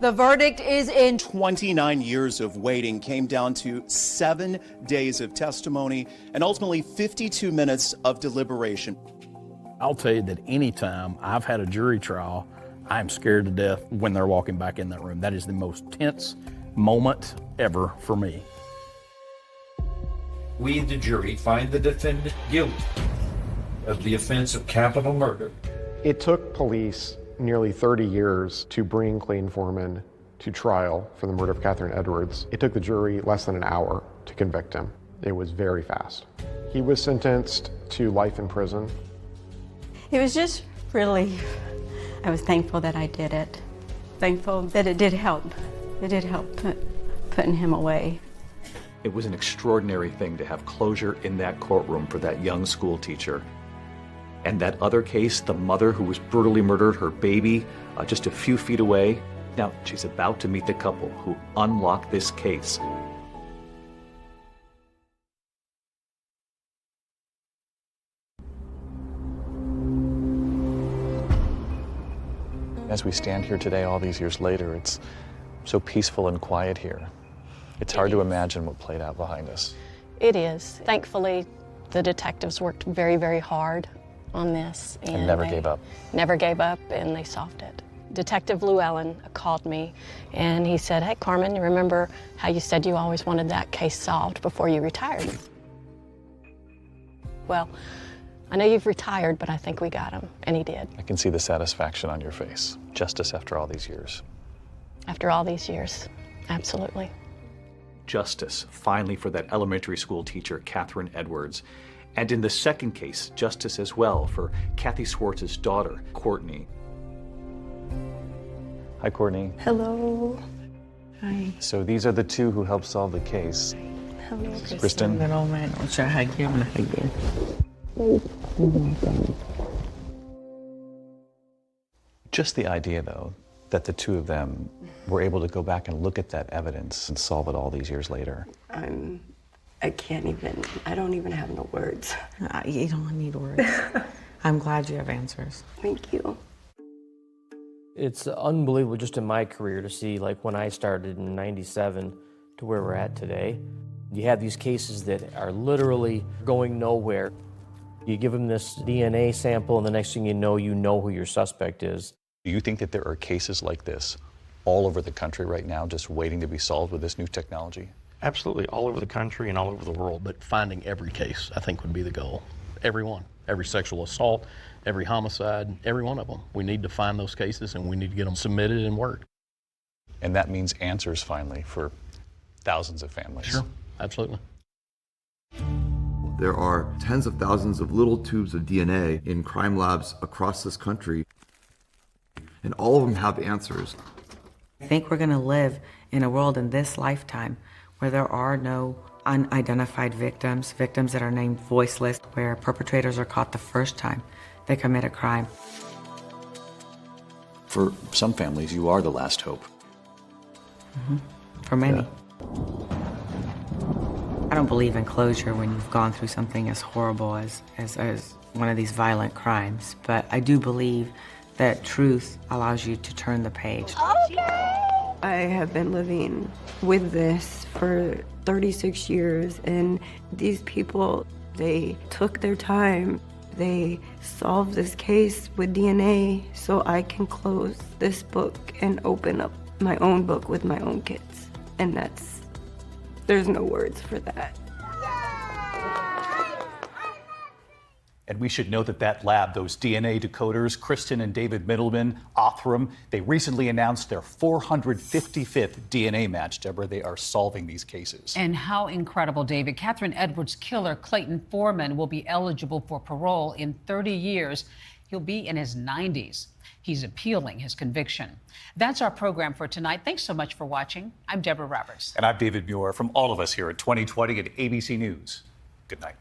The verdict is in. 29 years of waiting came down to 7 days of testimony and ultimately 52 minutes of deliberation. I'll tell you that anytime I've had a jury trial, I'm scared to death when they're walking back in that room. That is the most tense moment ever for me. We, the jury, find the defendant guilty of the offense of capital murder. It took police nearly 30 years to bring Clayton Foreman to trial for the murder of Catherine Edwards. It took the jury less than an hour to convict him. It was very fast. He was sentenced to life in prison. It was just relief. I was thankful that I did it. Thankful that it did help. It did help putting him away. It was an extraordinary thing to have closure in that courtroom for that young school teacher. And that other case, the mother who was brutally murdered, her baby, just a few feet away. Now, she's about to meet the couple who unlocked this case. As we stand here today, all these years later, it's so peaceful and quiet here. It's hard to imagine what played out behind us. It is. Thankfully, the detectives worked very, very hard on this. And never gave up. Never gave up, and they solved it. Detective Llewellyn called me, and he said, "Hey, Carmen, you remember how you said you always wanted that case solved before you retired?" Well, I know you've retired, but I think we got him, and he did. I can see the satisfaction on your face. Justice after all these years. After all these years, absolutely. Justice, finally, for that elementary school teacher, Catherine Edwards. And in the second case, justice as well for Kathy Swartz's daughter, Courtney. Hi, Courtney. Hello. Hi. So these are the two who helped solve the case. Hello, Kristen. Just the idea, though, that the two of them were able to go back and look at that evidence and solve it all these years later. I can't even, I don't even have no words. You don't need words. I'm glad you have answers. Thank you. It's unbelievable just in my career to see, like when I started in '97 to where we're at today. You have these cases that are literally going nowhere. You give them this DNA sample and the next thing you know who your suspect is. Do you think that there are cases like this all over the country right now just waiting to be solved with this new technology? Absolutely, all over the country and all over the world, but finding every case, I think, would be the goal. Every one. Every sexual assault, every homicide, every one of them. We need to find those cases and we need to get them submitted and worked. And that means answers, finally, for thousands of families. Sure, absolutely. There are tens of thousands of little tubes of DNA in crime labs across this country, and all of them have answers. I think we're going to live in a world in this lifetime where there are no unidentified victims, victims that are named voiceless, where perpetrators are caught the first time they commit a crime. For some families, you are the last hope. For many. I don't believe in closure when you've gone through something as horrible as one of these violent crimes, but I do believe that truth allows you to turn the page. I have been living with this for 36 years, and these people, they took their time. they solve this case with DNA so I can close this book and open up my own book with my own kids. And there's no words for that. And we should note that lab, those DNA decoders, Kristen and David Middleman, Othram, they recently announced their 455th DNA match. Deborah, they are solving these cases. And how incredible, David. Catherine Edwards' killer, Clayton Foreman, will be eligible for parole in 30 years. He'll be in his 90s. He's appealing his conviction. That's our program for tonight. Thanks so much for watching. I'm Deborah Roberts. And I'm David Muir. From all of us here at 2020 at ABC News. Good night.